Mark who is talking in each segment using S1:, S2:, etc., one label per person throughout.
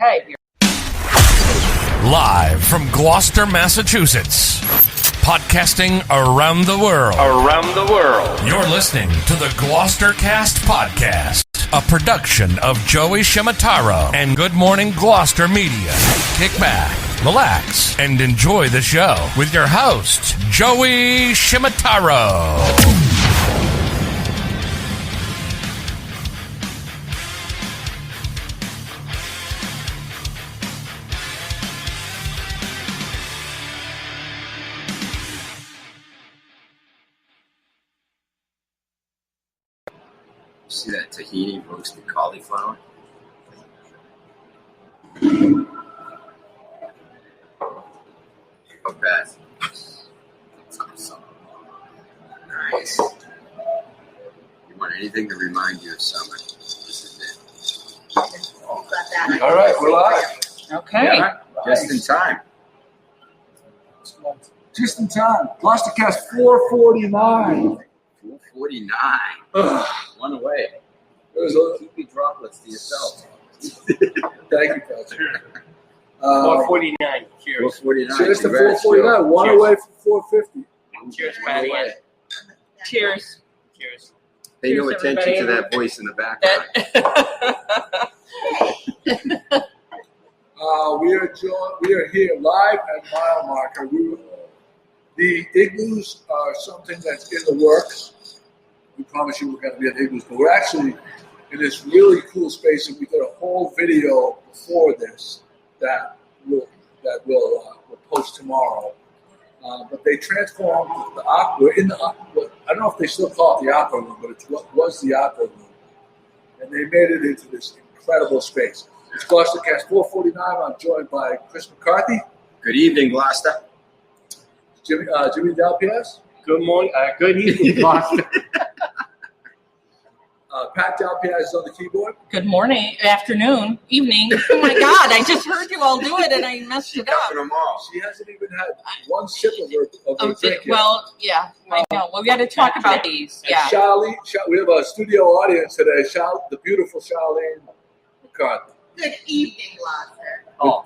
S1: Okay.
S2: Live from Gloucester, Massachusetts. Podcasting around the world. You're listening to the GloucesterCast podcast, a production of Joey Shimataro and Good Morning Gloucester Media. Kick back, relax, and enjoy the show with your host, Joey Shimataro.
S3: See that tahini roasted cauliflower? Oh, Beth. That's awesome. Nice. You want anything to remind you of summer? This is it.
S4: All right, we're live.
S1: Okay.
S3: Yeah, just in time.
S4: Just in time. GloucesterCast 449.
S3: 449.
S4: Ugh.
S3: One away. Keep your droplets to yourself.
S4: Thank you, Patrick.
S5: 449. Cheers.
S3: 449.
S4: Cheers to
S3: Congrats,
S4: 449.
S3: Joe.
S4: One
S5: Cheers.
S4: away from 450.
S5: Cheers,
S3: One
S5: Patty.
S3: away.
S1: Cheers.
S5: Cheers.
S3: Pay no
S1: Cheers,
S3: attention to
S1: everybody.
S3: that voice in the background.
S4: We are here live at Mile Marker. The igloos are something that's in the works. We promise you we're going to be at igloos, but we're actually in this really cool space, and we did a whole video before this that we'll post tomorrow. But they transformed the aqua. I don't know if they still call it the aqua room, but it's what was the aqua room, and they made it into this incredible space. It's GloucesterCast 449. I'm joined by Chris McCarthy,
S3: Good evening, Gloucester.
S4: Jimmy Dalpiaz,
S5: Good morning. Good evening, Gloucester.
S4: Pat Dalpiaz is on the keyboard.
S1: Good morning, afternoon, evening. Oh my God, I just heard you all do it and I messed it up.
S3: Covered them all.
S4: She hasn't even had one sip of her drink yet.
S1: Well, yeah, I know. Well, we got to talk about these.
S4: And
S1: Yeah.
S4: Charleen, we have a studio audience today. The beautiful Charleen McCarthy.
S6: Good evening, Gloucester.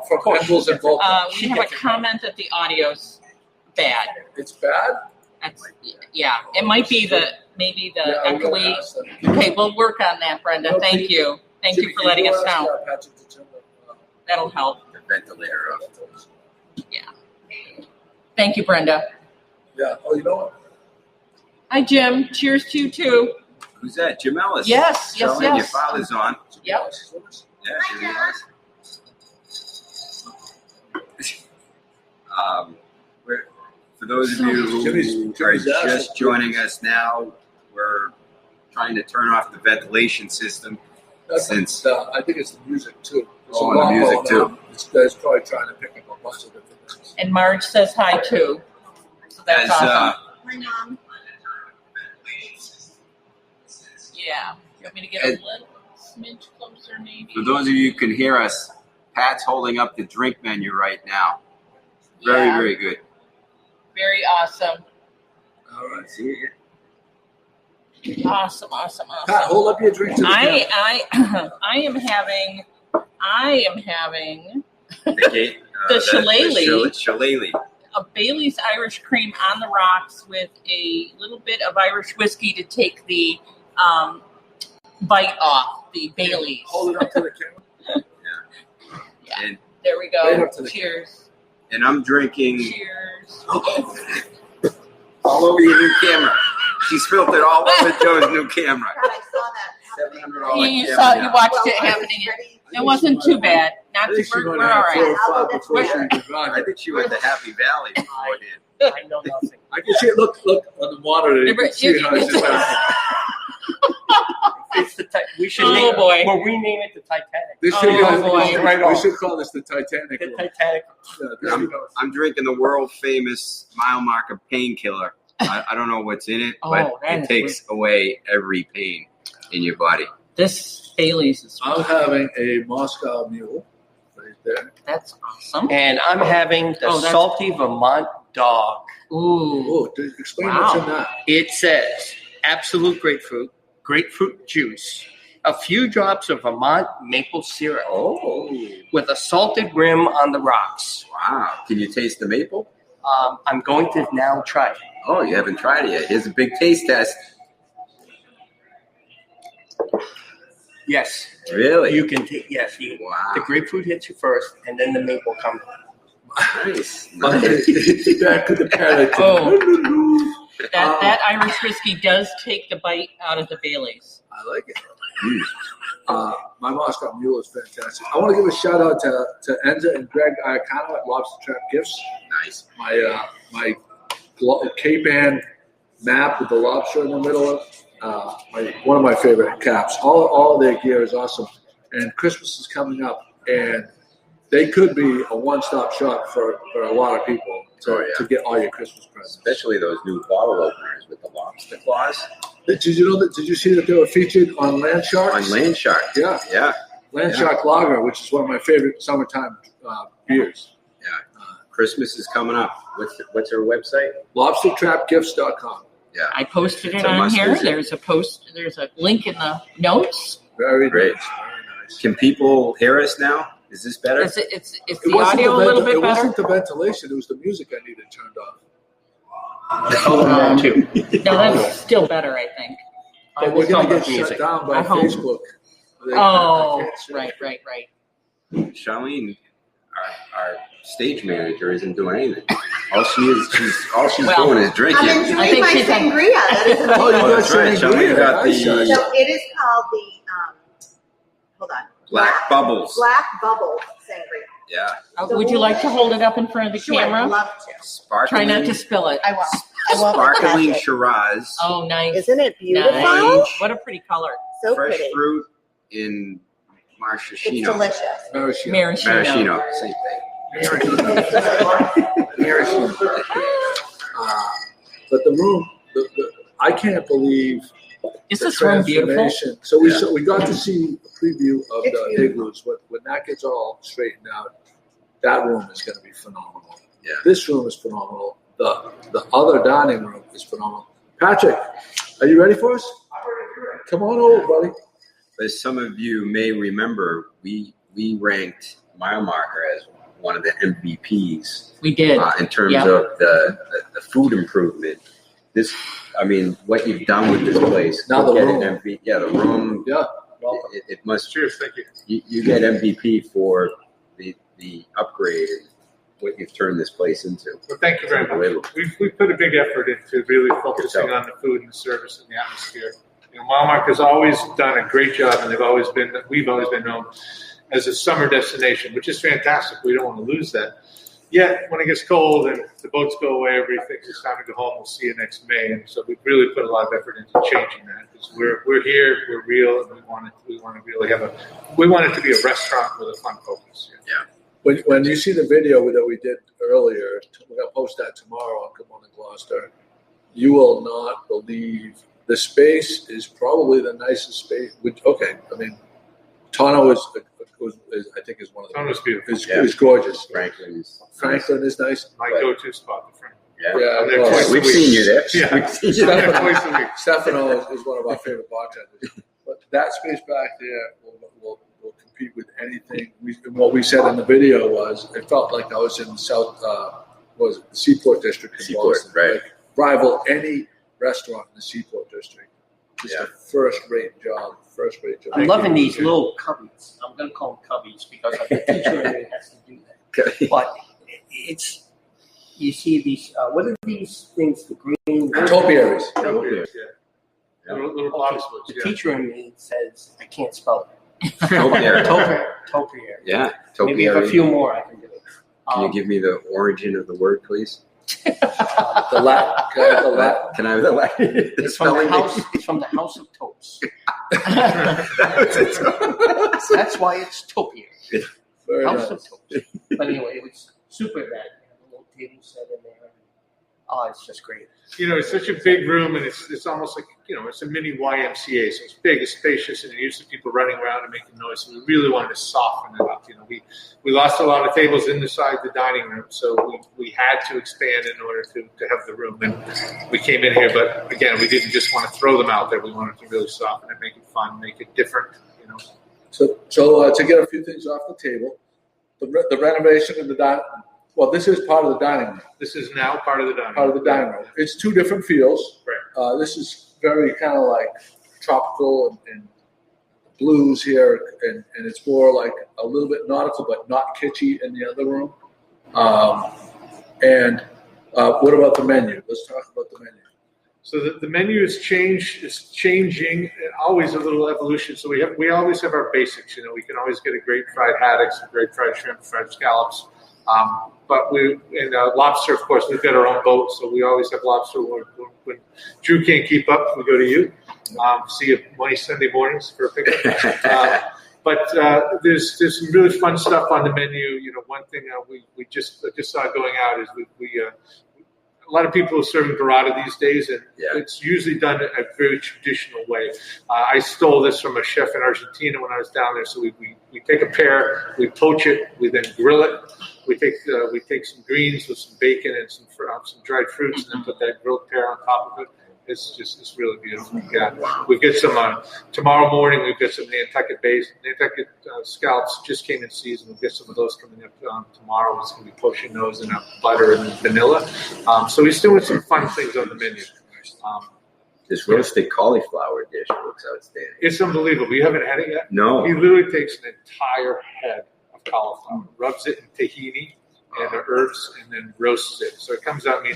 S4: From Pendles and Volta.
S1: We have a comment that the audio's bad.
S4: It's bad?
S1: Yeah, it might be maybe the
S4: I'm gonna
S1: echoey.
S4: ask them.
S1: Okay, we'll work on that, Brenda.
S4: No,
S1: Thank you. Thank you
S4: Jimmy,
S1: for letting
S4: can
S1: us
S4: ask,
S1: know.
S4: Patrick to turn the,
S1: That'll help.
S3: The ventilator up.
S1: Yeah. Thank you, Brenda.
S4: Yeah. Oh, you know what?
S1: Hi, Jim. Cheers to you, too.
S3: Who's that? Jim Ellis.
S1: Yes, yes,
S3: Charleen,
S1: yes.
S3: Your father's on.
S1: Yep.
S4: She's with us?
S3: Yeah,
S6: Hi,
S3: Jimmy Ellis. For those of you who
S4: Jimmy's
S3: are
S4: asshole.
S3: just joining us now, we're trying to turn off the ventilation system.
S4: Since I think it's the music too. There's
S3: Oh,
S4: a
S3: and the
S4: lot
S3: music,
S4: going
S3: too.
S4: on. This guy's probably trying to pick up a bunch of different things.
S1: And Marge says hi, too. So that's
S3: As,
S1: awesome.
S6: My mom.
S1: Yeah. You want me to get
S3: And-
S1: a little smidge closer, maybe?
S3: For those of you who can hear us, Pat's holding up the drink menu right now. Very,
S1: Yeah.
S3: very good.
S1: Very awesome.
S4: All right.
S3: See it?
S1: Awesome.
S4: Pat, hold up your drink to the camera.
S1: I am having
S3: The gate.
S1: The shillelagh.
S3: Shillelagh.
S1: a Bailey's Irish cream on the rocks with a little bit of Irish whiskey to take the bite off the Bailey's.
S4: Hold it up to the camera.
S1: Yeah.
S3: And,
S1: There we
S4: Right
S1: go.
S4: up to the
S1: Cheers.
S3: and I'm drinking
S1: Cheers.
S3: all over your new camera. She spilled it all over Joe's new camera.
S6: God, I saw that.
S3: $700
S1: You
S3: camera.
S1: watched
S6: Well,
S1: it
S6: I was
S1: happening.
S6: ready.
S1: It wasn't too bad. Not
S4: I
S1: too
S4: think she's
S1: we're
S4: going
S1: all
S4: to have
S1: right.
S4: 4 or 5 before she
S6: Where-
S4: can drive.
S3: I think she went to Happy Valley beforehand.
S5: I know nothing.
S4: I can see it. Look on the monitor. You can see how it's just
S5: It's the we should
S1: Oh,
S5: name
S1: boy.
S5: We'll rename it the Titanic.
S4: This
S1: Oh,
S4: should go
S1: boy.
S5: Right
S4: we
S5: off.
S4: should call this the Titanic.
S5: The
S4: room.
S5: Titanic.
S4: Yeah, this should go.
S3: I'm drinking the world famous mile marker painkiller. I don't know what's in it,
S1: Oh,
S3: but
S1: that
S3: it
S1: is
S3: takes away every pain in your body.
S1: This Bailey's is
S4: I'm having a Moscow Mule right there.
S1: that's awesome.
S5: And I'm having the
S1: Oh, that's-
S5: salty Vermont dog.
S1: Ooh.
S4: Oh, explain
S1: Wow.
S4: what's in that.
S5: It says absolute grapefruit juice, a few drops of Vermont maple syrup
S3: Oh,
S5: with a salted rim on the rocks.
S3: wow. Can you taste the maple?
S5: I'm going to now try it.
S3: Oh, you haven't tried it yet. Here's a big taste test.
S5: Yes.
S3: Really?
S5: You can take, yes. You,
S3: Wow.
S5: The grapefruit hits you first, and then the maple comes.
S3: Nice.
S4: Back to the panic.
S1: Oh. That Irish whiskey does take the bite out of the Baileys.
S4: I like it. My Moscow Mule is fantastic. I want to give a shout out to Enza and Greg Iacano at Lobster Trap Gifts.
S3: Nice.
S4: My Cape Ann map with the lobster in the middle of one of my favorite caps. All of their gear is awesome. And Christmas is coming up, and they could be a one-stop shop for a lot of people to get all your Christmas presents.
S3: Especially those new bottle openers with the lobster claws.
S4: Did you see that they were featured on Land Sharks?
S3: On Land Shark.
S4: Yeah.
S3: Yeah.
S4: Land Shark Lager, which is one of my favorite summertime beers.
S3: Yeah. Christmas is coming up. What's our website?
S4: LobsterTrapGifts.com.
S3: Yeah.
S1: I posted
S3: It's
S1: it
S3: a
S1: on
S3: must
S1: here.
S3: visit.
S1: There's a link in the notes.
S4: Very
S3: Great.
S4: nice. Very nice.
S3: Can people hear us now? Is this better?
S1: It's
S4: It
S1: the
S4: wasn't
S1: audio a little bit
S4: it
S1: better.
S4: wasn't the ventilation. It was the music I needed turned off.
S5: Too.
S1: No, that's still better, I think.
S4: But we're going to get
S5: music.
S4: shut down by
S1: I hope.
S4: Facebook.
S1: Oh,
S4: I can't see it.
S1: right.
S3: Charleen, our stage manager, isn't doing anything. All she's
S1: Well,
S3: doing is drinking.
S6: I'm
S1: I
S6: enjoying
S1: think
S6: my
S1: she's had-
S6: sangria. That is amazing.
S4: Oh, you
S3: Oh,
S4: got
S3: that's right.
S4: some
S3: Charleen got
S4: Nice,
S3: the-
S4: nice.
S6: So it is called the, hold on.
S3: Black Bubbles.
S6: Black Bubble Sangria.
S3: Yeah.
S1: Would you like to hold it up in front of the
S6: Sure, I'd
S1: camera?
S6: love to.
S3: Sparkling.
S1: Try not to spill it.
S6: I won't. I won't
S3: Sparkling
S6: touch it.
S3: Shiraz.
S1: Oh, nice.
S6: Isn't it beautiful?
S3: Nice.
S1: What a pretty color.
S6: So
S3: Fresh
S6: pretty.
S3: fruit in
S6: It's
S3: maraschino.
S6: delicious.
S4: Maraschino.
S1: Maraschino.
S3: Maraschino. Same
S4: But the room, I can't believe
S1: Is
S4: the
S1: this room beautiful?
S4: transformation. So we got to see a preview of
S6: It's
S4: the
S6: beautiful.
S4: igloos. When that gets all straightened out, that room is going to be phenomenal.
S3: Yeah.
S4: This room is phenomenal. The other dining room is phenomenal. Patrick, are you ready for us? Come on over, buddy.
S3: As some of you may remember, we ranked Mile Marker as one of the MVPs
S1: We did.
S3: in terms
S1: Yeah.
S3: of the food improvement. What you've done with this place.
S4: Now the
S3: get
S4: room.
S3: an MVP. Yeah, the room.
S4: Yeah.
S3: It must.
S7: Cheers, thank you.
S3: You get MVP for the upgrade and what you've turned this place into.
S7: Well, thank you very
S3: Unbelievable.
S7: much. We've put a big effort into really focusing on the food and the service and the atmosphere. Mile has always done a great job, and we've always been known as a summer destination, which is fantastic. We don't want to lose that. Yet, when it gets cold and the boats go away, everybody thinks it's time to go home. We'll see you next May, and so we've really put a lot of effort into changing that because we're here, we're real, and we want to really we want it to be a restaurant with a fun focus.
S3: Yeah.
S4: When you see the video that we did earlier, we're going to post that tomorrow on Good Morning Gloucester. You will not believe the space is probably the nicest space. Tono is I think is one of the
S7: Tono's beautiful.
S4: is gorgeous.
S3: Franklin is
S4: is nice.
S7: My
S3: Right.
S7: go-to spot, the front.
S3: yeah.
S4: Yeah,
S7: I'm there
S4: well,
S7: twice a
S3: We've
S7: week.
S3: seen you there.
S7: Yeah.
S3: We've seen you there.
S7: Twice a week.
S4: Stefano is one of our favorite bartenders. But that space back there will compete with anything. What we said in the video was it felt like I was in South the Seaport District in
S3: Seaport,
S4: Boston.
S3: right.
S4: Like, rival any restaurant in the Seaport District. Just
S3: Yeah.
S4: a first-rate job.
S5: I'm loving these little cubbies. I'm going to call them cubbies because the teacher in me has to do that.
S3: Okay.
S5: But it's, you see these, what are these things, the green?
S4: Topiaries.
S7: Yeah. Little box
S5: The
S7: yeah.
S5: teacher in me says, I can't spell it.
S3: Topiary.
S5: Topiary.
S3: Yeah.
S5: Maybe if a
S3: Topiary.
S5: few more I can do it.
S3: Can you give me the origin of the word, please?
S4: The Latin. Can I have the Latin?
S3: Can I have the Latin?
S5: It's from the house. It's from the House of Toast. That's why it's topiary.
S4: Very
S5: House
S4: nice.
S5: of Toast. But anyway, it was super bad. A little table set in there. Oh, it's just great.
S7: It's such a big room, and it's almost like, it's a mini YMCA. So it's big, it's spacious, and you're used to people running around and making noise. So we really wanted to soften it up. We lost a lot of tables inside the dining room, so we had to expand in order to have the room. And we came in here, but again, we didn't just want to throw them out there. We wanted to really soften it, make it fun, make it different.
S4: So to get a few things off the table, the renovation of the dining. Well, this is part of the dining room.
S7: This is now part of the dining room.
S4: Part of the dining room. It's two different feels.
S7: Right.
S4: This is very kind of like tropical and blues here, and it's more like a little bit nautical, but not kitschy in the other room. What about the menu? Let's talk about the menu.
S7: So the menu is changing, and always a little evolution. So we always have our basics. We can always get a great fried haddocks, a great fried shrimp, fried scallops. But lobster, of course, we've got our own boat, so we always have lobster. When Drew can't keep up, we go to you. See you Monday, Sunday mornings for a pickup. But there's some really fun stuff on the menu. One thing we just saw going out is we a lot of people are serving burrata these days, and it's usually done a very traditional way. I stole this from a chef in Argentina when I was down there. So we take a pear, we poach it, we then grill it. We take some greens with some bacon and some dried fruits, and then put that grilled pear on top of it. It's really beautiful. Yeah, we've got some tomorrow morning. We've got some Nantucket scallops just came in season. We've got some of those coming up tomorrow. It's going to be poaching those in butter and vanilla. So he's doing some fun things on the menu.
S3: This roasted cauliflower dish looks outstanding.
S7: It's unbelievable. You haven't had it yet?
S3: No.
S7: He literally takes an entire head of cauliflower, rubs it in tahini and the herbs, and then roasts it. So it comes out.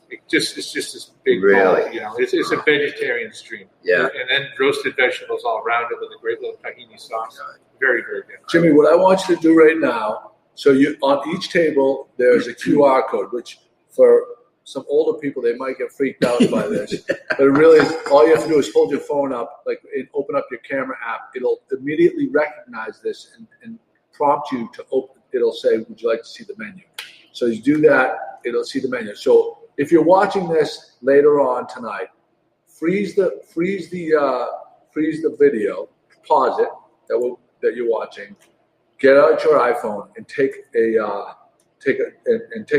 S7: It's just this big bowl. It's a vegetarian stream.
S3: Yeah.
S7: And then roasted vegetables all around it with a great little tahini sauce. Very, very good.
S4: Jimmy, what I want you to do right now, so on each table there's a QR code, which for some older people, they might get freaked out by this. But it really is, all you have to do is hold your phone up, open up your camera app. It'll immediately recognize this and prompt you to open. It'll say, would you like to see the menu? So you do that, it'll see the menu. So if you're watching this later on tonight, freeze the video, pause it that you're watching, get out your iPhone and take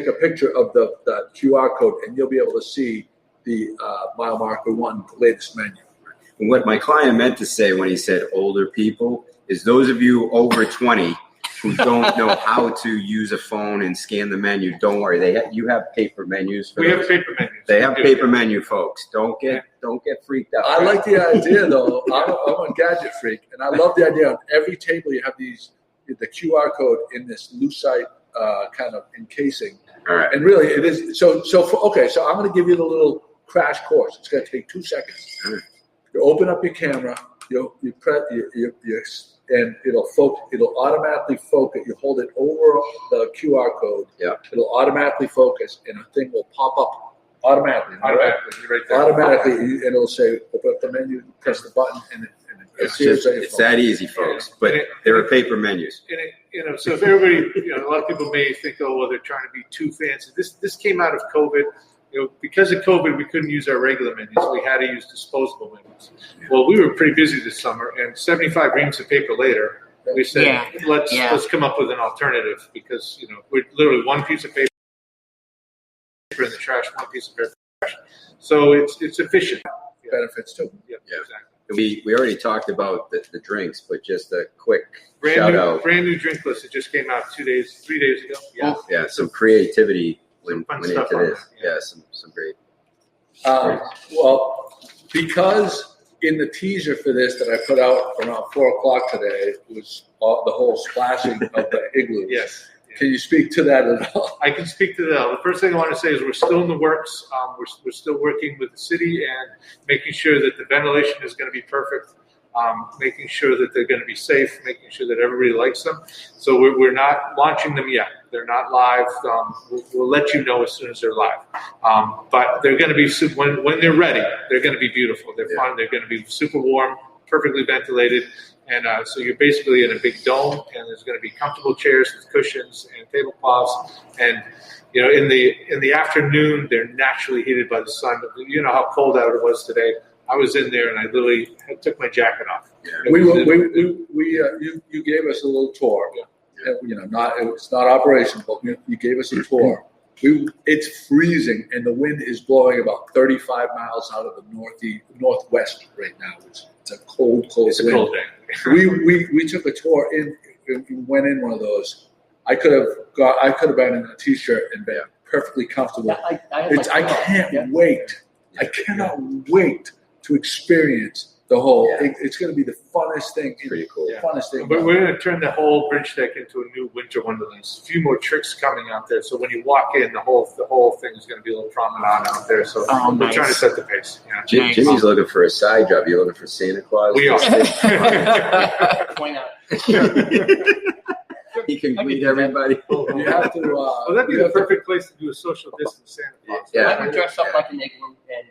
S4: a picture of the QR code, and you'll be able to see the mile marker one latest menu.
S3: And what my client meant to say when he said older people is those of you over 20 who don't know how to use a phone and scan the menu, don't worry. You have paper menus.
S7: We have paper menus.
S3: They have paper menu, folks. Don't get freaked out.
S4: I like the idea, though. I'm a gadget freak, and I love the idea. On every table, you have the QR code in this lucite kind of encasing.
S3: All right.
S4: And really, it is so. So I'm going to give you the little crash course. It's going to take 2 seconds.
S3: All right.
S4: You open up your camera. You press and it'll automatically focus. You hold it over the QR code.
S3: Yeah.
S4: It'll automatically focus, and a thing will pop up automatically.
S7: Automatically, right there.
S4: Automatically, and it'll say, open up the menu, press the button, and
S3: it's that easy, folks. But there are paper menus.
S7: And so if everybody, a lot of people may think, oh, well, they're trying to be too fancy. This came out of COVID. Because of COVID, we couldn't use our regular menus. We had to use disposable menus. Well, we were pretty busy this summer, and 75 reams of paper later, we said, let's come up with an alternative, because we're literally one piece of paper in the trash, one piece of paper in the trash. So it's efficient.
S4: benefits too.
S7: Yeah, exactly.
S3: We already talked about the drinks, but just a quick shout out.
S7: Brand new drink list. It just came out 3 days ago.
S3: Yeah, some creativity went into this.
S7: Yeah,
S3: some great.
S4: Well, because in the teaser for this that I put out around 4:00 today was the whole splashing of the igloo.
S7: Yes.
S4: Can you speak to that at all?
S7: I can speak to that. The first thing I want to say is we're still in the works. We're still working with the city and making sure that the ventilation is going to be perfect, making sure that they're going to be safe, making sure that everybody likes them. So we're not launching them yet. They're not live. We'll let you know as soon as they're live. But they're going to be when they're ready. They're going to be beautiful. They're fun. They're going to be super warm, perfectly ventilated. And so you're basically in a big dome, and there's going to be comfortable chairs with cushions and tablecloths. And In the afternoon, they're naturally heated by the sun. You know how cold out it was today. I was in there and I literally took my jacket off.
S4: You gave us a little tour.
S7: Yeah.
S4: It's not operational, but you gave us a tour. It's freezing and the wind is blowing about 35 miles out of the northwest right now. It's a cold
S7: It's
S4: wind.
S7: a cold day.
S4: We took a tour and went in one of those. I could have been in a t-shirt and been perfectly comfortable.
S5: I
S4: can't wait. I cannot wait to experience the whole.
S3: Yeah.
S4: It's going to be the funnest thing.
S3: Pretty cool.
S7: Yeah.
S4: Funnest thing.
S7: But we're going to turn the whole bridge deck into a new winter wonderland. There's a few more tricks coming out there. So when you walk in, the whole thing is going to be a little promenade out there. So we're trying to set the pace. Yeah.
S3: Jimmy's looking for a side job. You're looking for Santa Claus?
S7: We are.
S5: Why not?
S3: He can greet everybody.
S4: You have to.
S7: Well, that'd be the perfect place to do a social distance Santa Claus.
S3: Yeah.
S5: I can dress up like an igloo and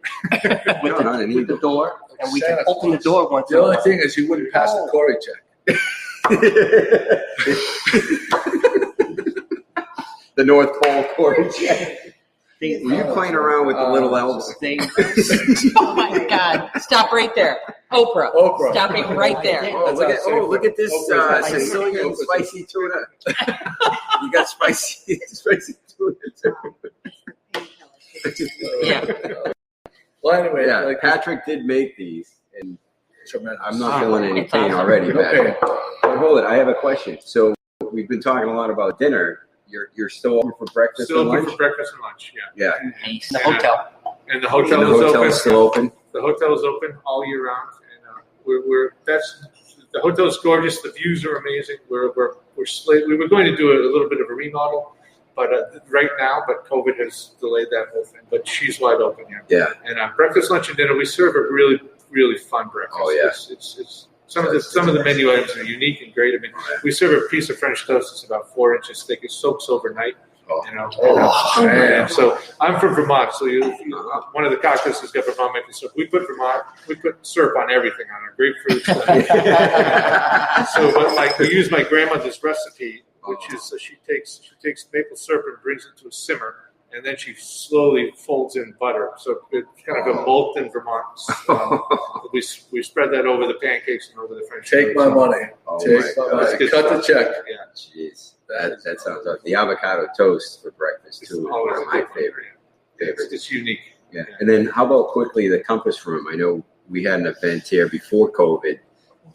S5: with,
S3: No, not an
S5: with the
S3: igloo.
S5: door, and we can
S4: Santa
S5: open the door once in
S4: The
S5: a
S4: only
S5: while.
S4: thing is, he wouldn't pass the Corey check.
S3: The North Pole Corey.
S5: They-
S3: Were you playing around with the little elves?
S5: They,
S1: Oh my God! Stop right there, Oprah. Stop it right there.
S3: Look at this
S4: Oprah's
S3: Sicilian spicy tuna. You got spicy tuna too.
S1: Yeah.
S4: Well, anyway,
S3: Yeah, Patrick did make these, and
S4: tremendous.
S3: I'm not feeling any
S1: It's
S3: pain
S1: awesome.
S3: already,
S4: No
S3: Patrick.
S4: pain.
S3: But hold it, I have a question. So we've been talking a lot about dinner. You're still open for breakfast
S7: Still
S3: and
S7: open
S3: lunch?
S7: for breakfast and lunch, yeah.
S3: Yeah.
S1: Nice.
S5: the hotel.
S7: And the
S3: And
S7: hotel
S3: the
S7: is open.
S3: hotel's still open?
S7: The hotel is open all year round, and the hotel's gorgeous. The views are amazing. We were going to do a little bit of a remodel, but right now, but COVID has delayed that whole thing. But she's wide open here.
S3: Yeah.
S7: And breakfast, lunch, and dinner. We serve a really, really fun breakfast.
S3: Oh, yeah.
S7: It's some of the menu items are unique and great. I mean, we serve a piece of French toast that's about 4 inches thick. It soaks overnight. And so I'm from Vermont, so one of the cocktails has got Vermont maple syrup. We put syrup on everything, on our grapefruit. But we use my grandmother's recipe, which is she takes maple syrup and brings it to a simmer, and then she slowly folds in butter. So it's kind of a molten Vermont. We spread that over the pancakes and over the French
S4: Take
S7: toast.
S4: my money.
S3: Oh
S4: Take
S3: my
S4: my
S3: God.
S4: money. Cut the check.
S7: Yeah.
S3: Jeez. That sounds like the avocado toast for breakfast too. Is
S7: Always
S3: one of
S7: a
S3: my
S7: good one.
S3: favorites.
S7: It's unique.
S3: Yeah. And then how about quickly the Compass Room? I know we had an event here before COVID.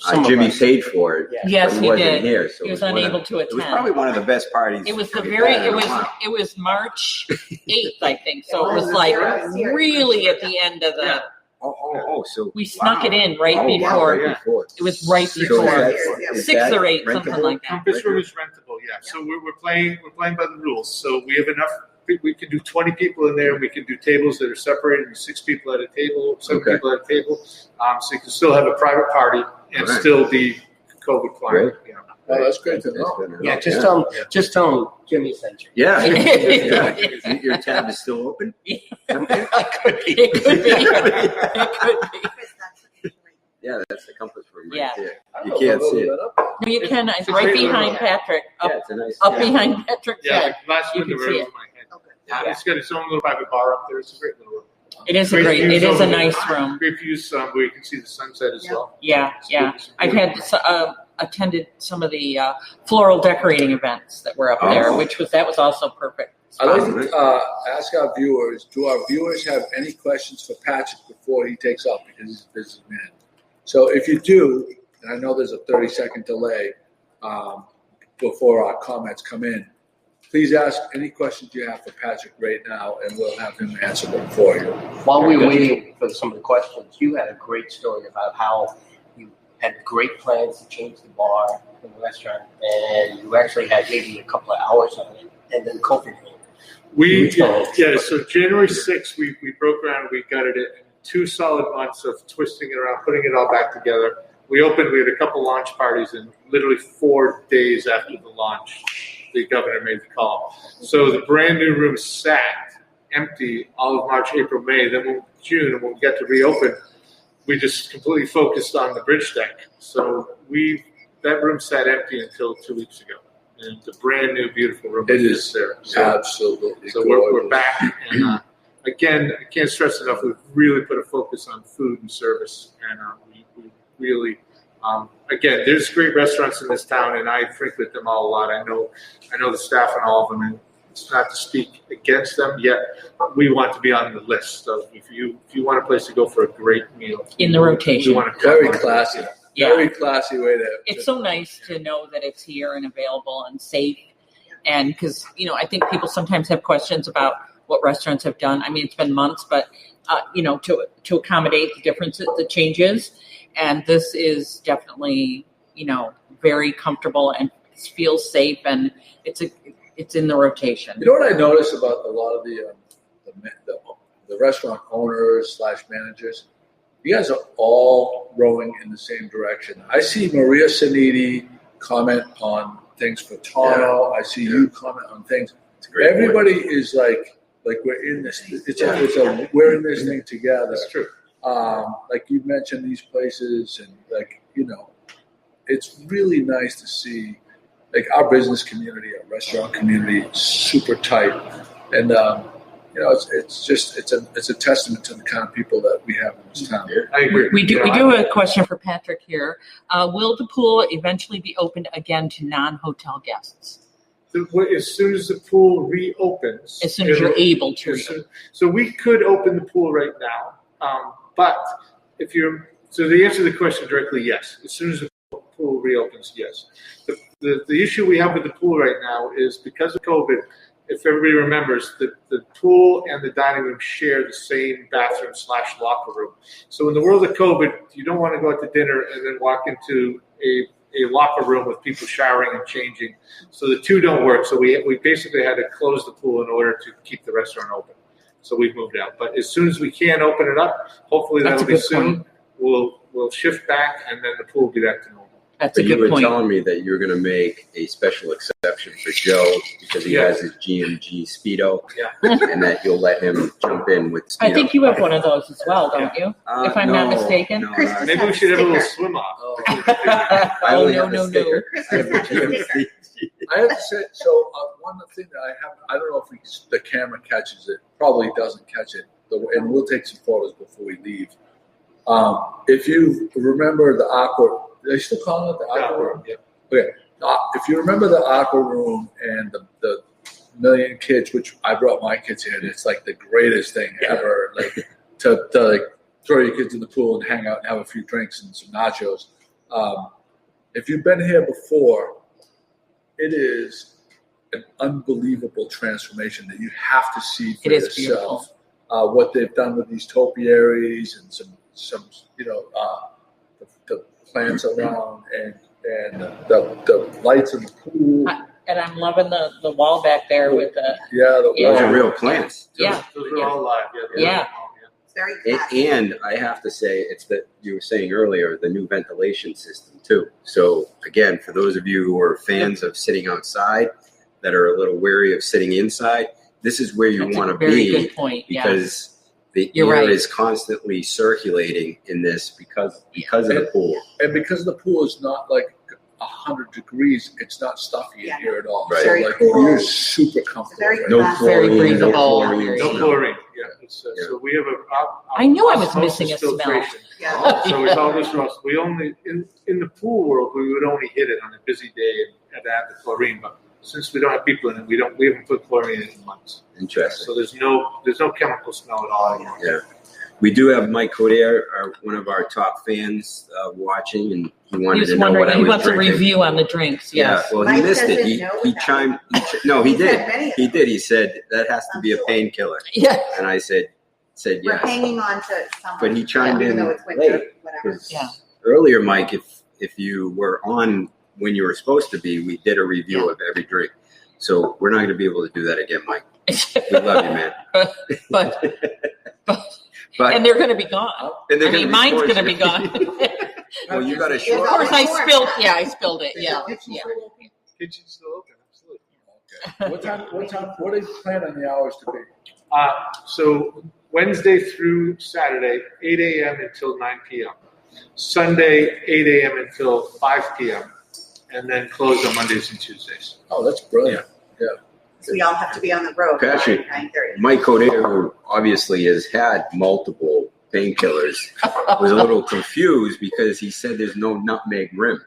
S5: Some of
S3: Jimmy
S5: us.
S3: paid for it.
S5: Yeah.
S1: Yes,
S3: but
S1: he
S3: wasn't
S1: did.
S3: here, so
S1: He was
S3: it one of-
S1: unable to
S3: It was
S1: attend.
S3: probably one of the best parties.
S1: It was
S3: we've had in a while.
S1: it was March 8th, I think. So it
S6: It
S1: was
S6: was
S1: like
S6: very
S1: really at the end of the.
S7: Yeah.
S3: So
S1: We snuck it in right
S3: wow,
S1: before.
S3: right before.
S1: It was right
S3: So
S1: before.
S3: is
S1: 6
S3: that
S1: or 8, something
S3: rentable?
S1: like that.
S7: Compass Room is rentable, yeah. So we're playing by the rules. So we have enough. We can do 20 people in there. We can do tables that are separated, 6 people at a table, 7
S3: Okay.
S7: people at a table. So you can still have a private party and
S3: Right.
S7: still be COVID compliant.
S3: Great.
S7: Yeah.
S4: Oh, that's great to
S3: That's
S4: know.
S3: good to know.
S5: Yeah, just tell them Jimmy sent you.
S3: Yeah.
S1: Yeah.
S3: Yeah. Your tab is still open?
S1: It could be. It could be. It could be.
S3: Yeah, that's the Compass Room right
S1: Yeah.
S3: there.
S4: I
S3: You
S4: don't know
S3: can't
S4: if
S3: see
S4: I'll
S3: it.
S4: load that up.
S1: No, you can. It's
S7: It's a
S1: right
S7: great
S1: behind
S7: little-
S1: Patrick. Up,
S3: Yeah, it's a nice.
S1: up
S3: yeah.
S1: behind Patrick's
S7: Yeah,
S1: head.
S7: the last
S1: You
S7: window
S1: can
S7: right
S1: see
S7: over
S1: it.
S7: my head. It's got its own little private bar up there. It's a great little room.
S1: It is a great. It is a nice room.
S7: Great views where you can see the sunset as well.
S1: Yeah, yeah. I've had attended some of the floral decorating events that were up there,
S3: Oh.
S1: that was also perfect.
S4: I'd like to ask our viewers, do our viewers have any questions for Patrick before he takes off, because he's a busy man? So if you do, and I know there's a 30-second delay before our comments come in, please ask any questions you have for Patrick right now, and we'll have him answer them for you.
S5: While we were waiting for some of the questions, you had a great story about how you had great plans to change the bar in the restaurant, and you actually had maybe a couple of hours on it, and then COVID hit.
S7: So January 6th, we broke ground, we got it in 2 solid months of twisting it around, putting it all back together. We had a couple launch parties, and literally 4 days after the launch, the governor made the call. So the brand new room sat empty all of March, April, May. Then June, and when we got to reopen, we just completely focused on the bridge deck. So that room sat empty until 2 weeks ago. and it's a brand new, beautiful room.
S4: It is
S7: there. So,
S4: absolutely.
S7: so we're back, and again, I can't stress enough. We've really put a focus on food and service, and we really. Again, there's great restaurants in this town, and I frequent them all a lot. I know the staff and all of them, and it's not to speak against them, yet we want to be on the list. So if you want a place to go for a great meal
S1: In the rotation.
S7: we want to
S4: Very classy.
S1: Yeah.
S4: Very classy way to.
S1: It's so nice to know that it's here and available and safe. And because, I think people sometimes have questions about what restaurants have done. I mean, it's been months, but, to accommodate the differences, the changes. And this is definitely, very comfortable and feels safe, and it's in the rotation.
S4: You know what I notice about a lot of the restaurant owners / managers? You guys are all rowing in the same direction. I see Maria Saniti comment on things for Toronto. I see you comment on things. Everybody is like we're in this. We're in this thing together.
S7: That's true.
S4: Like you mentioned these places, and it's really nice to see our business community, our restaurant community, super tight, and it's a testament to the kind of people that we have in this town.
S7: I agree.
S1: We do have a question for Patrick here. Will the pool eventually be opened again to non-hotel guests?
S7: As soon as the pool reopens.
S1: As soon as you're able to.
S7: So we could open the pool right now, but so the answer to the question directly, yes. As soon as the pool reopens, yes. The issue we have with the pool right now is because of COVID. If everybody remembers, the pool and the dining room share the same bathroom / locker room. So in the world of COVID, you don't want to go out to dinner and then walk into a locker room with people showering and changing. So the two don't work. So we basically had to close the pool in order to keep the restaurant open. So we've moved out. But as soon as we can open it up, hopefully that'll be soon. We'll shift back, and then the pool will be back to normal.
S1: That's a
S3: But
S1: good
S3: you were
S1: point.
S3: telling me that you're going to make a special exception for Joe because he has his GMG Speedo, and that you'll let him jump in with Speedo.
S1: I think you have one of those as well, don't you? If I'm not mistaken.
S3: No,
S6: Christmas
S7: Maybe we should have a little swim off.
S3: I
S1: Oh,
S3: only
S1: no,
S3: have a
S1: no, no.
S3: sticker. I have a
S6: Christmas
S3: GMC.
S4: I have to say, so one thing that I don't know if the camera catches it, probably doesn't catch it, and we'll take some photos before we leave. If you remember the aqua, they still call it the aqua room?
S7: Yeah.
S4: Okay. If you remember the aqua room and the million kids, which I brought my kids in, it's like the greatest thing ever. Like to throw your kids in the pool and hang out and have a few drinks and some nachos. If you've been here before, it is an unbelievable transformation that you have to see for
S1: It is
S4: yourself. What they've done with these topiaries and some the plants around and the lights in the pool.
S1: And I'm loving the wall back there with the
S3: Those are real plants. too.
S1: Yeah.
S7: Those are all live.
S1: Yeah.
S6: It's very classy.
S3: And I have to say, it's that you were saying earlier, the new ventilation system too. So again, for those of you who are fans of sitting outside, that are a little wary of sitting inside, this is where you
S1: That's
S3: want
S1: a
S3: to
S1: very
S3: be
S1: good point,
S3: because the
S1: You're
S3: air
S1: right.
S3: is constantly circulating in this because of the pool.
S4: And because the pool is not like 100 degrees, it's not stuffy in here at all.
S3: Right.
S4: So
S6: Very
S4: like
S6: cool.
S4: you're super comfortable.
S6: Very
S4: there.
S3: No
S6: classy.
S1: Very
S3: chlorine,
S1: breathable.
S3: no chlorine.
S7: No
S3: no.
S7: chlorine. Yeah.
S3: Yeah.
S7: So we have
S1: I knew I was
S7: osmosis
S1: missing a smell.
S7: filtration.
S6: Yeah.
S7: So it's all this rust. We only in the pool world we would only hit it on a busy day and add the chlorine. But since we don't have people in it, we haven't put chlorine in months.
S3: Interesting.
S7: So there's no chemical smell at all anymore.
S3: Yeah. We do have Mike Coder, one of our top fans, watching, and he
S1: He
S3: wanted
S1: was
S3: to know what
S1: wondering.
S3: I
S1: He
S3: was
S1: wants
S3: drinking.
S1: a review on the drinks. Yes.
S3: Yeah, well, he
S6: Mike
S3: missed it.
S6: doesn't
S3: He
S6: know
S3: he
S6: about
S3: chimed. No, he
S6: He's had
S3: did.
S6: many of
S3: He
S6: them.
S3: did. He said that has to be a
S6: I'm sure.
S3: painkiller,
S1: Yeah.
S3: and I said
S6: We're
S3: yes.
S6: hanging on to someone.
S3: But he chimed
S6: even
S3: in
S6: though it's winter,
S3: late.
S6: whatever.
S3: 'Cause
S1: Yeah.
S3: earlier, Mike, if you were on when you were supposed to be, we did a review
S1: Yeah.
S3: of every drink. So we're not going to be able to do that again, Mike. We love you, man.
S1: But and they're going to be gone.
S3: And they're
S1: I mean,
S3: gonna be
S1: mine's
S3: forced
S1: going to be gone.
S3: Well, you got a
S6: There's
S3: short.
S1: Of course, I
S6: always more.
S1: spilled. Yeah, I spilled it. Yeah. Yeah.
S7: Kitchen's still open. Absolutely.
S4: What do you plan on the hours to be?
S7: So Wednesday through Saturday, 8 a.m. until 9 p.m. Sunday, 8 a.m. until 5 p.m. and then closed on Mondays and Tuesdays.
S4: Oh, that's brilliant. Yeah.
S6: So we all have to be on the road by
S3: Patrick,
S6: 9:30.
S3: Mike Coder, who obviously has had multiple painkillers, was a little confused because he said there's no nutmeg rim.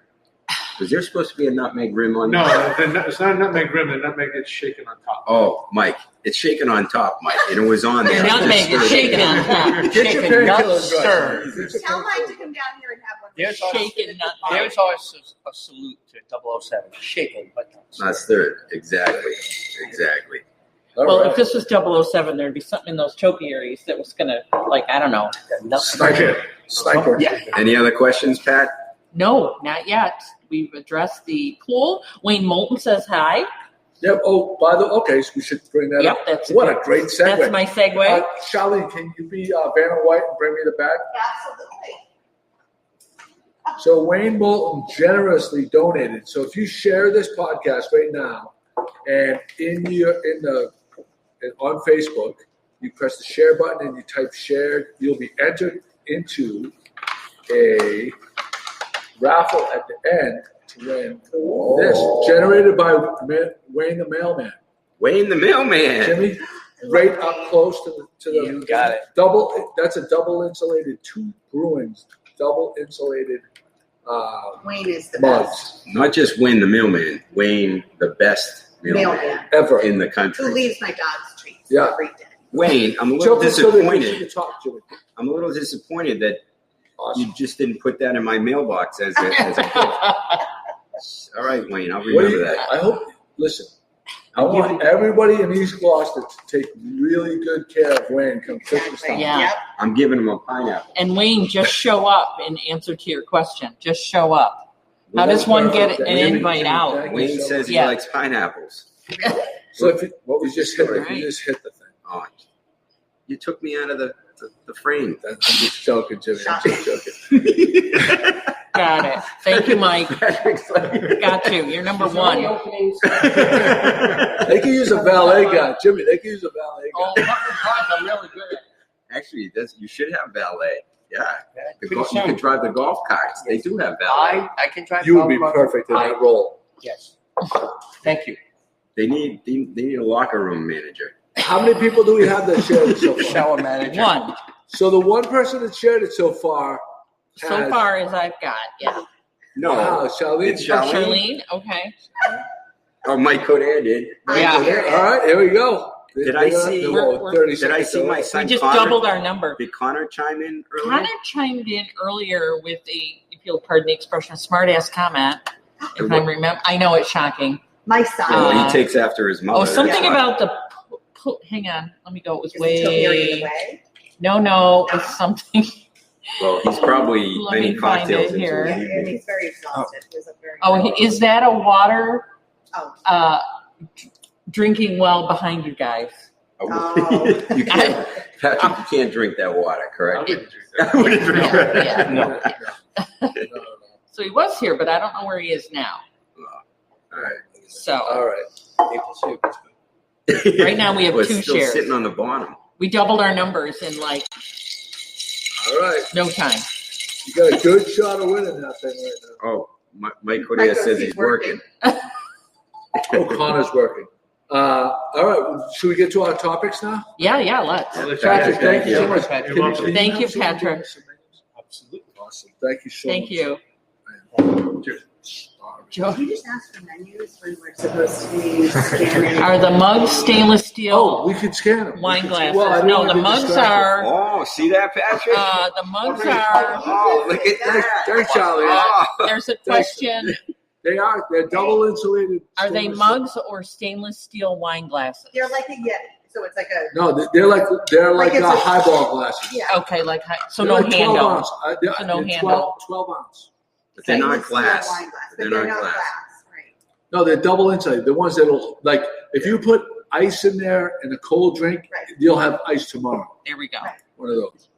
S3: Was there supposed to be a nutmeg rim on
S7: No,
S3: there?
S7: it's not a nutmeg rim. The nutmeg gets shaken on top.
S3: Oh, Mike, it's shaken on top, Mike, and it was on there.
S1: Nutmeg is shaken on top.
S4: Get your
S5: Shaken, not
S4: painkillers
S5: stirred.
S4: right.
S6: Tell Mike to come down here and have one.
S5: There's our,
S1: Shaken nutmeg.
S5: there's our a salute to 007. Shaken, but not
S3: Not
S5: stirred.
S3: stirred. Exactly.
S4: All
S1: Well,
S4: right.
S1: if this was 007, there'd be something in those topiaries that was gonna, like, I don't know.
S4: Sniper.
S5: Yeah.
S3: Any other questions, Pat?
S1: No, not yet. We've addressed the pool. Wayne Moulton says hi.
S4: Yep. Oh, so we should bring that
S1: Yep,
S4: up.
S1: that's
S4: What a great segue.
S1: That's my segue.
S4: Charleen, can you be Vanna White and bring me the bag?
S6: Absolutely.
S4: So Wayne Moulton generously donated. So if you share this podcast right now, and on Facebook, you press the share button and you type shared, you'll be entered into a raffle at the end to win this, generated by Wayne the Mailman.
S3: Wayne the mailman.
S4: Jimmy, right up close to the
S5: You got it.
S4: double. That's a double insulated, 2 Bruins, double insulated
S6: Wayne is the
S4: mugs
S6: best.
S3: Not just Wayne the mailman, Wayne the best mailman
S6: Mailman.
S4: ever.
S3: in the
S6: Who
S3: country.
S6: leaves my dog's treats
S4: Yeah.
S6: every day.
S3: Wayne, I'm a little
S4: Jump so that we
S3: disappointed.
S4: can talk, Jimmy.
S3: I'm a little disappointed that
S4: Awesome.
S3: you just didn't put that in my mailbox as a gift. All right, Wayne, I'll
S4: What do
S3: remember
S4: you,
S3: that.
S4: I hope. Listen, I want everybody in East Gloucester to take really good care of Wayne come Christmas time.
S1: Yeah.
S6: Yep.
S3: I'm giving him a pineapple.
S1: And Wayne, just show up in answer to your question. Just show up. How does one get an
S4: Jimmy,
S1: invite out?
S4: thank you
S3: Wayne
S4: so
S3: says
S4: much.
S3: he
S1: Yeah.
S3: likes pineapples.
S4: So if you,
S3: What was
S4: you just hit
S3: your
S4: the,
S3: story?
S4: you just hit the thing.
S3: Oh, you took me out of the frame.
S4: I'm just joking, Jimmy. I'm just joking.
S1: Got it. Thank you, Mike. Got you. You're number one.
S4: They can use a valet guy, Jimmy. They can use a valet guy.
S1: Oh, I'm really good at.
S3: Actually, you should have valet. Yeah.
S5: Pretty
S3: You
S5: soon.
S3: can drive the golf carts. They do have valet.
S5: I can drive.
S4: You would be
S5: golf
S4: perfect in
S5: carts.
S4: that role.
S5: Yes. Thank you.
S3: They need a locker room manager.
S4: How many people do we have that shared it so far?
S5: Shower manager.
S1: One.
S4: So the one person that shared it so far
S1: So
S4: has-
S1: far as I've got. Yeah.
S3: No.
S4: Wow, Charleen.
S3: It's
S1: Oh,
S3: Charleen.
S1: Charleen. Okay.
S3: Oh, Mike Coder did.
S1: Yeah.
S4: All right, here we go.
S3: Did I see- Did I see my
S1: We
S3: son
S1: just
S3: Connor?
S1: doubled our number.
S3: Did Connor chime in earlier?
S1: Connor chimed in earlier with a, if you'll pardon the expression, a smart-ass comment. If I remember, I know it's shocking.
S6: My son.
S3: Oh, he takes after his mother.
S1: Oh, something
S3: That's why.
S1: about the. Hang on, let me go. It was
S6: Is it topiary in
S1: way.
S6: the way?
S1: No, it's something.
S3: Well, he's probably
S1: Let
S3: many
S1: me find
S3: cocktails
S1: it
S3: into
S1: here.
S3: his
S6: Yeah, and
S3: evening.
S6: he's very exhausted. He was up very
S1: Oh, is that a water
S6: Oh.
S1: drinking well behind you guys?
S6: Oh.
S3: You can't, Patrick, you can't drink that water,
S7: I
S3: correct?
S7: wouldn't drink that.
S3: I wouldn't drink that.
S1: Yeah.
S5: No.
S1: So he was here, but I don't know where he is now.
S3: All right.
S1: So
S4: All right.
S5: Maple syrup.
S1: right now we have
S3: We're
S1: 2
S3: still
S1: shares.
S3: sitting on the bottom.
S1: We doubled our numbers in like
S4: All right.
S1: no time.
S4: You got a good shot of winning that thing right now.
S3: Oh, Mike
S6: Mike
S3: Correa
S6: goes,
S3: says
S6: he's
S3: he's working.
S4: Oh, Connor's working. All right. Should we get to our topics now?
S1: Yeah, let's.
S7: I'll let
S4: Patrick,
S7: you-
S4: thank you so much.
S5: Patrick.
S7: You're welcome.
S1: Thank you,
S4: have someone
S1: Patrick.
S4: give us some names?
S7: Absolutely.
S4: Awesome. Thank you so
S1: Thank
S4: much.
S1: you.
S6: Can you just ask for menus when we're supposed to be scanning?
S1: Are the mugs stainless steel
S4: Oh, we could scan them.
S1: wine glasses?
S4: Well, I didn't
S1: no,
S4: wanna
S1: the
S4: be
S1: mugs
S4: distracted.
S1: are.
S3: Oh, see that, Patrick?
S1: The mugs are.
S3: Oh, look at that.
S4: Thanks, Charlie.
S3: Oh.
S1: There's a question.
S4: They are. They're double insulated.
S1: Are they
S4: stainless
S1: mugs or stainless steel wine glasses?
S6: They're like a Yeti, so it's like a
S4: steel. No, they're like
S6: Like it's a-
S4: highball glasses.
S6: yeah.
S1: Okay, like so
S4: They're
S1: no
S4: like 12
S1: handle.
S4: ounce.
S1: So no
S4: they're
S1: handle.
S4: 12 ounce.
S3: But they're not
S6: stainless steel
S3: glass.
S6: wine glass, but
S3: They're
S6: they're
S3: not
S6: not
S3: glass.
S6: glass, right?
S4: No, they're double insulated. The ones that'll like if you put ice in there and a cold drink,
S6: Right.
S4: you'll have ice tomorrow.
S1: There we go.
S6: Right.
S4: One of those.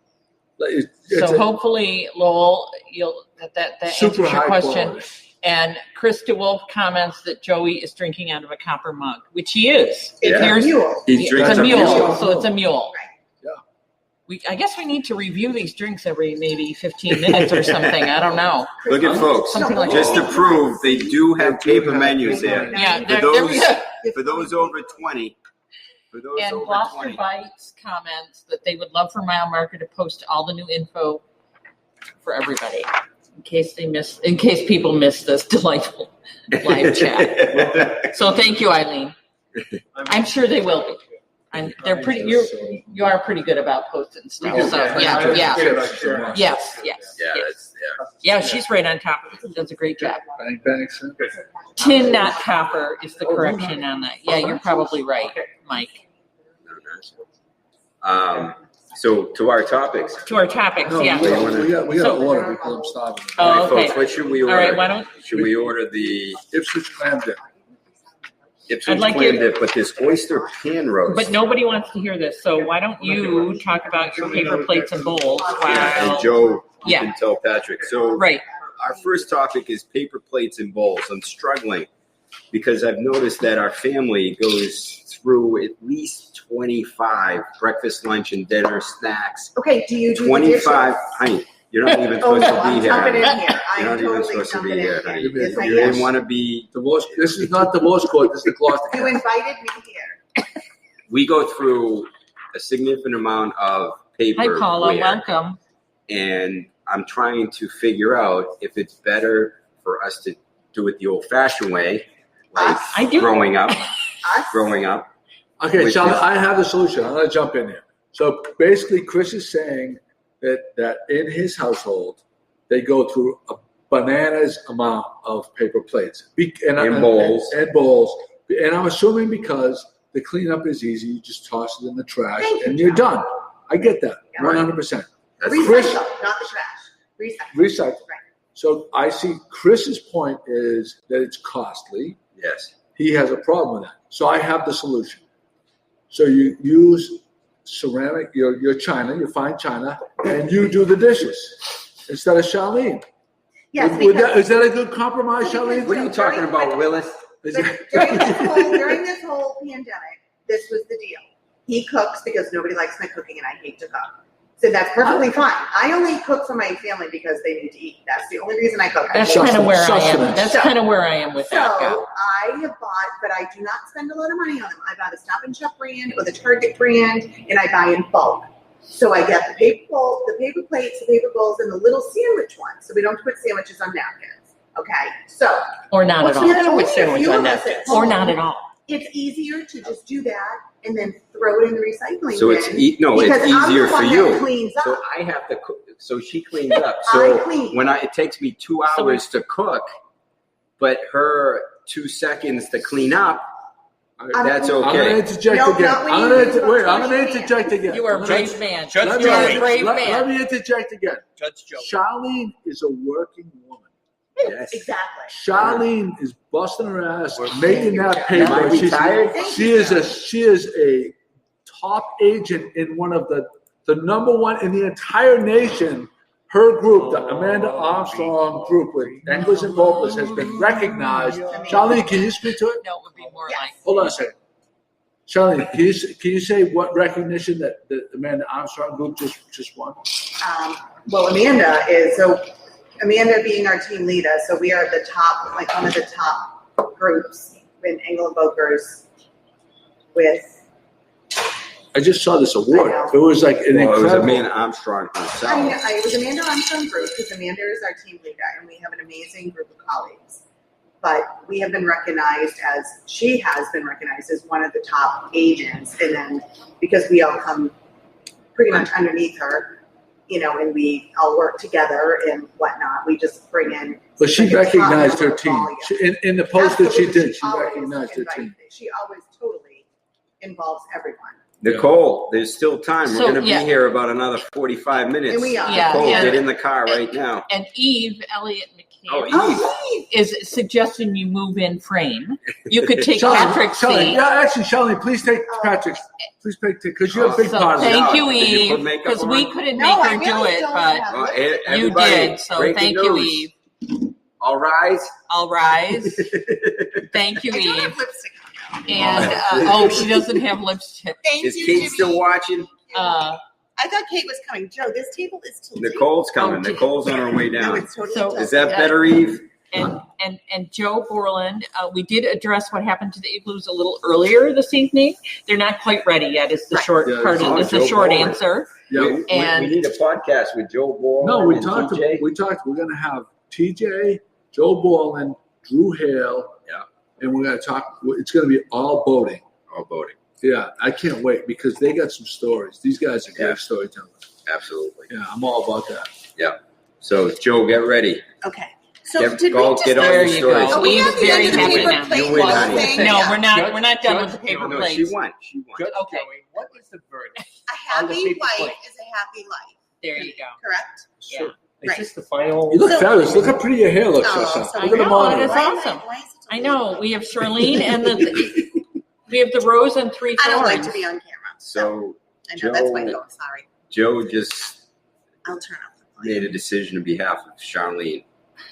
S4: Like, it's
S1: So
S4: a
S1: hopefully, Lowell, you'll that answers
S4: super
S1: your
S4: high
S1: question.
S4: quality.
S1: And Chris DeWolf comments that Joey is drinking out of a copper mug, which he is.
S6: It's
S3: Yeah.
S6: a mule.
S3: He's
S1: It's a
S3: drinking
S1: mule,
S4: mule.
S1: so it's a mule. I guess we need to review these drinks every maybe 15 minutes or something. I don't know.
S3: Look at folks.
S1: Something like
S3: Just
S1: that.
S3: to prove they do have paper menus there.
S1: Yeah,
S3: For those over 20. For those
S1: and
S3: over
S1: Gloucester
S3: 20.
S1: Bites comments that they would love for Mile Marker to post all the new info for everybody in case people miss this delightful live chat. So thank you, Eileen. I'm sure they will be. They're pretty. You are pretty good about posting stuff. So yes. Yeah, she's right on top of it. Does a great job.
S4: Thanks.
S1: Tin, not copper, is the correction on that. Yeah, you're probably right, Mike.
S3: So to our topips.
S1: Yeah.
S4: We got to order because I'm starving.
S1: Oh, okay.
S3: Folks, what should we order?
S1: All right,
S3: should we order the
S4: Ipswich clam dip.
S3: Ipswich
S1: I'd like
S3: clam
S1: you-
S3: dip, but this oyster pan roast?
S1: But nobody wants to hear this, so why don't you talk about your paper plates and bowls
S3: And
S1: while...
S3: Joe, you
S1: Yeah.
S3: can tell Patrick. So
S1: Right.
S3: our first topic is paper plates and bowls. I'm struggling because I've noticed that our family goes through at least 25 breakfast, lunch, and dinner snacks.
S6: Okay, do you do
S3: 25,
S6: the
S3: honey, you're not even
S6: Oh,
S3: supposed
S6: no,
S3: to be
S6: I'm
S3: here.
S6: jumping in
S3: honey.
S6: here. I
S3: You're
S6: am
S3: not even
S6: totally
S3: supposed to be
S6: jumping
S3: here,
S6: in
S3: honey.
S6: here. Yes, I
S3: You didn't
S6: am.
S3: want to be.
S4: This is not divorce court. This is the Gloucester.
S6: You invited me here.
S3: We go through a significant amount of paper.
S1: Hi, Paula,
S3: ware,
S1: welcome.
S3: and I'm trying to figure out if it's better for us to do it the old-fashioned way, like
S1: I do.
S3: growing up.
S6: Us?
S4: Okay,
S3: With
S4: Charlie,
S3: this-
S4: I have the solution. I'm going to jump in here. So basically, Chris is saying that in his household, they go through a bananas amount of paper plates
S3: And bowls.
S4: And bowls. And I'm assuming because the cleanup is easy, you just toss it in the trash
S6: Thank you,
S4: and you're
S6: John.
S4: done. I get that,
S6: Yeah.
S4: 100%.
S3: That's
S6: Recycle, not the trash.
S4: Recycle.
S6: Right.
S4: So I see Chris's point is that it's costly.
S3: yes.
S4: He has a problem with that. So I have the solution. So you use ceramic, your china, you find china, and you do the dishes instead of Charleen.
S6: Yes,
S4: Is that a good compromise, Charleen?
S3: What are you talking about, Willis?
S4: Is
S6: But
S4: it-
S6: during this whole pandemic, this was the deal. He cooks because nobody likes my cooking and I hate to cook. So that's perfectly fine. I only cook for my family because they need to eat. That's the only reason I cook.
S1: That's
S6: I
S1: kind of where I am.
S4: Sustenance.
S1: That's kind of where I am with that.
S6: So
S1: Go.
S6: I have bought, but I do not spend a lot of money on them. I buy the Stop and Shop brand or the Target brand, and I buy in bulk. So I get the paper plates, the paper bowls, and the little sandwich ones. So we don't put sandwiches on napkins. Okay. So
S1: Or not at all.
S6: What's the other
S1: With
S6: way?
S1: sandwich
S6: You
S1: on
S6: almost
S1: that.
S6: said
S1: Or
S6: home.
S1: not at all.
S6: it's easier to just do that and then throw it in the recycling
S3: So it's
S6: bin.
S3: it's
S6: because I'm the
S3: easier for
S6: one that
S3: you.
S6: cleans up.
S3: So I have to cook. So she cleans up.
S6: I
S3: So
S6: clean.
S3: when it takes me 2
S1: So
S3: hours to cook, but her 2 seconds to clean up, that's
S6: I'm
S4: I'm going to
S3: okay.
S4: interject
S6: No,
S4: again.
S6: not when
S4: I'm
S6: you
S4: going
S6: use
S4: to
S6: it.
S4: wait. I'm going to
S6: You can't.
S4: interject again.
S1: You are a
S4: I'm gonna-
S1: brave man.
S7: Judge
S4: Let
S1: You are a
S7: Joey.
S1: brave
S4: Let
S1: man.
S4: me interject again.
S7: Judge Joe.
S4: Charlene is a working woman.
S3: Yes.
S6: Exactly.
S4: Charlene is busting her ass, making that paper.
S3: Am I retired?
S4: She is a top agent in one of the number one in the entire nation. Her group, the Amanda Armstrong group with Anglers and Vocalists, has been recognized. Charlene, can you speak to it?
S1: No, it would be more
S6: Yes.
S1: like.
S4: Hold on a second. Charlene, can you say what recognition that the Amanda Armstrong group just won?
S6: Well, Amanda being our team leader, so we are the top, like one of the top groups in Angle and Bokers with.
S4: I just saw this award.
S6: I know.
S4: It was like an
S3: Well, it was
S4: incredible.
S3: Amanda Armstrong herself.
S6: It was Amanda Armstrong group because Amanda is our team leader and we have an amazing group of colleagues. But we have been recognized she has been recognized as one of the top agents. And then because we all come pretty much underneath her, and we all work together and whatnot, we just bring in.
S4: But she
S6: like a top
S4: recognized her
S6: number of
S4: team.
S6: volume.
S4: In the post that she
S6: Absolutely,
S4: did, she
S6: always
S4: recognized her
S6: invites-
S4: team.
S6: She always totally involves everyone.
S3: Nicole, there's still time. We're
S1: So,
S3: going to be
S1: yeah.
S3: here about another 45 minutes.
S6: And we are.
S1: Yeah,
S3: Nicole,
S1: yeah.
S3: get in the car right now.
S1: And Eve Elliott McCann
S3: Oh,
S1: is suggesting you move in frame. You could take
S4: Charlene,
S1: Patrick's
S4: Charlene,
S1: seat.
S4: yeah, actually, Charlene, please take Patrick's. Please take because you're a big
S1: So
S4: part of it.
S1: thank you,
S3: Did you
S1: Eve,
S3: put makeup
S1: because we
S3: on?
S1: couldn't
S6: No,
S1: make
S6: I
S1: her do
S6: really
S1: it,
S6: don't
S1: but
S6: have
S3: Well,
S1: you
S3: everybody,
S1: did. So
S3: breaking
S1: thank you,
S3: news.
S1: Eve.
S3: All rise.
S1: I'll rise. Thank you,
S6: I don't have
S1: Eve.
S6: lipstick on now.
S1: And she doesn't have lipstick.
S6: Thank
S3: Is
S6: you,
S3: Kate
S6: Jimmy.
S3: still watching?
S6: I thought Kate was coming. Joe, this table is tilted.
S3: Nicole's coming.
S1: Oh,
S3: Nicole's on her way
S6: No,
S3: down.
S6: it's totally
S1: So-
S6: tilted.
S3: Is that better, Eve?
S1: And Joe Borland, we did address what happened to the igloos a little earlier this evening. They're not quite ready yet. Is the
S6: Right.
S1: short
S4: Yeah,
S1: part of
S3: it's
S1: the
S3: Joe
S1: short
S3: Borland.
S1: answer.
S4: Yeah.
S1: And-
S3: we need a podcast with Joe Ball.
S4: No, we
S3: and
S4: talked.
S3: TJ.
S4: We're going to have TJ, Joe Borland, Drew Hale.
S3: Yeah.
S4: And we're going to talk. It's going to be all boating.
S3: All voting.
S4: Yeah, I can't wait because they got some stories. These guys are great
S3: Yeah.
S4: storytellers.
S3: Absolutely.
S4: Yeah, I'm all about that.
S3: Yeah. So Joe, get ready.
S6: Okay. So
S3: Get-
S6: did
S3: go
S6: we just?
S3: get all
S1: There
S3: your
S1: you
S3: stories.
S1: go.
S6: Are we
S1: Eve's
S6: at the
S1: very
S6: end of the
S1: happy
S6: paper
S1: now.
S6: plate
S3: You win,
S6: wall
S3: honey.
S6: thing?
S1: No,
S6: Yeah.
S1: we're not done with the
S5: Judge-
S1: paper
S3: No,
S1: plates.
S3: she won. She won.
S5: Judge
S1: Okay.
S5: Joey, what is the verdict?
S6: A
S5: On the
S6: happy
S5: paper
S6: wife
S5: plate.
S6: is a happy life.
S1: There you go.
S6: Correct.
S1: Yeah.
S5: Is
S6: Right.
S5: this the final?
S4: You look
S6: So-
S4: fabulous. Look how pretty your hair looks.
S6: Oh,
S4: Jessica.
S6: so
S4: Look at the
S1: I know,
S4: monitor.
S1: it is awesome. I know. We have Charleen and we have the rose and three
S6: I don't like
S1: thorns.
S6: to be on camera.
S3: So
S6: I know that's my
S3: Joe-
S6: fault. Sorry.
S3: Joe just
S6: I'll turn off the
S3: made
S6: volume.
S3: a decision on behalf of Charleen.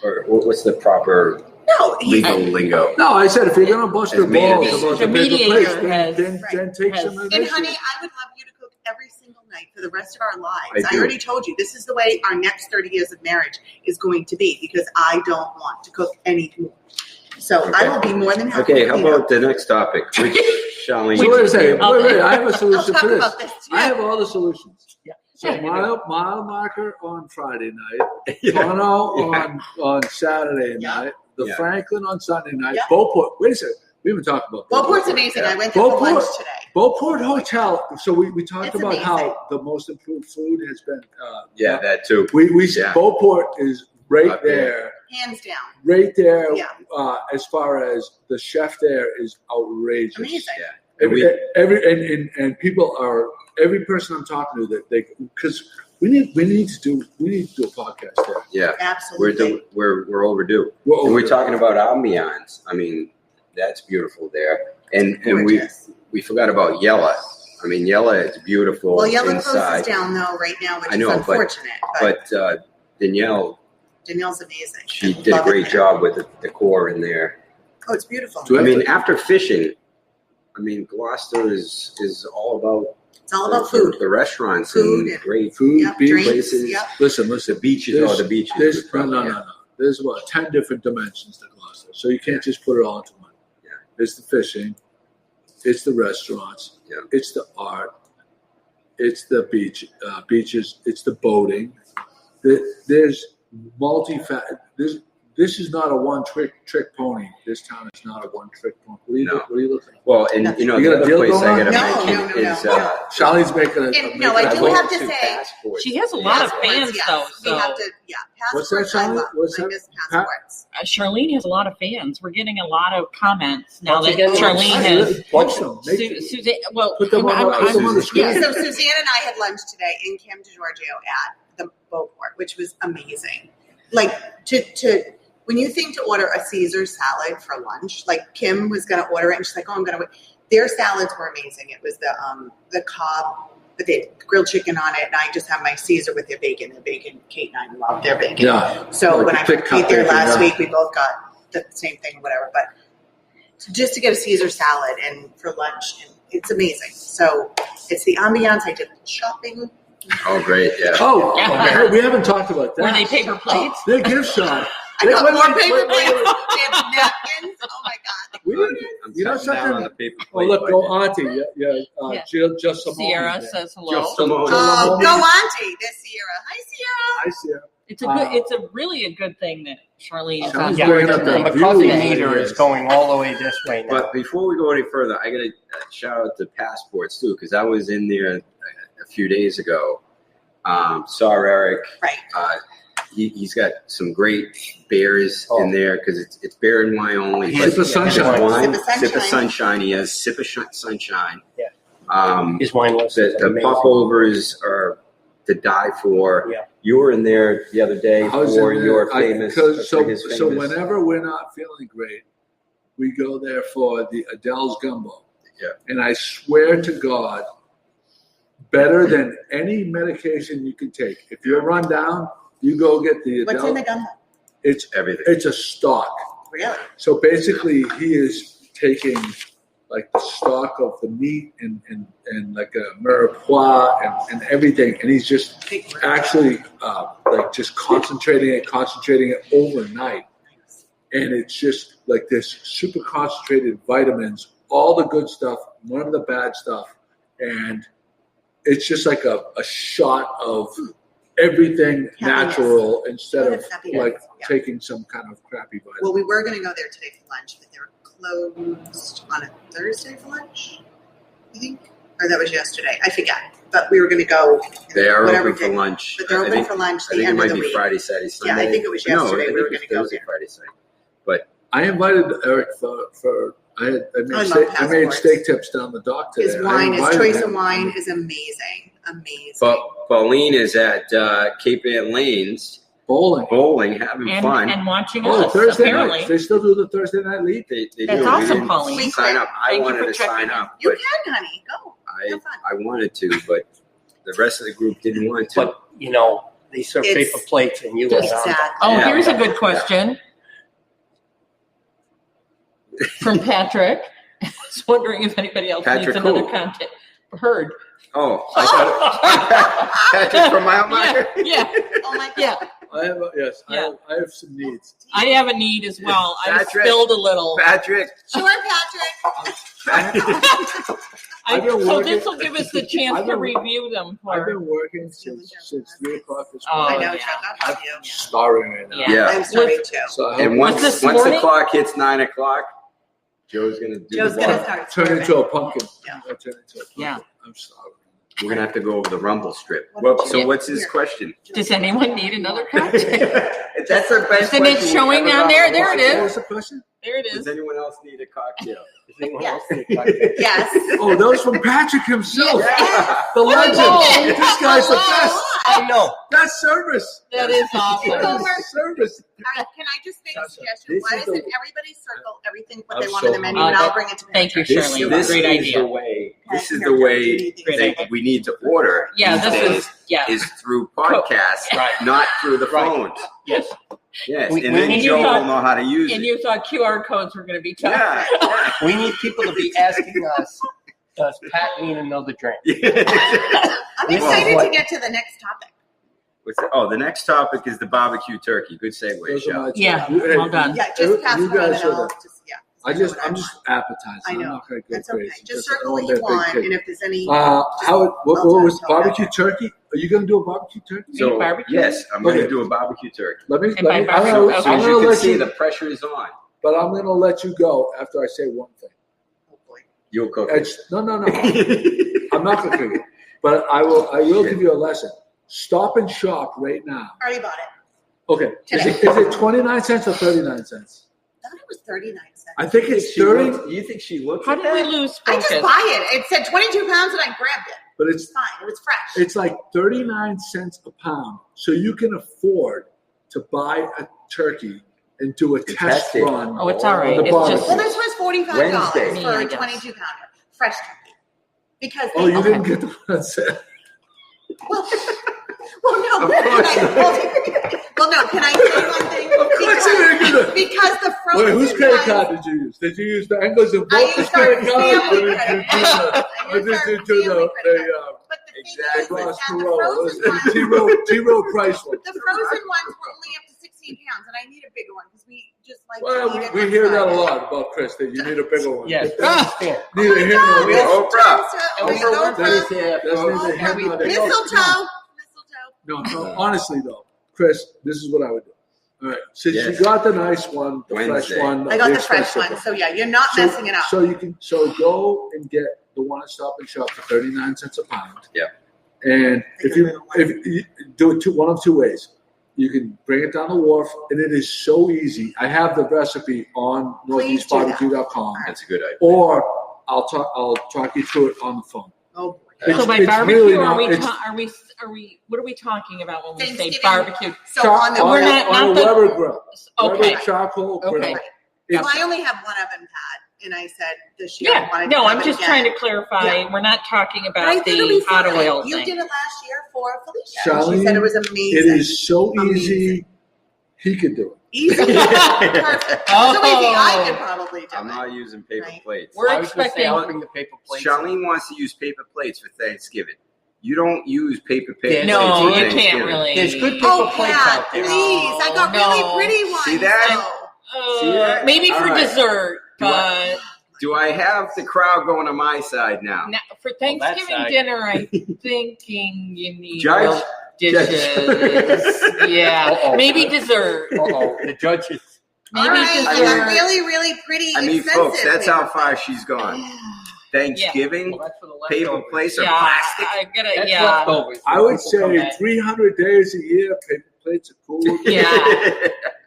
S3: Or what's the proper
S6: No,
S3: legal lingo?
S4: No, I said if you're going to bust your
S3: As mediator.
S4: balls about
S1: The
S4: the paper
S1: mediator
S4: plates,
S1: has-
S4: then take
S1: has-
S4: some of
S6: And
S4: this.
S6: honey, I would love you to cook every single night for the rest of our lives.
S3: I
S6: I
S3: do.
S6: already told you this is the way our next 30 years of marriage is going to be because I don't want to cook anymore. So
S3: Okay.
S6: I will be more than happy.
S3: Okay,
S6: to
S3: how
S6: clean
S3: about
S6: up.
S3: the next topic? Which Charleen?
S4: So wait a second. Wait. I have a
S6: I'll
S4: solution
S6: talk
S4: for this.
S6: about this too.
S4: I have all the solutions.
S5: Yeah.
S4: So
S1: Yeah.
S4: mile marker on Friday night,
S3: Yeah.
S4: Tono
S3: Yeah.
S4: on Saturday
S6: Yeah.
S4: night, the
S3: Yeah.
S4: Franklin on Sunday night,
S6: Yeah.
S4: Beauport. Wait a second. We haven't talked about
S6: Beauport's amazing. I went there for
S4: Beauport.
S6: lunch today.
S4: Beauport Hotel. So we talked
S6: It's
S4: about
S6: amazing.
S4: how the most improved food has been.
S3: Yeah, that too.
S4: We
S3: Yeah.
S4: Beauport is right
S3: Up there.
S4: there.
S6: Hands down.
S4: Right there.
S6: Yeah.
S4: As far as the chef there is outrageous.
S6: Amazing.
S3: Yeah. And
S4: And people are every person I'm talking to that they because we need to do a podcast there.
S3: Yeah.
S6: Absolutely.
S3: We're overdue.
S4: Well,
S3: And we're talking about ambiance. I mean, that's beautiful there. And
S6: Gorgeous.
S3: we forgot about Yella. I mean, Yella is beautiful
S6: Well, Yellow
S3: inside.
S6: closes down though right now, which
S3: I know,
S6: is
S3: but-
S6: unfortunate. But,
S3: But Danielle,
S6: Danielle's amazing.
S3: she
S6: I
S3: did a
S6: love it
S3: great
S6: there.
S3: job with the decor in there.
S6: Oh, it's beautiful.
S4: Do
S3: I mean, after fishing, I mean, Gloucester is all about
S6: It's all about food.
S3: The restaurants
S6: Food
S3: and
S6: and-
S3: great
S4: food,
S6: Yep,
S4: beach.
S6: drinks.
S3: places.
S6: Yep.
S4: Listen.
S3: The beaches.
S4: There's-
S3: The beaches.
S4: There's,
S3: would probably-
S4: no. There's about 10 different dimensions to Gloucester, so you can't just put it all into one.
S3: Yeah.
S4: It's the fishing, it's the restaurants,
S3: Yeah.
S4: it's the art, it's the beaches, it's the boating. There's This is not a one-trick pony. This town is not a one-trick pony. What are you looking at?
S3: Well, and you know,
S4: You
S3: the
S4: got a
S3: other
S4: deal
S3: place
S4: going
S3: I
S4: on?
S3: got to
S6: No,
S3: mention
S6: no.
S3: is
S4: Charlie's making a.
S6: And, no, I do
S3: went
S6: have to
S3: to
S6: say-
S3: Passport.
S1: She has a lot of
S6: Passports,
S1: fans,
S6: yes.
S1: though.
S6: We
S1: So
S6: have to,
S4: What's that,
S6: passports I
S4: Charlie?
S6: love.
S4: What's
S6: I
S4: that?
S6: miss passports.
S1: Charlene has a lot of fans. We're getting a lot of comments now
S5: Once
S1: that
S5: again,
S1: Charlene has.
S4: Post them.
S1: Suzanne, well,
S4: Put them on the screen.
S6: Yeah, so Suzanne and I had lunch today in Kim DiGiorgio at the Beauport, which was amazing. Like to when you think to order a Caesar salad for lunch, like Kim was going to order it, and she's like, "Oh, I'm going to wait." Their salads were amazing. It was the Cobb, but they had grilled chicken on it, and I just had my Caesar with their bacon. The bacon, Kate and I love their bacon.
S4: Yeah.
S6: So
S4: Like
S6: when I
S4: thick
S6: ate there
S4: cut
S6: last
S4: bacon,
S6: week, we both got the same thing, whatever. But just to get a Caesar salad and for lunch, and it's amazing. So it's the ambiance. I did shopping.
S3: Oh, great! Yeah.
S4: Oh, we haven't talked about that.
S1: Were they paper plates?
S4: They're gift shop.
S6: I got
S4: Wait,
S6: more
S4: wait,
S6: paper
S4: wait,
S6: plates.
S4: wait, wait.
S6: They have napkins. Oh my god.
S4: We didn't-
S3: I'm
S4: You know
S3: cutting down
S4: something?
S3: on the paper
S4: Oh,
S3: plate
S4: look, go
S3: budget.
S4: Auntie. Yeah.
S1: Yeah.
S4: Jill, just Simone.
S1: Sierra
S4: there.
S1: says hello.
S3: Just Simone.
S6: Oh, go Auntie. This Sierra. Hi, Sierra.
S4: Hi, Sierra.
S1: It's a good. It's a really a good thing that Charlene is on
S4: Sounds
S5: Yeah,
S1: board
S4: bringing up
S5: the
S4: that
S1: tonight.
S5: McCarthy
S4: view.
S5: meter is going all the way this way now.
S3: But before we go any further, I got to shout out to Passports too, because I was in there a few days ago. Saw Eric.
S6: Right.
S3: He's got some great beers in there because it's beer and wine only.
S5: Sip
S3: but
S4: of Sunshine.
S3: Wine,
S6: Sip of
S3: Sip of
S6: Sunshine.
S3: Sunshine. He has Sip of Sunshine.
S5: Yeah. His wine list is
S3: The
S5: amazing.
S3: popovers are to die for.
S5: Yeah.
S3: You were in there the other day
S4: I was
S3: for
S4: in there.
S3: your famous. for his
S4: So
S3: famous-
S4: whenever we're not feeling great, we go there for the Adele's gumbo.
S3: Yeah.
S4: And I swear to God, better than any medication you can take. If you're run down, you go get the
S6: What's in the
S4: Adele.
S6: gumbo?
S3: everything.
S4: It's a stock.
S6: Really?
S4: So basically, he is taking like the stock of the meat and like a mirepoix and everything, and he's just actually like just concentrating it overnight, and it's just like this super concentrated vitamins, all the good stuff, none of the bad stuff, and it's just like a shot of everything natural instead of like taking some kind of crappy vitamin.
S6: Well, we were going to go there today for lunch, but they were closed on a Thursday for lunch, I think, or that was yesterday. I forget. But we were going to go.
S3: They are open for lunch.
S6: But they're open for lunch the end of the week.
S3: I think it might be Friday, Saturday, Sunday.
S6: Yeah, I think it was yesterday. We were going to go there.
S3: Friday, Saturday. But
S4: I invited Eric for I made steak tips down the dock today.
S6: His choice of wine is amazing.
S3: But Pauline is at Cape Ann Lanes bowling, having fun,
S1: and watching
S4: us.
S1: Thursday
S4: apparently. Night. They still do the Thursday night lead.
S3: They
S1: That's
S3: do.
S1: awesome, Pauline.
S3: Sign up. I wanted to sign up.
S6: You can, honey. Go.
S3: I wanted to, but the rest of the group didn't want to.
S5: But they serve paper plates, and you were
S6: exactly.
S1: Oh, here's a good question from Patrick. I was wondering if anybody else needs another content. Hurd.
S3: Oh, I thought Patrick from Mile Marker?
S1: Yeah.
S6: Oh my God.
S1: Yeah.
S4: I have some needs.
S1: I have a need as well.
S3: Patrick,
S1: I spilled a little.
S3: Patrick.
S6: Sure, Patrick.
S1: So this will give us the chance to review them.
S4: I've been working since 3 o'clock this
S6: I
S4: morning.
S6: know,
S4: I'm starving right now.
S3: Yeah.
S6: I'm sorry too.
S4: So
S3: And once the clock hits 9 o'clock, Joe's going to
S6: start
S4: turn into a pumpkin.
S6: Yeah.
S4: I'm starving.
S3: We're going to have to go over the Rumble strip. So what's his question?
S1: Does anyone need another cocktail?
S3: That's our best
S1: Isn't it showing down there? There it is.
S4: What was the question?
S1: There it
S3: Does
S1: is.
S3: anyone else need a cocktail?
S6: Yes.
S4: Oh, that was from Patrick himself.
S6: Yes.
S4: The legend. This guy's the best.
S5: I know.
S4: That's service.
S1: That is awesome.
S4: That's service.
S6: Can I just make a suggestion? Why doesn't everybody circle everything what they
S4: I'm
S6: want on
S4: so
S6: the menu, and I'll bring it to the
S1: Thank you, Charleen.
S3: This
S1: Great
S3: is
S1: idea.
S3: the way. This is the way that we need to order.
S1: Yeah,
S3: these days is through podcasts, not through the phones.
S1: Yes.
S3: Yes, and then Joe will know how to use
S1: And
S3: it.
S1: you thought QR codes were going to be tough.
S3: Yeah.
S5: We need people to be asking us, does Pat need another drink?
S6: I'm excited to get to the next topic.
S3: The next topic is the barbecue turkey. Good segue, Shell.
S1: Yeah, well done.
S6: Yeah, just pass it on and I'll
S4: I'm just appetizing.
S6: I know.
S4: I'm not going to go
S6: That's
S4: crazy.
S6: okay. Just circle what you want, and if there's any.
S4: What was barbecue turkey? Are you going to do a barbecue turkey?
S3: So,
S1: barbecue?
S3: yes, I'm going to do a barbecue turkey.
S4: Let me.
S1: And by
S4: I'm
S1: barbecue,
S4: gonna
S1: okay.
S3: So as you can
S4: let
S3: see,
S4: you.
S3: the pressure is on.
S4: But I'm going to let you go after I say one thing.
S6: Oh boy.
S3: You'll cook it.
S4: No. I'm not going to cook it. But I will give you a lesson. Stop and shop right now.
S6: Already bought it.
S4: Okay. Is it 29 cents or 39 cents?
S6: I thought it was 39 cents.
S4: I think it's 30.
S3: You think she looked
S1: How
S3: at
S1: did we
S3: that?
S1: lose
S6: I
S1: focus?
S6: just buy it. It said 22 pounds, and I grabbed it.
S4: But
S6: It's fine. It was fresh.
S4: it's like 39 cents a pound. So you can afford to buy a turkey and do a test
S3: it.
S4: run.
S1: Oh, it's all right.
S4: of the
S1: It's
S4: barbecue.
S1: just-
S6: Well, this was $45
S3: Wednesday.
S6: for
S1: I
S6: a
S1: guess.
S6: 22 pounder, fresh turkey. Because
S4: Oh, you didn't get the one that said.
S6: Well, no.
S4: Of course
S6: Can I say one thing?
S4: Of course you didn't get it.
S6: Because the frozen
S4: Wait, whose credit
S6: ones-
S4: card did you use? Did you use the Engels and
S6: I
S4: Volk's
S6: used
S4: credit
S6: our
S4: card?
S6: family credit card.
S4: Or did you do
S6: But the thing
S3: Exactly.
S6: is
S4: Ross
S6: that the
S4: Perot?
S6: frozen ones,
S4: T-Row Price one.
S6: the frozen ones were only up to 16 pounds, and I need a bigger one because we just like to
S4: Well,
S6: eat it
S4: we
S6: on
S4: hear that a
S6: Friday.
S4: lot about Chris, that you need a bigger one.
S5: Yes, understand.
S4: Neither here nor there.
S3: Oprah.
S4: That's neither here nor there.
S6: Mistletoe.
S4: No, honestly though, Chris, this is what I would do. All right, since
S3: Yes.
S4: you got the nice one, the
S3: Wednesday.
S4: fresh one,
S6: I got the fresh
S4: expensive
S6: one, so yeah, you're not messing it up.
S4: So you can go and get the one at Stop and Shop for 39 cents a pound.
S3: Yeah.
S4: And if you do it one of two ways, you can bring it down the wharf, and it is so easy. I have the recipe on northeastbarbecue.com,
S3: That's a good idea.
S4: or I'll talk you through it on the phone.
S6: Oh boy.
S1: So by
S4: It's
S1: barbecue,
S4: really
S1: are
S4: not-
S1: we?
S4: it's-
S1: What are we talking about when we say
S6: Thanksgiving.
S1: barbecue?
S6: So on the
S1: we're
S6: grill.
S1: not-
S4: on a
S1: the-
S4: Weber grill.
S1: Okay.
S4: Weber charcoal grill.
S1: Okay.
S6: Well, I only have one oven pad, and I said this year I
S1: Yeah.
S6: wanted to
S1: No,
S6: have
S1: I'm
S6: it
S1: just
S6: again.
S1: trying to clarify.
S6: Yeah.
S1: We're not talking
S6: But I
S1: about
S6: think it'll be
S1: the hot
S6: fine.
S1: oil
S6: You
S1: thing.
S6: did it last year for Felicia.
S4: Charleen,
S6: She said it was amazing.
S4: It is so easy. He could do it.
S6: Easy. Perfect. That's the only thing I could probably do.
S3: I'm not using paper plates.
S1: We're
S5: I was gonna say,
S1: expecting.
S5: I'll bring the paper plates.
S3: Charlene wants to use paper plates for Thanksgiving. You don't use paper plates.
S1: No,
S3: for
S1: you
S3: Thanksgiving.
S1: can't really.
S5: There's good paper
S6: Oh,
S5: plates
S6: Pat,
S5: out there.
S6: please. I got
S1: No.
S6: really pretty ones.
S3: See that?
S6: though.
S3: See that?
S1: Maybe
S3: All
S1: for
S3: right.
S1: dessert,
S3: Do
S1: but
S3: Do I have the crowd going on my side now?
S1: now, for
S5: Well, that
S1: Thanksgiving
S5: side.
S1: dinner, I'm thinking you need
S3: Judge?
S1: dishes. Yeah,
S5: Uh-oh.
S1: maybe dessert.
S5: Uh-oh, the judges.
S1: Maybe
S6: All right, I
S1: dessert.
S6: got really, really pretty.
S3: I mean,
S6: expensive
S3: folks, that's how
S6: paper
S3: far
S6: plates.
S3: she's gone. Thanksgiving,
S5: Well, that's for the
S3: paper
S5: leftovers.
S3: plates or
S1: Yeah,
S3: plastic.
S1: I gotta.
S5: That's
S1: Yeah,
S5: leftovers.
S4: I would
S5: People come
S4: say
S5: back.
S4: 300 days a year, paper plates are cool.
S1: yeah.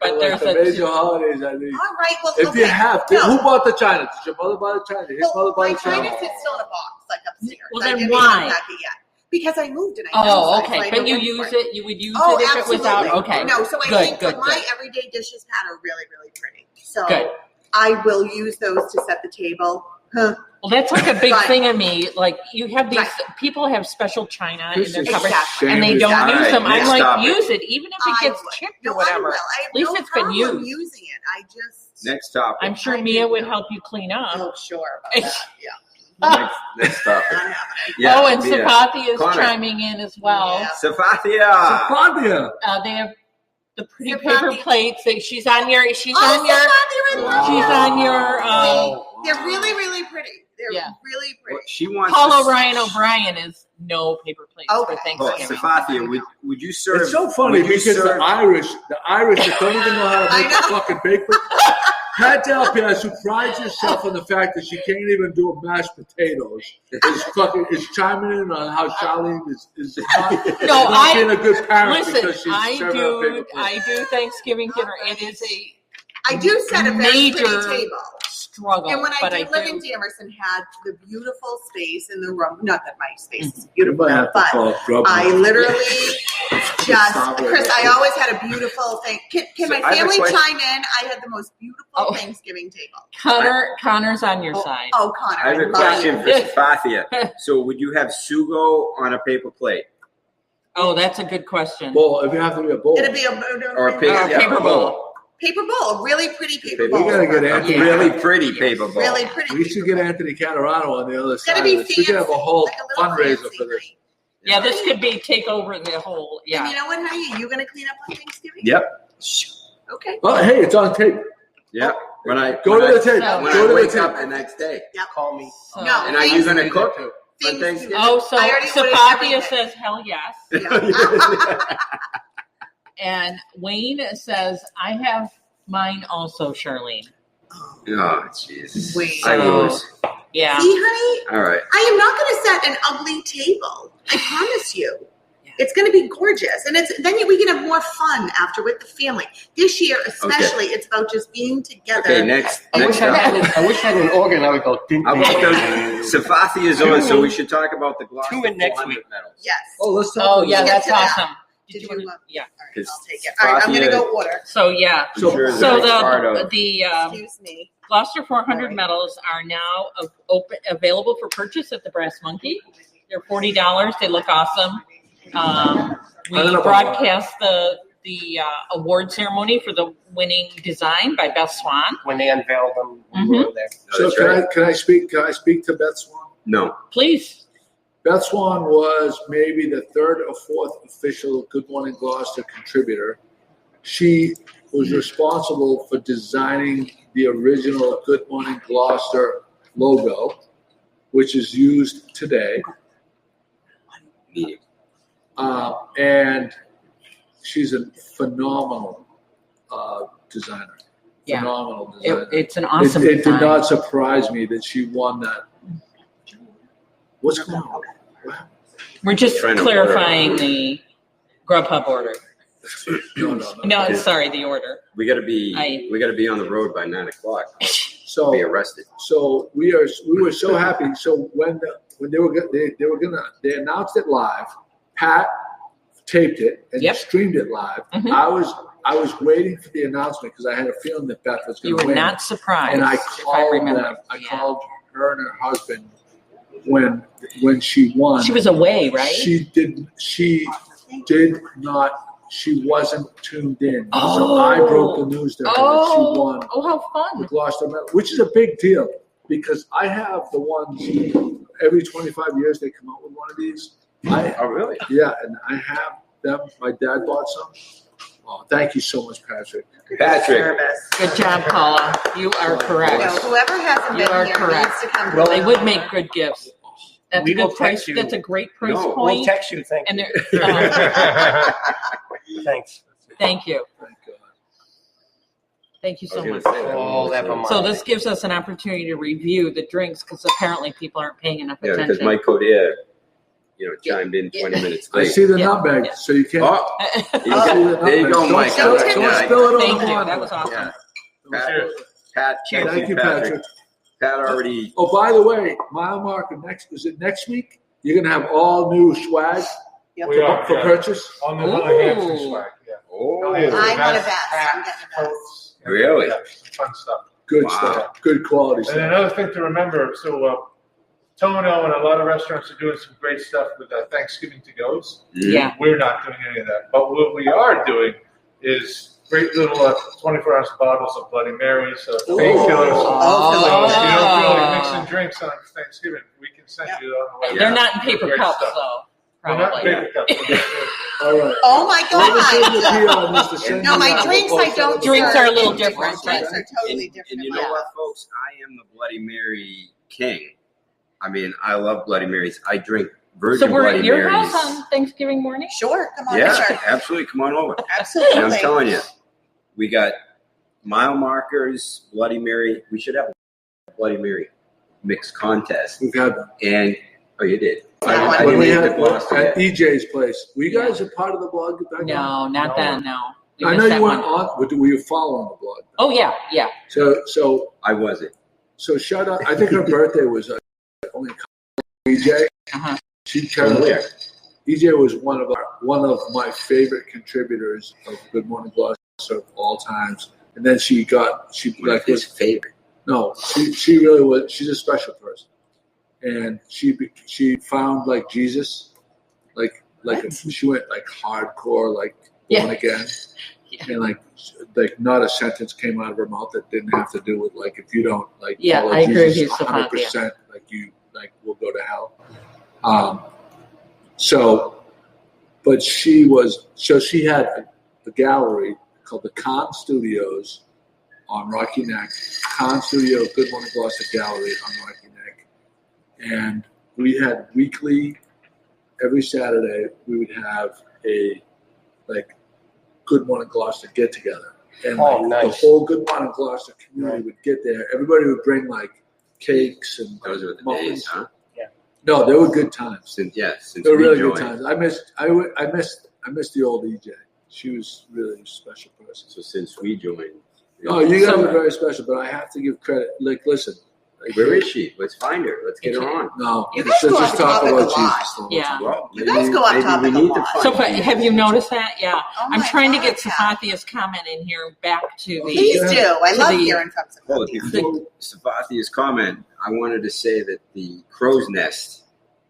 S1: But
S4: Like
S1: there's
S4: the major
S1: a.
S4: holidays, I think.
S6: All right, well,
S4: If
S6: okay.
S4: you have,
S6: No.
S4: who bought the china? Did your mother buy the china? Did his mother
S6: Well,
S4: buy
S6: my
S4: the china?
S6: china sits still in a box, like upstairs.
S1: Well,
S6: I
S1: then
S6: didn't
S1: why?
S6: even unpack it yet. Because I moved and I
S1: Oh,
S6: downsized, so
S1: okay.
S6: I
S1: But
S6: don't
S1: you
S6: look
S1: use
S6: for
S1: it. You would use
S6: Oh,
S1: it if it
S6: absolutely.
S1: was out. Okay.
S6: No, so I
S1: Good,
S6: think
S1: good,
S6: for my
S1: good.
S6: everyday dishes, Pat, are really, really pretty. So
S1: Good.
S6: I will use those to set the table. Huh.
S1: Well, that's like a big
S6: But-
S1: thing of me. Like you have these
S6: Right.
S1: people have special china
S4: This
S1: in their
S4: is
S1: cupboard,
S6: Exactly.
S1: and they
S4: shameless.
S1: don't
S3: All
S1: use
S3: right,
S1: them. I'm
S3: next
S1: like,
S3: topic.
S1: use it, even if it
S6: I
S1: gets
S6: will.
S1: chipped
S6: No,
S1: or whatever.
S6: I will. I have
S1: At least
S6: no
S1: it's been
S6: problem
S1: used.
S6: using it. I just.
S3: Next topic.
S1: I'm sure
S6: I
S1: Mia
S6: do
S1: would
S6: know.
S1: help you clean up.
S6: Oh, sure about that. Yeah.
S3: Next topic.
S6: Not happening.
S3: Yeah,
S1: Oh, and
S3: Mia.
S1: Sapathi is
S3: Connor.
S1: chiming in as well.
S6: Yeah.
S3: Safathia.
S4: Sapathia.
S1: They have the pretty
S6: Sapathi.
S1: paper plates. She's on your. She's
S6: Oh,
S1: on your.
S6: Sapathi, I love
S1: She's
S6: them.
S1: on your.
S6: They're really, really pretty. They're
S1: Yeah.
S6: really pretty.
S3: Well, she wants
S1: Paul
S3: to-
S1: O'Brien O'Brien is no paper plates
S6: Okay.
S1: for
S3: Oh,
S1: Thanksgiving.
S3: Safathia, would you serve?
S4: It's so funny
S3: would you
S4: because
S3: serve-
S4: the Irish that don't even know how to
S6: I
S4: make
S6: know.
S4: a fucking bacon. Pat Dalpiaz, who prides herself on the fact that she can't even do mashed potatoes, is chiming in on how Charleen is not being a good parent because
S1: Listen,
S4: she's serving a paper plate.
S1: I do Thanksgiving dinner. It is a
S6: I do set a very
S1: Major
S6: pretty table.
S1: struggle,
S6: And when I
S1: but
S6: did
S1: I
S6: live
S1: do.
S6: in Damerson, had the beautiful space in the room. Not that my space is
S4: You
S6: beautiful,
S4: might have to
S6: but
S4: call it grub
S6: I
S4: nuts.
S6: literally just,
S4: Stop it.
S6: Chris, I always had a beautiful thing. Can
S3: So
S6: my
S3: I have a
S6: family
S3: question.
S6: chime in? I had the most beautiful
S1: Oh.
S6: Thanksgiving table.
S1: Connor's on your side.
S6: Oh, Connor,
S3: I have a
S6: love
S3: question
S6: you.
S3: for Safathia. So, would you have sugo on a paper plate
S1: Oh, that's a good question.
S4: Bowl, if you have to be a bowl.
S6: It'd be
S3: or a paper,
S1: paper bowl.
S6: paper bowl, really pretty paper
S3: Paper
S6: bowl.
S4: We gotta get Anthony.
S1: Yeah.
S3: Really pretty paper bowl.
S6: Really pretty.
S4: We should get Anthony Catarano on the other
S6: It's gotta
S4: side.
S6: be
S4: of this. We could have a whole
S6: fancy, like a little
S4: fundraiser
S6: fancy
S4: for this.
S6: night.
S1: Yeah, this could be take over the whole.
S6: And you
S1: Yeah.
S6: know what, honey? You gonna clean up on Thanksgiving?
S3: Yep.
S6: Okay.
S4: Oh, hey, it's on tape.
S3: Yep. When I
S4: Go to the tape.
S1: So-
S3: when
S4: Go
S3: I
S4: to the
S3: wake
S4: tape.
S3: up the next day.
S5: Call me.
S1: So-
S6: No.
S3: And are you gonna cook for
S6: Things-
S3: Thanksgiving?
S1: Oh, so
S6: I already ordered
S1: Sapathia
S6: everything.
S1: says hell yes,
S6: Yeah.
S1: and Wayne says I have mine also, Charlene.
S3: Oh, jeez.
S6: Wait.
S3: I lose.
S1: Yeah.
S6: See, honey,
S3: All right.
S6: I am not going to set an ugly table. I promise you.
S1: Yeah.
S6: It's going to be gorgeous. And then we can have more fun after with the family. This year, especially, it's about just being together.
S3: Okay. Next.
S5: I wish I
S3: Next.
S5: had an organ. I would go. Ding,
S3: How
S5: ding,
S3: about
S5: ding.
S3: the Safathia is on, so we should talk about the Gloucester
S5: Tune in next
S3: 400
S5: week.
S3: medals.
S6: Yes.
S4: Oh, let's talk
S1: Oh
S4: about
S1: yeah,
S4: this.
S1: that's
S6: to that.
S1: awesome.
S6: Did you
S1: wanna-
S6: want-
S1: Yeah.
S6: All right,
S3: Because
S6: I'll take it. All right, I'm going to go order.
S1: So yeah.
S4: So-
S3: I'm sure
S1: So
S3: that's part of.
S1: the
S6: Excuse me.
S1: Gloucester 400
S6: Right.
S1: medals are now available for purchase at the Brass Monkey. They're $40. They look awesome. We
S4: I don't know about
S1: broadcast the award ceremony for the winning design by Beth Swan.
S5: When they unveiled them, we
S1: Mhm.
S5: were there.
S3: No,
S4: So
S3: that's
S4: can
S3: right.
S4: I speak to Beth Swan?
S3: No.
S1: Please.
S4: Beth Swan was maybe the third or fourth official Good Morning Gloucester contributor. She was responsible for designing the original Good Morning Gloucester logo, which is used today. And she's a phenomenal designer.
S1: Yeah.
S4: Phenomenal designer.
S1: It's an awesome
S4: It did
S1: design.
S4: not surprise me that she won that. What's going on?
S1: We're just
S3: Trying to
S1: clarifying the Grubhub order.
S4: No.
S1: No, sorry, the order.
S3: We gotta be.
S1: I-
S3: We gotta be on the road by 9 o'clock.
S4: So
S3: Be arrested.
S4: So we were so happy. So when they announced it live, Pat taped it and
S1: Yep.
S4: streamed it live.
S1: Mhm.
S4: I was waiting for the announcement because I had a feeling that Beth was
S1: You
S4: going to
S1: were
S4: win.
S1: not surprised.
S4: And I
S1: if
S4: called
S1: remember.
S4: them. I
S1: Yeah.
S4: called her and her husband when she won.
S1: She was away, right?
S4: She did not. she wasn't tuned in. So I broke the news to her that she won.
S1: Oh, how
S4: The
S1: fun.
S4: Gloucester medal, which is a big deal because I have the ones every 25 years they come out with one of these.
S3: Oh, really?
S4: Yeah, and I have them. My dad bought some. Oh, thank you so much, Patrick.
S3: Patrick.
S6: Service.
S1: Good job, Paula. You are correct.
S6: No, whoever hasn't
S1: You
S6: been
S1: are
S6: here
S1: correct.
S6: needs to come. to
S5: Well,
S1: They
S6: the-
S1: would make good gifts. That's
S5: We
S1: a good
S5: will
S1: price.
S5: text you.
S1: That's a great price
S3: No,
S5: We'll
S1: point.
S5: text you. Thank
S1: And
S5: you. Thanks.
S1: thank you.
S4: Thank God.
S1: Thank you
S3: I was
S1: so
S3: gonna
S1: much.
S3: say that.
S5: Oh, never mind.
S1: So this gives us an opportunity to review the drinks because apparently people aren't paying enough
S3: Yeah, because
S1: attention.
S3: Mike Codier, chimed in 20 minutes
S4: I
S3: late.
S4: see the
S1: Yeah.
S4: nutmeg, so you can't.
S3: Oh,
S4: I see the
S3: there you go,
S4: nutmeg.
S3: Mike.
S6: Don't
S3: I
S6: take
S3: like
S4: Don't
S3: that.
S4: spill it on
S1: Thank
S4: the
S1: you.
S4: lawn.
S1: That was awesome.
S3: Yeah.
S7: Cheers.
S3: Pat,
S4: Thank you, Patrick.
S3: Pat already.
S4: Oh, by the way, mile marker is it next week? You're gonna have all new swag
S6: Yep.
S7: We are,
S4: for
S7: yeah.
S4: purchase.
S7: On the
S1: Ooh.
S7: Hampton swag, yeah.
S3: Oh,
S6: I want a
S7: Vest,
S6: vest. I'm
S7: hat,
S6: getting a vest.
S7: coats,
S3: Really?
S7: Yeah, some fun stuff.
S4: Good
S3: Wow.
S4: stuff. Good quality
S7: And
S4: stuff.
S7: another thing to remember, so Tono and a lot of restaurants are doing some great stuff with Thanksgiving to-goes.
S1: Yeah.
S7: We're not doing any of that. But what we are doing is great little 24-ounce bottles of Bloody Marys, painkillers.
S6: Oh,
S7: So
S1: Oh.
S7: if you don't feel like mixing drinks on Thanksgiving, we can send
S6: Yep.
S7: you on the way.
S1: They're not in paper
S7: Great
S1: cups,
S7: stuff.
S1: though.
S7: We're not
S1: Probably.
S7: paper cups.
S4: All right.
S6: Oh my
S4: Let me send the
S6: God.
S4: PR on this to send
S6: No,
S4: you
S6: my
S4: out.
S6: drinks
S4: We'll
S6: I
S4: post
S6: don't
S4: it.
S1: Drinks
S6: serve.
S1: are a little different,
S6: Drinks
S1: but-
S6: are totally different.
S3: And you
S6: in
S3: know
S6: my
S3: what,
S6: house.
S3: folks? I am the Bloody Mary king. I mean, I love Bloody Marys. I drink virgin
S1: So we're
S3: Bloody
S1: at your
S3: Marys.
S1: house on Thanksgiving morning?
S6: Sure, come on
S3: Yeah,
S6: over.
S3: absolutely. Come on over.
S6: Absolutely.
S3: And I'm telling you, we got mile markers, Bloody Mary. We should have a Bloody Mary mixed contest.
S4: We've had them.
S3: And you did.
S6: Yeah,
S3: I
S4: When
S3: didn't
S4: we
S3: hit
S4: had
S3: the Gloucester
S4: at
S3: yet.
S4: EJ's place. Were you guys a part of the blog back then?
S1: No, not then, no. We
S4: I know
S1: missed
S4: you
S1: that
S4: weren't
S1: one.
S4: on, but were you following the blog?
S1: Oh, yeah, yeah.
S4: So
S3: I wasn't.
S4: shout out. I think her birthday was only a couple EJ.
S1: Uh-huh.
S4: She turned
S3: Where?
S4: EJ was one of my favorite contributors of Good Morning Gloucester of all times. And then she like
S3: His favorite.
S4: no, she really was. She's a special person, and she found like Jesus, like she went like hardcore, like born
S1: Yeah.
S4: again,
S1: Yeah.
S4: and like not a sentence came out of her mouth that didn't have to do with like if you don't like
S1: Yeah,
S4: follow
S1: I agree with
S4: Jesus
S1: you, Safathia.
S4: 100%, like you like will go to hell. But she had a gallery called the Khan Studios on Rocky Neck, Khan Studio Good Morning Gloucester Gallery on Rocky Neck, and we had weekly, every Saturday we would have a like Good Morning Gloucester get together, and
S5: Oh,
S4: like,
S5: nice.
S4: the whole Good Morning Gloucester community would get there. Everybody would bring like cakes and
S3: Those were the
S4: muffins.
S3: days, huh?
S4: No, they were good times.
S3: Since
S4: They were
S3: we
S4: really
S3: joined.
S4: good times. I missed the old EJ. She was really a special person.
S3: So since we joined.
S4: Oh, you guys
S1: So-
S4: are very special, but I have to give credit. Like, listen. Like,
S3: Where is she? Let's find her. Let's get her on.
S4: No,
S6: You
S4: let's
S6: guys go
S4: just
S6: off
S4: talk
S6: topic
S4: about
S6: a lot.
S4: Jesus.
S1: Yeah.
S3: Well,
S6: You guys go off
S3: maybe
S6: topic
S3: we
S6: a
S3: need to
S6: lot.
S3: find
S1: So,
S3: her.
S1: but have you noticed that? Yeah.
S6: Oh
S1: I'm
S6: my
S1: trying to
S6: God,
S1: get
S6: yeah.
S1: Safathia's comment in here back to the.
S6: Please do. I
S1: to
S6: love
S1: the-
S6: hearing from
S3: Well,
S6: somebody.
S3: before Safathia's comment, I wanted to say that the Crow's Nest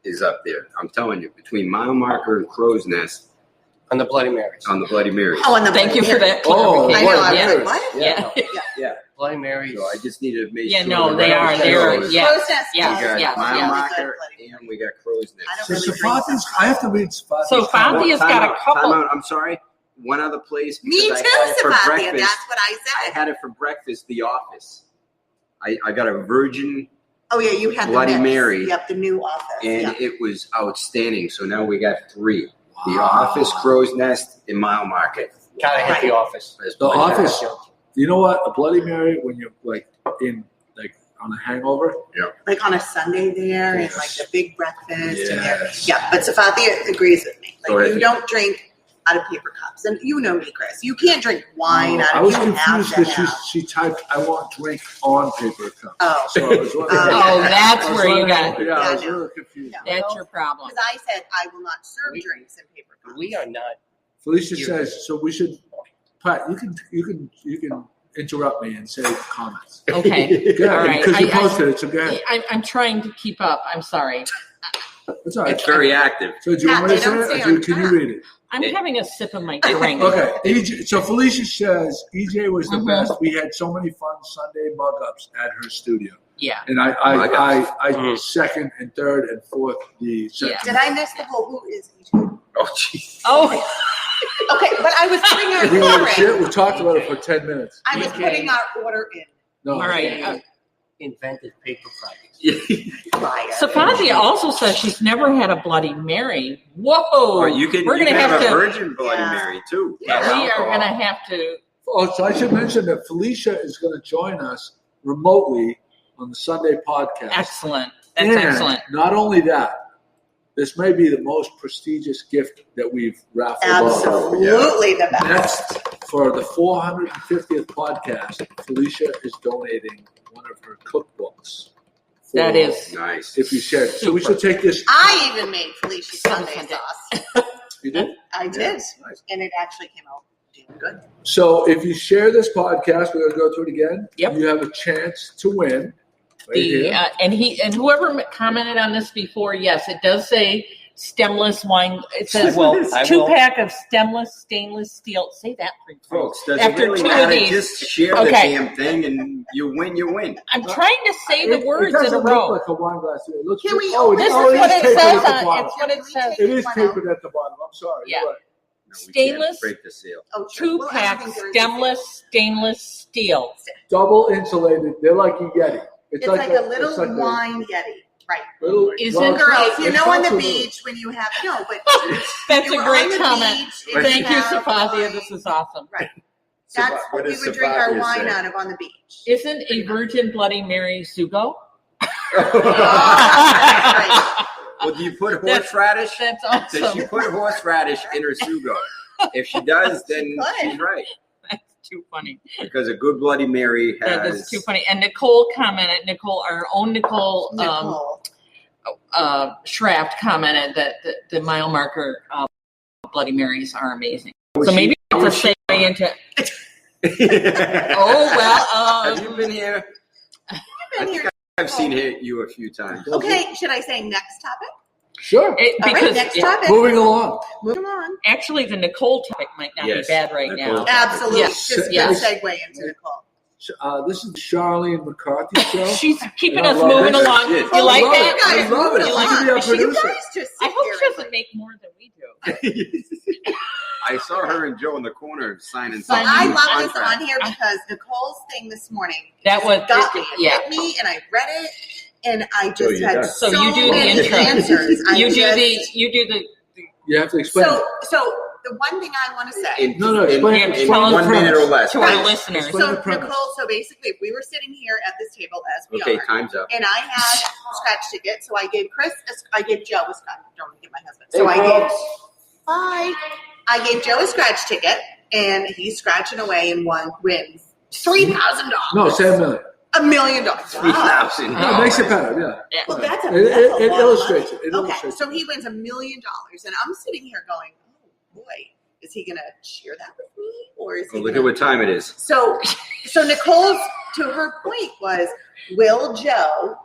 S3: is up there. I'm telling you, between Mile Marker and Crow's Nest
S5: On the Bloody Marys.
S3: on the Bloody Marys.
S6: Oh, and the
S1: Thank you for that
S4: Oh,
S1: clarification.
S6: I know. I was
S1: yeah.
S6: like, what?
S1: Yeah.
S3: Yeah.
S5: Bloody Marys.
S3: So I just needed to make
S1: Yeah,
S3: sure.
S1: no,
S3: the
S1: they
S3: record
S1: are. They're,
S3: shows
S1: yeah.
S6: Crow's Nest
S1: Yeah,
S3: We
S6: is
S3: got
S1: yeah,
S3: Mile
S1: yeah.
S3: Marker
S6: Bloody
S3: and we got Crow's Nest.
S6: I don't
S4: So
S6: really drink
S4: Safathia's, I have to read Safathia's.
S1: So
S4: comment.
S1: Safathia's
S3: Time
S1: got a
S3: out,
S1: couple.
S3: time out. I'm sorry. One other place.
S6: Me
S3: because
S6: too,
S3: I had it for
S6: Safathia.
S3: breakfast.
S6: That's what I
S3: I
S6: said.
S3: had it for breakfast, The Office. I got a virgin
S6: Oh yeah, you had
S3: Bloody
S6: the mix.
S3: Mary.
S6: Yep, the new office.
S3: and
S6: Yeah.
S3: it was outstanding. So now we got 3. The
S4: Wow.
S3: Office, Crow's Nest, and Mile Market.
S5: Gotta hit the office.
S4: The Office. You know what? A Bloody Mary when you're like on a hangover.
S6: Like on a Sunday there, and like the big breakfast. And there.
S4: Yes.
S6: Yeah, but Safathia agrees with me.
S3: Go
S6: Like
S3: ahead.
S6: you don't drink out of paper cups, and you know me, Chris. You can't drink wine out
S4: I
S6: of.
S4: was
S6: You have
S4: confused
S6: to
S4: because
S6: have.
S4: she typed, "I want drink on paper cup."
S6: Oh.
S4: So I was wondering.
S1: Oh, that's
S4: I was
S1: where you
S4: wondering-
S1: got.
S4: Yeah, I was
S6: Yeah, no.
S4: really confused.
S6: Yeah.
S1: That's your problem.
S6: Because I said I will not serve
S5: We-
S6: drinks in paper cups.
S5: We are not.
S4: Felicia says so. We should. Pat, you can interrupt me and say comments.
S1: Okay.
S4: Good,
S1: All right.
S4: because you
S1: I-
S4: posted it. So go ahead.
S1: I'm trying to keep up. I'm sorry.
S4: It's all right.
S3: It's very active.
S4: So do you want me to say it, or can you read it?
S1: I'm having a sip of my drink.
S4: Okay. EJ, so Felicia says EJ was the best. We had so many fun Sunday mug-ups at her studio.
S1: Yeah.
S4: And I second and third and fourth the second.
S6: Did I miss the whole who is EJ?
S3: Oh, jeez.
S1: Oh,
S6: Okay, but I was putting our order in.
S4: We talked about it for 10 minutes.
S6: I was putting our order in.
S4: No.
S1: all right.
S5: Invented paper products.
S6: Liar.
S1: Safadia also says she's never had a Bloody Mary. Whoa!
S3: Or you can,
S1: We're
S3: you
S1: gonna
S3: can have a
S1: to.
S3: Virgin Bloody Mary too.
S1: We
S3: No
S1: are
S3: alcohol.
S1: going to have to.
S4: Oh, so I should mention that Felicia is going to join us remotely on the Sunday podcast.
S1: Excellent. That's
S4: And
S1: excellent.
S4: not only that, this may be the most prestigious gift that we've raffled off.
S6: Absolutely the best.
S4: That's for the 450th podcast. Felicia is donating one of her cookbooks.
S1: That is
S3: Nice.
S4: If you share it. So we should take this.
S6: I even made Felicia Sunday
S1: Sunday.
S6: sauce.
S4: You did?
S6: I did.
S4: Nice.
S6: And it actually came out damn good.
S4: So if you share this podcast, we're going to go through it again.
S1: Yep.
S4: You have a chance to win. Right
S1: The
S4: here.
S1: and whoever commented on this before, yes, it does say stemless wine. It says
S5: I will.
S1: 2-pack of stemless stainless steel. Say that, please.
S3: Folks, does
S1: After
S3: it really
S1: 2 of
S3: matter?
S1: these.
S3: Just share the
S1: Okay.
S3: damn thing and you win, you win.
S1: I'm trying to say the words
S4: it
S1: in a
S4: doesn't
S1: row.
S4: look like a wine glass. It looks
S6: Can we
S4: oh,
S6: open
S1: This is
S4: oh, it
S1: what it
S4: tapered
S1: says
S4: at the
S1: on.
S4: bottom.
S1: It's what it says.
S4: It is
S6: Wow.
S4: tapered at the bottom. I'm sorry.
S1: Yeah.
S4: You're right.
S3: No, we
S1: Stainless?
S3: can't break the seal.
S6: Oh, true. Well, I don't
S1: 2-pack
S6: think there is a
S1: stemless stainless steel.
S4: Double insulated. They're like a Yeti.
S6: It's like a little
S4: it's like
S6: wine Yeti. Right.
S4: Little,
S1: Isn't-
S4: well,
S6: Girls, you
S4: it's
S6: know on the
S4: also-
S6: beach when you have, no, but.
S1: That's
S6: you
S1: a
S6: were
S1: great
S6: on the
S1: comment.
S6: beach and
S1: Thank you,
S6: have
S1: Safadia.
S6: wine.
S1: This is awesome.
S6: Right.
S3: So
S6: That's what we
S3: does
S6: would drink our
S3: Safadia
S6: wine
S3: say?
S6: out of on the beach.
S1: Isn't a Virgin Bloody Mary Zugo?
S6: Right.
S3: Well, do you put horseradish?
S1: That's
S3: Does
S1: awesome.
S3: she put horseradish in her sugo? If she does, then
S6: could.
S3: she's right.
S1: That's too funny.
S3: Because a good Bloody Mary
S1: That
S3: has.
S1: is too funny. And Nicole commented, our own Nicole,
S6: Nicole.
S1: Schraft commented that the mile marker Bloody Marys are amazing.
S3: Was
S1: So
S3: she-
S1: maybe it's a
S3: was she-
S1: segue into.
S3: Have
S1: Oh well.
S3: you been here? I think I've seen you a few times.
S6: Okay, should I say next topic?
S4: Sure.
S6: All right,
S1: Because
S6: next topic.
S4: Moving along.
S6: Moving on.
S1: actually, the Nicole topic might not
S3: Yes.
S1: be bad right now.
S3: Nicole.
S6: Absolutely.
S1: Yes,
S6: Just
S1: yes.
S6: a segue into Nicole.
S4: This is the Charleen McCarthy show.
S1: She's keeping
S4: I
S1: us
S4: love
S1: moving
S4: it.
S1: along.
S3: Yeah.
S1: You
S6: Oh,
S1: like
S6: you
S1: that?
S6: guys
S4: I love it.
S6: moving
S4: She
S6: along.
S4: can be our
S6: You
S4: producer.
S6: guys just
S1: I
S6: sit
S1: hope
S6: here
S1: she
S6: and
S1: doesn't make more than we do.
S3: I saw her and Joe in the corner signing
S6: So
S3: something.
S6: I love this
S3: contract.
S6: on here because Nicole's thing this morning
S1: That was
S6: got me. It
S1: yeah.
S6: hit me, and I read it, and I just
S3: you
S6: had
S3: does.
S1: So you do the
S6: many
S1: intro.
S6: answers.
S1: You do the.
S4: You have to explain.
S6: So the one thing I want to say.
S3: In,
S4: No,
S3: in,
S4: explain-
S3: in
S4: explain
S3: one
S4: the
S3: minute or
S4: premise.
S3: less.
S1: To our
S6: Right.
S1: listeners.
S4: Explain
S6: So
S4: the premise.
S6: Nicole, so basically, if we were sitting here at this table as we
S3: Okay,
S6: are,
S3: time's up.
S6: and I had a scratch ticket, so I gave I gave Joe a scratch. Don't give my husband. So I gave Joe a scratch ticket, and he's scratching away and wins $3,000.
S4: No, say $1 million.
S6: $1 million.
S3: 3,000.
S4: It makes it better, yeah.
S1: Yeah.
S6: Well, that's a
S4: It
S6: lot of
S4: illustrates
S6: money.
S4: it. It
S6: Okay,
S4: illustrates
S6: so
S4: it.
S6: he wins $1 million, and I'm sitting here going, "Oh boy, is he going to share that with me, or is he?"
S3: Well, look
S6: gonna...
S3: at what time it is.
S6: So Nicole's to her point was, will Joe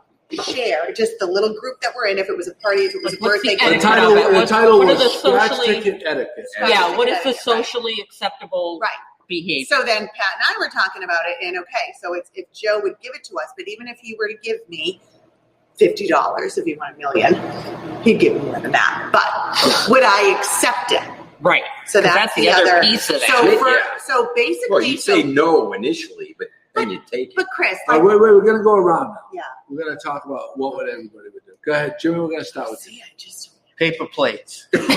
S6: share just the little group that we're in? If it was a party, if it was a
S1: What's
S6: birthday,
S1: the
S4: The
S1: etiquette
S4: title,
S1: of it?
S4: the
S1: What-
S4: title
S1: what are
S4: was
S1: the
S4: Scratch
S1: socially-
S4: Ticket Etiquette.
S1: Yeah. What is the
S6: Right.
S1: socially acceptable
S6: right?
S1: behavior?
S6: So then Pat and I were talking about it, and okay, so it's if Joe would give it to us, but even if he were to give me $50, if he won $1 million, he'd give me more than that. But would I accept it?
S1: Right.
S6: So
S1: 'Cause
S6: that's
S1: the other piece of that.
S6: So basically,
S3: Well, you say no initially, but then you take it.
S6: But Chris,
S4: Wait, we're going to go around now.
S6: yeah.
S4: We're going to talk about what would everybody would do. Go ahead, Jimmy, we're going to start with you.
S6: See, I just
S5: Paper plates.
S6: you are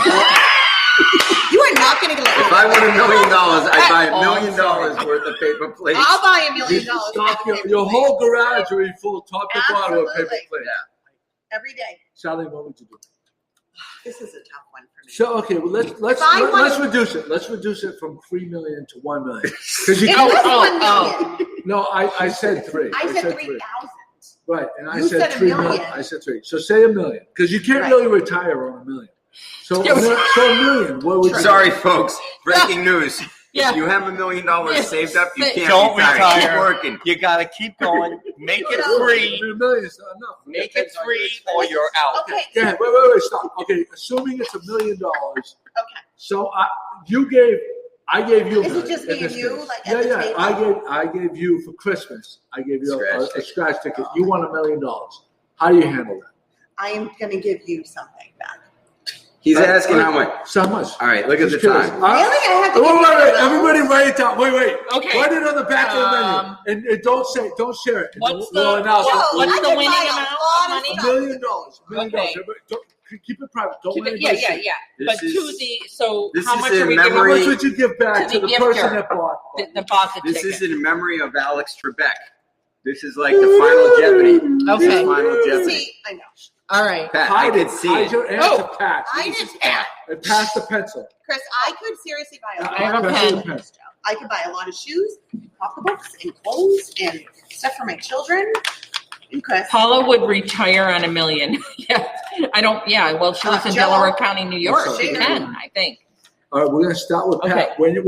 S6: not going to get.
S3: If I won $1 million, I'd buy $1
S1: Oh,
S3: million
S1: sorry.
S3: worth of paper plates.
S6: I'll buy $1 million.
S4: Stop your whole garage will be full top to bottom of paper
S6: Absolutely.
S4: plates.
S6: every day.
S4: Sally, what would you do?
S6: This is a tough one for me.
S4: So okay, well let's
S6: I
S4: let's
S6: wanna-
S4: reduce it. Let's reduce it from 3 million to 1 million. Because you
S6: It
S4: can't.
S6: was $1 million.
S4: No, I said 3.
S6: I said
S4: 3.
S6: 3,000.
S4: Right, and I
S6: You
S4: said
S6: said
S4: 3
S6: $1
S4: million.
S6: million.
S4: I said 3. So say $1 million, because you can't
S6: Right.
S4: really retire on $1 million. So $1 million. What would you?
S3: Sorry, folks. Breaking news.
S1: Yeah.
S3: If you have $1 million saved up, you can't
S8: Don't
S3: retire. Keep
S8: retire.
S3: working.
S8: You gotta keep going. Make it free.
S4: $1 million is not enough.
S8: Make it free, or you're out.
S6: Okay.
S4: Yeah, wait, stop. Okay, assuming it's $1 million.
S6: Okay.
S4: So I gave you.
S6: Is it just me and you, like, at the
S4: Yeah.
S6: table?
S4: I gave you for Christmas. I gave you
S3: Scratch
S4: a scratch ticket. You won $1 million. How do you handle that?
S6: I am going to give you something back.
S3: He's asking how much.
S4: So much.
S3: All right, look at the
S4: Just curious.
S3: time.
S6: Really? I have to give you
S4: Wait.
S6: $1
S4: Everybody write it down. Wait.
S1: Okay.
S4: Write it on the back of the menu. And don't share it.
S1: What's
S4: We'll
S1: the-
S4: announce it.
S6: Whoa,
S1: What's
S6: I
S1: the
S6: can
S1: winning
S6: buy a
S1: amount of
S6: lot
S1: money?
S4: $1 million. $1 million.
S1: Okay.
S4: Everybody, keep it private. Don't
S1: Keep
S4: let
S1: it,
S4: anybody see.
S1: yeah. But
S3: This
S1: to
S3: is-
S1: the so
S3: this
S1: how
S3: is
S1: much
S3: in
S1: are we
S4: How
S3: memory-
S1: giving?
S4: much would you give back
S1: To
S4: to
S1: the
S4: the person
S1: gifter.
S4: that bought?
S1: The bought the
S3: This
S1: ticket.
S3: is in memory of Alex Trebek. This is like the Final Jeopardy.
S1: Okay.
S3: This is Final Jeopardy.
S6: See, I know.
S1: All right.
S3: Pat, I could see
S4: Hide
S3: it.
S4: your answer, Pat.
S6: I just Pat.
S4: And pass the pencil.
S6: Chris, I could seriously buy a lot
S1: I have a
S6: of
S1: pen.
S6: shoes. I could buy a lot of shoes, pocketbooks, and clothes, and stuff for my children. And Chris.
S1: Paula would retire on $1 million. Yeah. I don't. Yeah. Well, she lives in
S6: Joe.
S1: Delaware County, New York.
S4: That's
S1: She
S6: right.
S1: can, I think.
S4: All right, we're gonna start with Pat.
S1: Okay.
S4: When you,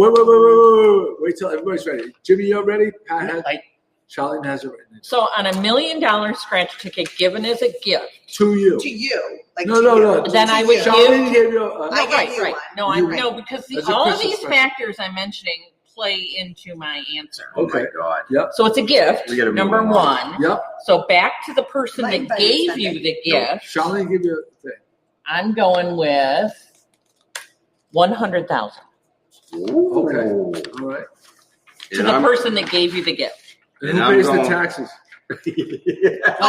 S4: wait till everybody's ready. Jimmy, you're ready. Pat has. Charleen has it written.
S1: So on $1 million scratch ticket given as a gift.
S4: To you.
S6: To you. Like
S4: No.
S1: Then I would
S4: Charleen gave you.
S6: I gave you
S1: Right.
S6: one.
S1: No, I
S4: You-
S1: know because
S4: That's a
S1: all of
S4: Christmas
S1: these
S4: present.
S1: factors I'm mentioning play into my answer.
S3: Oh my
S4: Okay.
S3: God.
S4: Yep.
S1: So it's a gift.
S3: We gotta move
S1: Number
S3: on.
S1: one.
S4: Yep.
S1: So back to the person
S6: Might
S1: that
S6: invite
S1: gave
S6: Sunday.
S1: you the
S4: No,
S1: gift.
S4: Charleen gave you a thing.
S1: I'm going with 100,000
S4: Okay.
S3: Ooh.
S4: All right.
S1: to the person that gave you the gift.
S4: And
S3: And
S4: who
S3: I'm
S4: pays the
S3: going-
S4: taxes?
S6: Oh,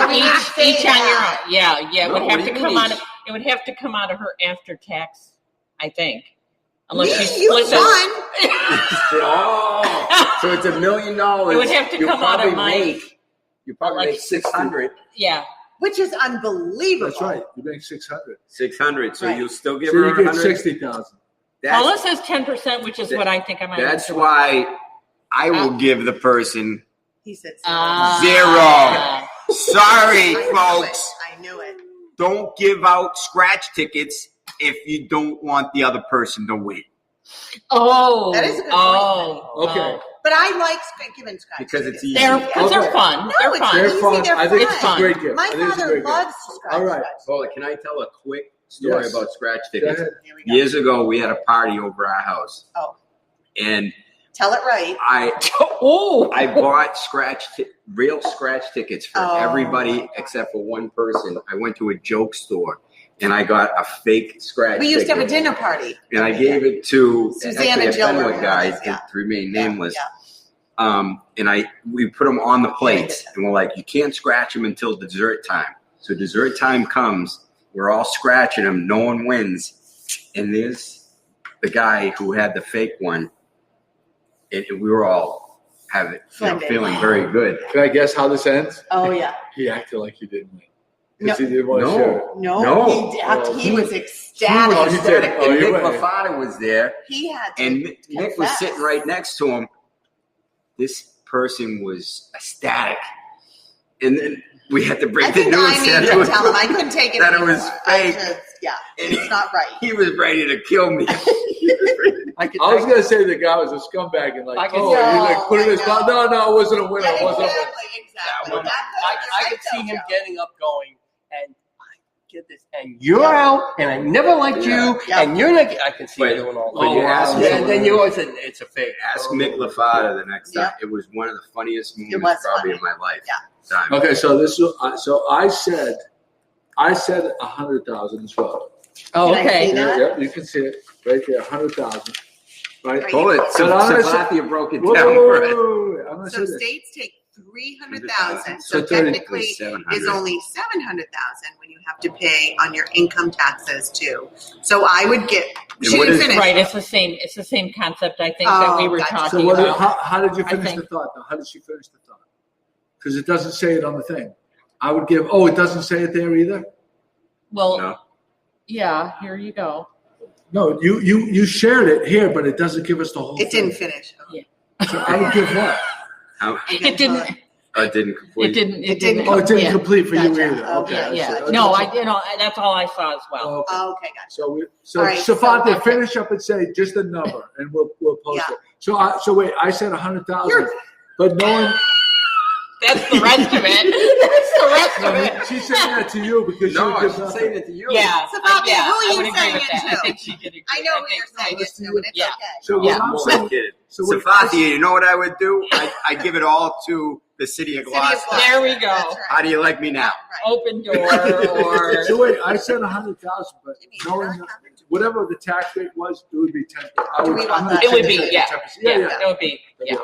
S6: we have to say
S1: Each on your
S6: that.
S1: own. Yeah. It
S3: No,
S1: would
S3: what
S1: have
S3: do
S1: to
S3: you
S1: come
S3: mean
S1: out of. It would have to come out of her after tax, I think, unless she
S6: You
S1: split
S6: won.
S3: Oh, so it's $1 million.
S1: It would have to
S3: You
S1: come out of
S3: probably
S1: my-
S3: make- You probably
S1: like
S3: make 600.
S1: Yeah.
S6: Which is unbelievable.
S4: That's right. You make 600.
S3: 600. So
S6: Right.
S3: you'll still give
S4: So
S3: her
S4: you get
S3: 100.
S4: 60,000.
S1: Paula says 10%, which is what I think I might.
S3: That's why I will give the person
S6: He said
S1: Ah.
S3: Sorry,
S6: I knew
S3: folks.
S6: it. I knew it.
S3: Don't give out scratch tickets if you don't want the other person to win.
S1: Oh.
S6: That is a good
S1: oh.
S4: Okay.
S6: But I like giving scratch
S3: Because it's
S6: tickets.
S3: easy.
S1: They're
S4: Okay.
S1: fun.
S6: No,
S1: They're
S6: it's
S1: fun.
S4: They're
S6: easy.
S4: fun.
S6: They're
S4: I think
S6: fun.
S4: it's a great gift.
S6: My
S4: I think it's a
S6: father
S4: great gift.
S6: loves to scratch.
S4: All right.
S6: scratch.
S3: Hold it. Can I tell a quick story
S4: Yes.
S3: about scratch
S4: Go
S3: tickets?
S4: ahead.
S6: Here we go.
S3: Years ago, we had a party over our house.
S6: Oh.
S3: And
S6: Tell it right.
S1: Oh.
S3: I bought real scratch tickets for
S6: Oh,
S3: everybody
S6: my God.
S3: except for one person. I went to a joke store and I got a fake scratch
S6: We used to have a
S3: ticket.
S6: dinner party.
S3: And I gave it to
S6: Susanna
S3: actually a
S6: Jill
S3: Fenwick
S6: were
S3: guy
S6: one of us,
S3: to remain nameless.
S6: Yeah.
S3: And we put them on the plates and we're like, you can't scratch them until dessert time. So dessert time comes, we're all scratching them, no one wins. And there's the guy who had the fake one. And we were all feeling very good.
S4: Can I guess how this ends?
S6: Oh, yeah.
S4: He acted like he didn't win.
S6: No.
S4: Because he didn't want to share it.
S6: No,
S3: No.
S6: he was ecstatic.
S4: Oh, he did. Oh,
S3: And
S4: you're
S3: Nick
S4: right.
S3: Lafada was there.
S6: He had to
S3: And Nick was
S6: confess.
S3: sitting right next to him. This person was ecstatic. And then we had to break
S6: I
S3: the
S6: think
S3: news.
S6: I need to tell him. I couldn't take it
S3: that it
S6: anymore.
S3: was fake.
S6: It's not right.
S3: He was ready to kill me.
S4: I was going to say the guy was a scumbag and
S8: I could-
S4: he like put it in his
S6: I
S4: mouth.
S6: know.
S4: No, it wasn't a winner.
S6: Yeah,
S4: It wasn't a winner.
S6: exactly.
S8: I could see him getting up going, and I get this, and you're out, and I never liked you,
S6: Yeah.
S8: and you're not. I can see
S3: But-
S8: him doing all
S3: but
S8: that.
S3: you asked me-
S8: And then you always said it's a fake.
S3: Ask Nick Lafada the next time.
S6: Yeah.
S3: It was one of the funniest
S6: was
S3: moments probably
S6: funny.
S3: of my life.
S6: Yeah.
S3: Time.
S4: Okay, so I said 100,000 as well.
S1: Oh,
S6: Can I
S1: okay.
S6: see that?
S4: Yeah, you can see it right there, 100,000. Right.
S6: Right.
S3: Hold it. So
S4: But I'm gonna
S3: Sabathia broke it
S4: Whoa,
S3: down
S4: whoa,
S3: for us.
S4: whoa, whoa, wait. I'm going to
S6: So
S4: say this.
S6: states take 300,000. So
S4: So 30
S6: technically,
S3: was 700.
S6: is only 700,000 when you have to pay on your income taxes too. So I would get.
S3: And
S6: She
S3: what
S6: didn't
S3: is-
S6: finish.
S1: Right. It's the same concept. I think that we were
S6: gotcha.
S1: talking
S4: So
S1: about.
S4: how did you
S1: I
S4: finish
S1: think-
S4: the thought? Though? How did she finish the thought? Because it doesn't say it on the thing. I would give. Oh, it doesn't say it there either.
S1: Well,
S3: No.
S1: yeah. Here you go.
S4: No, you shared it here, but it doesn't give us the whole.
S6: It
S4: thing.
S6: didn't finish.
S4: So I would give what?
S3: How-
S1: It didn't.
S3: it didn't complete.
S1: It didn't.
S6: It didn't.
S4: Oh, it didn't
S1: yeah.
S4: complete for you
S6: Gotcha.
S4: either. Okay.
S6: Yeah,
S1: Yeah.
S4: So-
S1: No, that's all I saw as well.
S4: Okay.
S6: Oh, okay, gotcha.
S4: So
S6: All right, so
S4: Safathia,
S6: that's it.
S4: finish up and say just a number, and we'll post
S6: Yeah.
S4: it. So wait, I said 100,000, but no one.
S1: That's the rest of it. That's the rest of it.
S4: She's saying that to you because
S3: No,
S4: you
S3: she's
S4: give
S3: saying it to you.
S1: Yeah.
S6: So, Bobby,
S1: yeah,
S6: who are
S1: I
S6: you
S1: would agree
S6: saying
S1: with
S6: it
S1: that.
S6: to?
S1: I think she did agree.
S6: I know who you're saying it to, and it's
S1: Yeah.
S6: okay.
S4: So
S1: Yeah.
S4: what I'm saying, so
S3: Safathi, you know what I would do? I give it all to the city of Gloucester.
S1: There we go.
S6: That's right.
S3: How do you like me now?
S6: Right.
S1: Open door or
S4: so wait, I said 100,000, but knowing whatever the tax rate was, it would be 10.
S6: Do we want that?
S1: it would be, yeah.
S4: 10%.
S1: Yeah, it would be, yeah.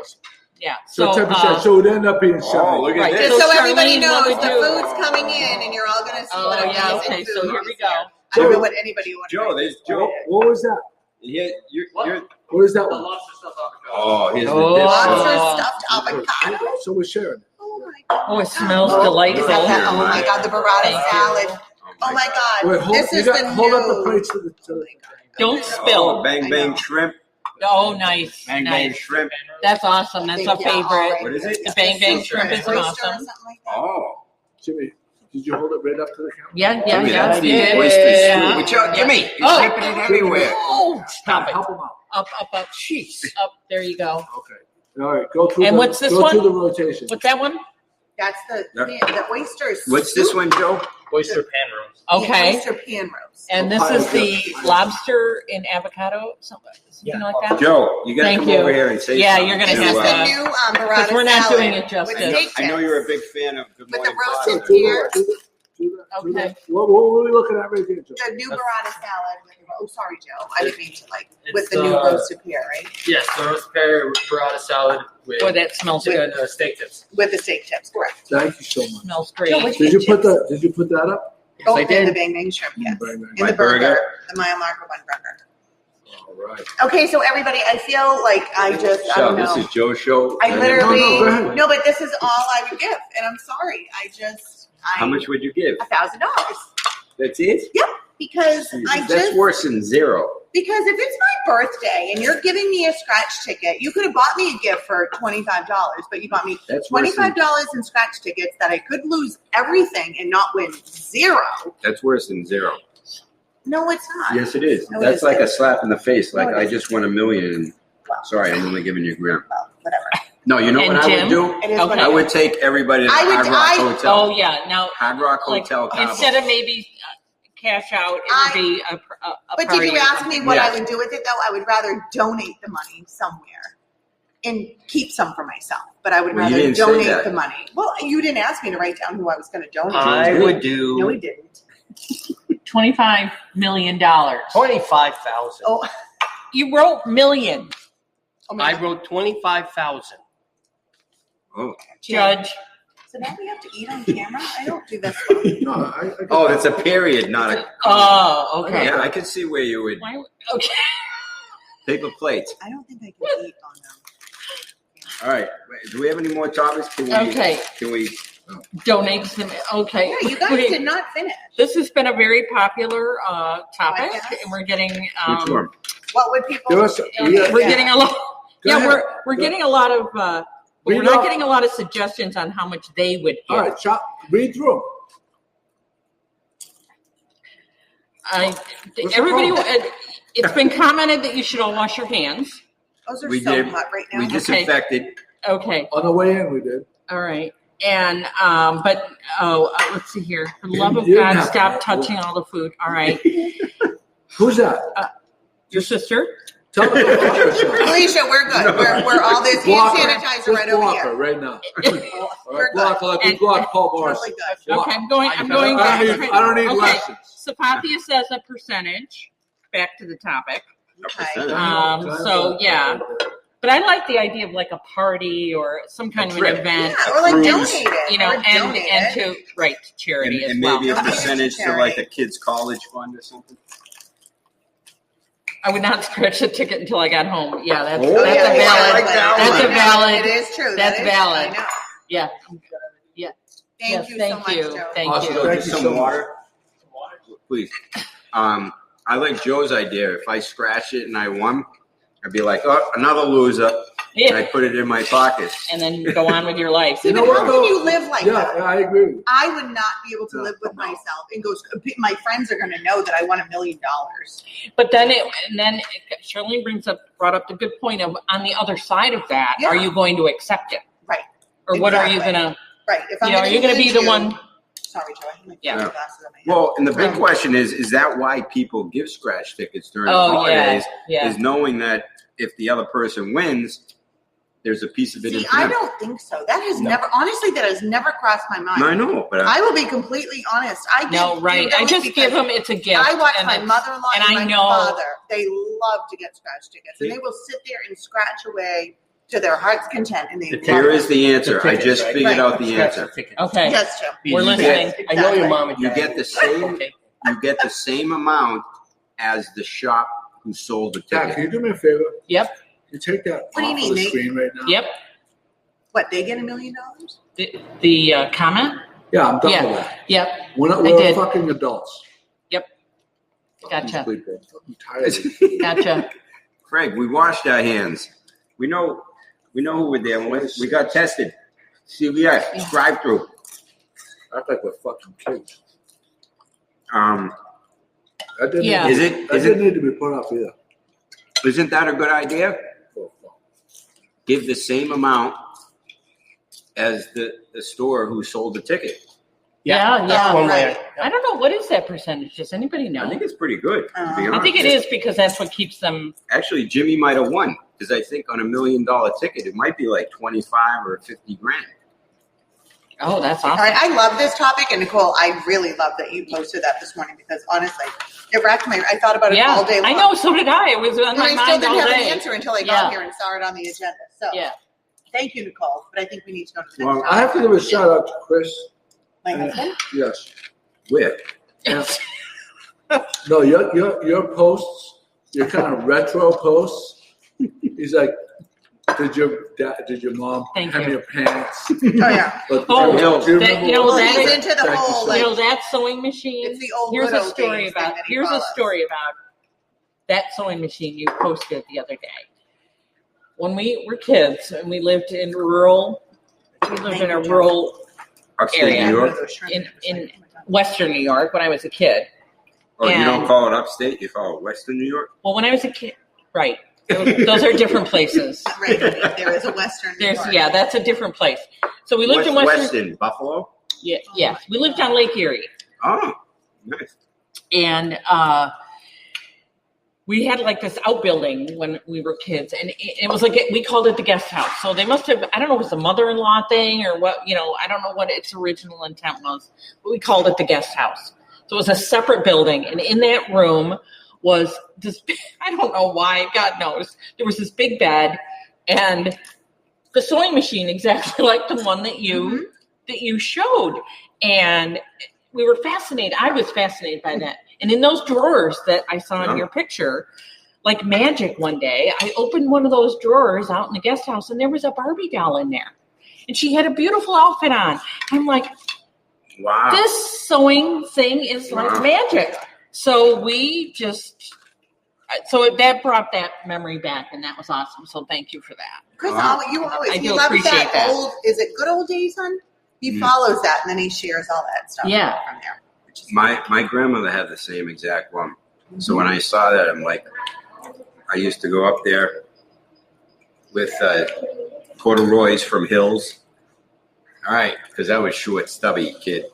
S1: Yeah.
S4: So 10%. So it would end up being 70.
S3: Oh, look at
S1: Right.
S3: this.
S6: Just so
S1: So
S6: everybody
S1: Charleen,
S6: knows,
S1: what
S6: the
S1: we do-
S6: food's coming in, and you're all going to see
S1: Oh,
S6: what
S1: yeah,
S6: amazing
S1: okay,
S6: food
S1: so here
S6: is
S1: we go.
S6: here. I don't know what anybody wanted.
S3: Joe, there's Joe.
S4: What was that?
S3: You're,
S4: What is that
S8: The
S4: one?
S8: lobster stuff avocado.
S3: oh, here's
S1: Oh.
S3: the
S6: Lobster stuffed avocado.
S4: So we're sharing.
S6: Oh my god.
S1: Oh, it smells
S6: Oh,
S1: delightful.
S6: is that that? Oh my god, the burrata
S1: Thank you.
S6: salad. Oh my god,
S4: Wait, hold,
S6: this
S4: you
S6: is
S4: got,
S6: the
S4: hold up the
S6: new.
S4: plates to the
S1: Don't
S3: Oh,
S1: spill.
S3: bang bang shrimp.
S1: Oh, nice.
S3: Bang bang
S1: Nice.
S3: shrimp.
S1: That's awesome. That's a
S6: Thank you.
S1: favorite.
S3: What is it?
S1: The bang bang
S6: Oyster
S1: shrimp is
S6: or
S1: awesome.
S6: something like that.
S3: Oh.
S4: Jimmy, did you hold it right up to the camera?
S1: Yeah,
S3: Give me that.
S1: yeah.
S3: Oyster stew.
S1: Yeah.
S3: But Joe, Jimmy, you're
S1: Oh.
S3: slipping it everywhere.
S1: Oh, stop it.
S4: Help them out.
S1: Up.
S3: Jeez.
S1: Up. There you go.
S4: Okay. All right. Go through.
S1: And
S4: the,
S1: what's this
S4: go
S1: one?
S4: through the rotation.
S1: What's that one?
S6: That's the oysters.
S3: What's this one, Joe?
S8: Oyster pan roast.
S1: Okay.
S6: Oyster pan roast.
S1: And this is the lobster in avocado, something like that.
S3: Joe, you got to
S1: Thank
S3: come
S1: you.
S3: over here and say
S1: Yeah,
S3: something.
S1: you're gonna
S6: This
S1: have
S6: is
S1: to-
S6: the new burrata
S1: Because we're not
S6: salad
S1: doing it
S6: with
S1: justice.
S6: steak
S3: I know
S6: tips.
S3: you're a big fan of Good
S6: With the
S3: Morning
S6: roasted
S3: Gloucester.
S6: pears.
S1: Okay.
S4: What were we looking at right there, Joe?
S6: The new burrata salad with sorry, Joe. I didn't mean to with
S8: It's,
S6: the new roasted pear, right?
S8: Yes, the roast pear burrata salad with
S1: Boy, that smells good.
S8: steak tips.
S6: With the steak tips, correct.
S4: Thank you so much.
S1: Smells
S6: Joe,
S1: great.
S6: what'd
S4: Did you put
S6: chips?
S4: Did you put that up?
S8: Yes,
S6: Oh,
S8: I
S6: and
S8: did.
S6: the bang bang shrimp, yes.
S4: Very nice.
S6: And
S3: My
S6: the burger,
S3: burger.
S6: the mile marker one burger.
S4: All right.
S6: Okay, so everybody, I feel like I don't
S3: So
S6: know.
S3: this is Joe's show.
S6: I literally
S4: No, go ahead.
S6: no, but this is all I would give, and I'm sorry.
S3: How much would you give?
S6: $1,000.
S3: That's it?
S6: Because
S3: That's worse than zero.
S6: because if it's my birthday and you're giving me a scratch ticket, you could have bought me a gift for $25, but you bought me
S3: That's worse than,
S6: $25 in scratch tickets that I could lose everything and not win zero.
S3: that's worse than zero.
S6: No, it's not.
S3: Yes, it is.
S6: No, it
S3: That's like a
S6: isn't.
S3: slap in the face.
S6: No,
S3: Like
S6: it
S3: I
S6: isn't.
S3: just won $1 million. And,
S6: Well,
S3: sorry, I'm only giving you a gram.
S6: well, whatever.
S3: No, you know
S1: And
S3: what I
S1: Jim?
S3: would do?
S6: It is
S1: Okay.
S6: what
S3: I
S6: it
S3: would
S6: is.
S3: take everybody to the
S6: I would-
S3: Hard Rock Hotel.
S1: Oh, yeah. Now,
S3: Hard Rock
S1: like,
S3: Hotel Cabo.
S1: instead of maybe cash out, it would be a
S6: But
S1: party
S6: did you
S1: or
S6: ask
S1: something.
S6: me what I
S3: Yes.
S6: would do with it, though? I would rather donate the money somewhere and keep some for myself. But I would
S3: Well, you
S6: rather
S3: didn't say
S6: donate
S3: that.
S6: the money. Well, you didn't ask me to write down who I was going to donate.
S8: I
S3: did.
S8: would
S6: No, we
S8: do
S6: didn't.
S1: $25 million.
S8: 25,000.
S6: Oh,
S1: You wrote million,
S6: oh my
S8: I
S6: God.
S8: wrote 25,000.
S3: Oh.
S1: Judge.
S6: So now we have to eat on camera? I don't do this well.
S4: No, I
S3: Oh, that's a period, not a.
S1: Oh, okay.
S3: Yeah, I could see where you would.
S1: Why- Okay.
S3: Paper plates.
S6: I don't think I can eat on them.
S3: All right. Wait, do we have any more topics? Can we,
S1: Okay.
S3: Can we?
S1: Donate some. Okay.
S6: Yeah, you guys
S1: Wait.
S6: did not finish.
S1: This has been a very popular topic,
S6: Podcast?
S1: and we're getting
S3: Which one?
S6: What would people?
S4: Give us-
S1: we're
S6: Yeah.
S1: getting a lot.
S4: Go
S1: Yeah,
S4: ahead.
S1: we're getting a lot of. We're
S4: Read
S1: not
S4: off.
S1: getting a lot of suggestions on how much they would give.
S4: All right, read through. What's
S1: Everybody,
S4: the problem?
S1: it's been commented that you should all wash your hands.
S6: Those are
S3: We
S6: so
S3: did.
S6: hot right now.
S3: We disinfected.
S1: Okay,
S4: On the way in, we did.
S1: all right. And let's see here. For the love of
S4: You didn't
S1: God,
S4: have
S1: stop
S4: to.
S1: touching all the food. All right,
S4: Who's that?
S1: your sister.
S4: Tell them.
S6: Alicia, we're good. We're all this hand
S4: Block her.
S6: sanitizer
S4: Just
S6: right over
S4: block her
S6: here.
S4: right now. All
S6: We're
S4: right, block her like we
S1: And-
S4: block Paul Morris.
S6: Totally good.
S4: Block.
S1: Okay, I'm going.
S4: I don't need
S1: Okay.
S4: lessons.
S1: Sapathia says a percentage. Back to the topic.
S6: Okay.
S1: So yeah, but I like the idea of like a party or some kind of an
S3: trip.
S1: event.
S6: Yeah, or like
S3: Cruise.
S6: donate it.
S1: You know,
S6: or
S1: and
S6: donate
S1: and
S6: it.
S1: to charity
S3: And
S1: as well.
S3: maybe a
S6: Donate it to
S3: percentage to
S6: charity.
S3: like a kid's college fund or something.
S1: I would not scratch the ticket until I got home. Yeah, that's
S3: Oh,
S1: that's
S6: yeah,
S1: a
S6: yeah,
S1: valid.
S3: like that
S1: That's
S3: one.
S1: a valid.
S6: It is true.
S1: That's
S6: That is,
S1: valid.
S6: I know.
S1: Yeah.
S6: Thank
S1: Yes,
S6: you
S1: thank
S6: so much,
S1: you.
S6: Joe.
S1: Thank
S4: Awesome.
S1: you.
S4: Thank
S3: Just
S4: you
S3: some
S4: so much.
S3: water, please. I like Joe's idea. If I scratch it and I won, I'd be like, oh, another loser. and I put it in my pocket.
S1: And then go on with your life.
S6: See, but how can you live like that?
S4: Yeah, I agree.
S6: I would not be able to live with myself and go, my friends are going to know that I want $1 million.
S1: But then Charleen brought up the good point of on the other side of that,
S6: Yeah.
S1: are you going to accept it?
S6: Right.
S1: Or what are you going to,
S6: Right. If I'm
S1: are you going to be the one?
S6: Sorry, Joe. I have my
S1: Yeah.
S6: glasses on my head.
S3: Well, and the big question is that why people give scratch tickets during the holidays?
S1: Yeah.
S3: Is knowing that if the other person wins, there's a piece of it.
S6: See, I don't think so. That has never crossed my mind.
S3: No, I know, but
S6: I will be completely honest. I
S1: just give them, it's a gift.
S6: I watch my mother-in-law and my
S1: know,
S6: father. They love to get scratch tickets, and they will sit there and scratch away to their heart's content. And
S3: here is the answer. I just figured out the answer.
S1: Okay.
S6: Yes, Joe.
S1: We're listening.
S8: I know your mom and
S3: You
S8: dad.
S3: get the same. You get the same amount as the shop who sold the
S4: Dad,
S3: ticket.
S4: can you do me a favor?
S1: Yep.
S4: You take that
S6: What do you
S4: off
S6: mean,
S4: of the
S6: Nate?
S4: screen right now?
S1: Yep.
S6: What, they get $1 million?
S1: The comment?
S4: Yeah, I'm done
S1: Yeah.
S4: with that.
S1: Yep.
S4: We're
S1: did.
S4: fucking adults.
S1: Yep. Gotcha.
S4: I'm tired.
S1: Gotcha.
S3: Craig, we washed our hands. We know who we're dealing with. We got tested. CVS drive-through.
S4: Act like we're fucking kids. That didn't
S1: Yeah.
S4: didn't need to be put up either.
S3: Isn't that a good idea? Give the same amount as the store who sold the ticket.
S1: Yeah.
S8: That's one way.
S6: right.
S1: I don't know. What is that percentage? Does anybody know?
S3: I think it's pretty good. To be
S1: I think it
S3: honest.
S1: is because that's what keeps them.
S3: Actually, Jimmy might have won because I think on $1 million ticket it might be like 25 or 50 grand.
S1: Oh, that's
S6: All
S1: awesome.
S6: right, I love this topic, and Nicole, I really love that you posted that this morning because honestly, it racked my. I thought about it all day long.
S1: I know. So did I. It was on
S6: And
S1: my
S6: I still
S1: mind
S6: didn't
S1: all
S6: have an
S1: day.
S6: answer until I
S1: Yeah.
S6: got here and saw it on the agenda. So,
S1: Yeah.
S6: thank you, Nicole. But I think we need to go to the
S3: Well,
S6: next
S4: I
S6: topic.
S4: have to give a shout out to Chris.
S6: My husband?
S4: Yes.
S3: Where?
S4: No, your posts, your kind of retro posts. He's like, did your mom
S1: Thank
S4: hem
S1: you.
S4: your pants?
S6: Oh yeah.
S4: But
S1: Oh,
S4: do you
S1: that-
S4: remember
S1: you know,
S4: what-
S1: that
S6: He's
S1: is-
S6: into the
S4: Thank you
S6: whole
S4: so
S1: You
S6: like.
S1: know that sewing machine.
S6: It's the old
S1: Here's a
S6: widow
S1: story
S6: days
S1: about.
S6: thing that he
S1: Here's a
S6: follows.
S1: story about that sewing machine you posted the other day. When we were kids and we lived in rural,
S3: Upstate
S1: area.
S3: New York?
S1: in Western New York when I was a kid.
S3: Oh, you don't
S1: And-
S3: call it upstate, you call it Western New York?
S1: Well, when I was a kid, right? Those are different places.
S6: Right, there is a Western New York.
S1: That's a different place. So we lived in
S3: Weston, Buffalo?
S1: Yeah, yes, we lived on Lake Erie,
S3: Oh, nice.
S1: and we had like this outbuilding when we were kids, and it was like we called it the guest house. So they must have, I don't know, if it was a mother-in-law thing or what, I don't know what its original intent was, but we called it the guest house. So it was a separate building, and in that room was this, I don't know why, God knows, there was this big bed and the sewing machine exactly like the one that you showed. And we were fascinated. I was fascinated by that. And in those drawers that I saw in your picture, like magic one day, I opened one of those drawers out in the guest house and there was a Barbie doll in there. And she had a beautiful outfit on. I'm like,
S3: Wow.
S1: this sewing thing is like magic. So that brought that memory back, and that was awesome. So thank you for that.
S6: Chris,
S3: Wow.
S6: you always,
S1: I
S6: he
S1: do
S6: loves
S1: appreciate that.
S6: old, is it good old days, son? He follows that, and then he shares all that stuff
S1: Yeah.
S6: from there. Which is
S3: My grandmother had the same exact one. So when I saw that, I'm like, I used to go up there with corduroys from Hills. All right, because I was short, stubby kid.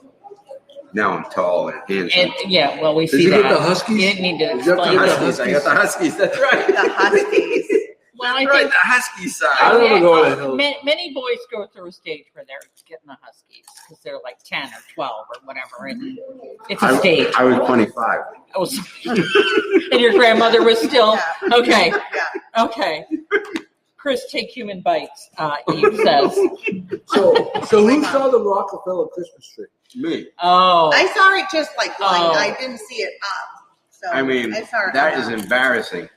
S3: Now I'm tall and handsome.
S1: And well, we
S4: Did
S1: see
S4: you
S1: that.
S4: get the Huskies?
S1: You didn't need to
S4: Did you have the
S1: explain that.
S3: Huskies, I got the Huskies. That's right.
S6: the Huskies.
S1: Well, I
S3: That's right,
S1: think
S3: the Husky side.
S4: I don't go to the Hills.
S1: many boys go through a stage where they're getting the Huskies because they're like 10 or 12 or whatever, and it's a stage.
S3: I was 25.
S1: I was, and your grandmother was still
S6: Yeah.
S1: okay.
S6: Yeah.
S1: Okay. Chris, take human bites. Eve says.
S4: So who saw the Rockefeller Christmas tree?
S3: Me.
S1: Oh,
S6: I saw it just like blind.
S1: Oh.
S6: I didn't see it up. So
S3: I mean,
S6: I saw it
S3: that
S6: up.
S3: is embarrassing.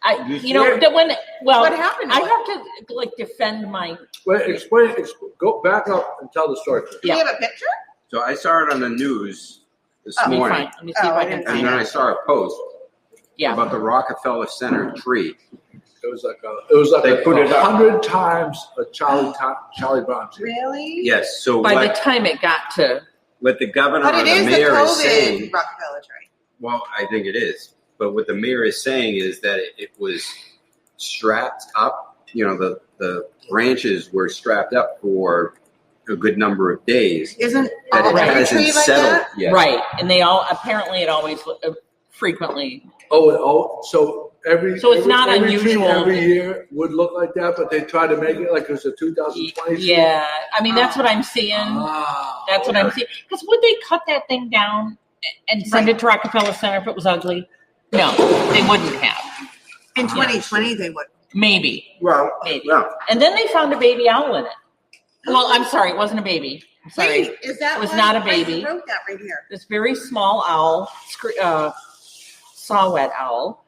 S6: What happened?
S1: I have to like defend my.
S4: Wait, explain. Go back up and tell the story.
S6: Do you have a picture?
S3: So I saw it on the news this
S1: Let me
S3: morning,
S1: see if I can
S3: and
S1: find
S3: then I
S1: it.
S3: saw a post
S1: Yeah.
S3: about the Rockefeller Center tree.
S4: It was like
S3: They put it up.
S4: 100 times a Charlie Brown jersey.
S6: Really?
S3: Yes. So
S1: By the time it got to,
S3: what the governor
S6: But
S3: or
S6: it
S3: the
S6: is the
S3: mayor is
S6: COVID
S3: saying,
S6: Rockefeller tree.
S3: well, I think it is. But what the mayor is saying is that it was strapped up. You know, the branches were strapped up for a good number of days.
S6: Isn't
S3: That
S6: all
S3: it
S6: every
S3: hasn't
S6: tree like
S3: settled
S6: that?
S3: yet.
S1: right. And they all, apparently it always, frequently.
S4: So every
S1: So it's not
S4: every tree
S1: unusual.
S4: every year would look like that, but they try to make it like it's a 2020 tree.
S1: Yeah. I mean, that's what I'm seeing.
S4: Ah,
S1: That's what I'm seeing. Because would they cut that thing down and send it to Rockefeller Center if it was ugly? No, they wouldn't have.
S6: In 2020, they would.
S1: Maybe.
S3: Well,
S1: Maybe.
S3: yeah.
S1: And then they found a baby owl in it. Well, I'm sorry, it wasn't a baby. I'm sorry.
S6: Wait, is that
S1: It was
S6: why
S1: not a
S6: I
S1: baby.
S6: wrote that right here.
S1: This very small owl, saw-whet owl,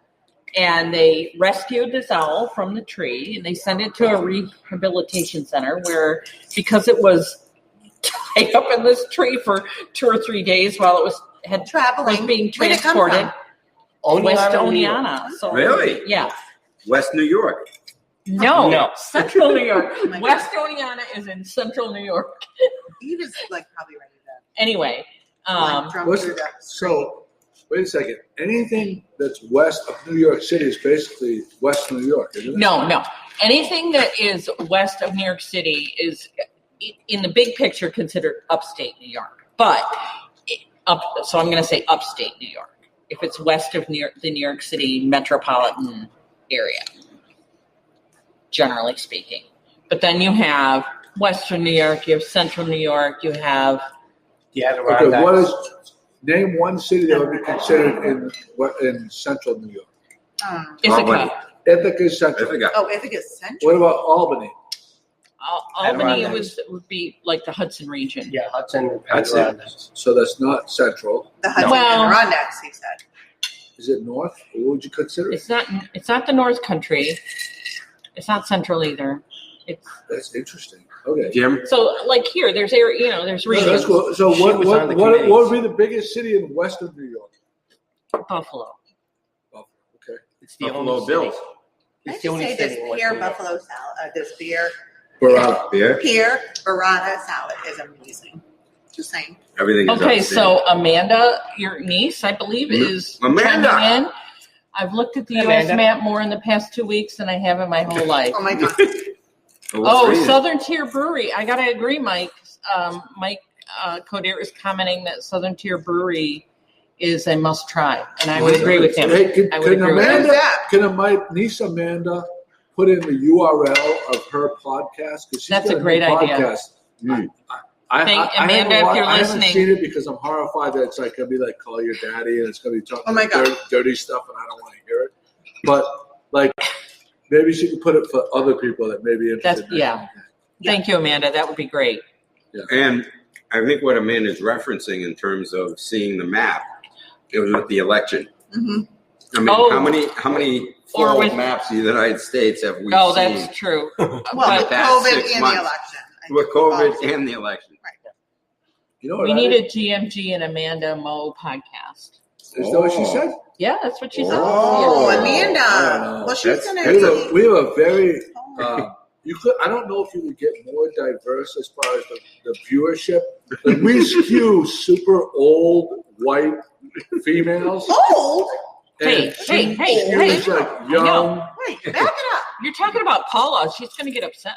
S1: and they rescued this owl from the tree and they sent it to a rehabilitation center where, because it was tied up in this tree for 2 or 3 days while it was
S6: Traveling.
S1: being
S6: Where'd it come
S1: transported,
S6: from?
S1: West
S8: New York.
S1: Oneonta. So,
S3: Really?
S1: Yeah.
S3: West New York.
S1: No, Central New York.
S6: Oh my God.
S1: West Oneonta is in Central New York.
S6: You just probably read that.
S1: Anyway,
S4: So, wait a second. Anything that's west of New York City is basically West New York, isn't it?
S1: no. Anything that is west of New York City is, in the big picture, considered upstate New York. But so I'm going to say upstate New York. If it's west of the New York City metropolitan area, generally speaking. But then you have Western New York, you have Central New York, you have
S4: Okay, what is? Name one city that would be considered in Central New York.
S1: Ithaca.
S4: Ithaca is Central.
S3: Ithaca.
S6: Oh, Ithaca's Central.
S4: What about Albany?
S1: Albany
S8: Adirondacks.
S1: would be like the Hudson region.
S8: Yeah, Hudson.
S3: That's it.
S8: Adirondacks.
S4: So that's not Central.
S6: The Hudson
S1: Well-
S6: Adirondacks, he said.
S4: Is it North? What would you consider it?
S1: It's not the North Country. It's not Central either. It's
S4: That's interesting. Okay.
S3: Jim?
S1: so like here. There's area. There's
S4: No,
S1: regions.
S4: that's cool. So
S8: She was on the
S4: what
S8: committees.
S4: would be the biggest city in western New York?
S1: Buffalo.
S4: Oh, okay.
S8: It's the
S3: Buffalo
S8: only
S3: Bills.
S8: city.
S6: I
S8: It's
S6: just
S8: the only
S6: say
S8: city
S6: this
S8: in West
S6: pear
S8: New York.
S6: buffalo salad, this beer
S4: Burrata.
S3: Beer.
S6: pear burrata salad is amazing. Just saying.
S3: Everything is
S1: Okay,
S3: upstate.
S1: so Amanda, your niece, I believe, is
S3: Amanda.
S1: chiming in. I've looked at the U.S.
S8: Amanda.
S1: map more in the past 2 weeks than I have in my whole life.
S6: Oh my God.
S3: What's the reason?
S1: Southern Tier Brewery. I gotta agree, Mike. Mike Coder is commenting that Southern Tier Brewery is a must try, and I would agree with him.
S4: Hey, can,
S1: I would
S4: can
S1: agree with
S4: Amanda,
S6: Where's that?
S4: can my niece Amanda put in the URL of her podcast? Because
S1: That's a great idea.
S4: podcast.
S3: Mm.
S1: Amanda, if you're
S4: I
S1: listening.
S4: haven't seen it because I'm horrified that it's like gonna be like call your daddy and it's gonna be talking
S6: Oh my God.
S4: dirty stuff and I don't want to hear it. But like maybe she could put it for other people that may be interested.
S1: That's- yeah. Thank you, Amanda. That would be great.
S3: And I think what Amanda's referencing in terms of seeing the map, it was with the election.
S6: Mm-hmm.
S3: I mean,
S1: Oh.
S3: how many
S1: Or
S3: full
S1: with-
S3: maps of the United States have we
S1: Oh,
S3: seen
S1: that's true.
S6: Well, with
S1: But
S3: that
S6: COVID
S3: 6
S6: and
S3: months.
S6: the election. I
S3: with
S6: think
S3: COVID
S6: policy.
S3: and the election?
S4: You know what
S1: we
S4: I
S1: need
S4: did?
S1: a GMG and Amanda Mo podcast.
S4: Is that what she said?
S1: Yeah, that's what she said.
S6: Oh,
S3: Oh.
S6: Amanda.
S4: Oh,
S6: Well, she's
S3: that's
S6: going
S3: good.
S6: to
S4: We have a very
S6: be.
S4: you could. I don't know if you would get more diverse as far as the viewership. Like we skew super old white females.
S6: Old?
S1: Hey,
S4: and
S1: hey, hey,
S4: skews
S1: hey.
S4: like
S1: I
S4: young.
S1: know.
S6: Wait, back it up.
S1: You're talking about Paula. She's going to get upset.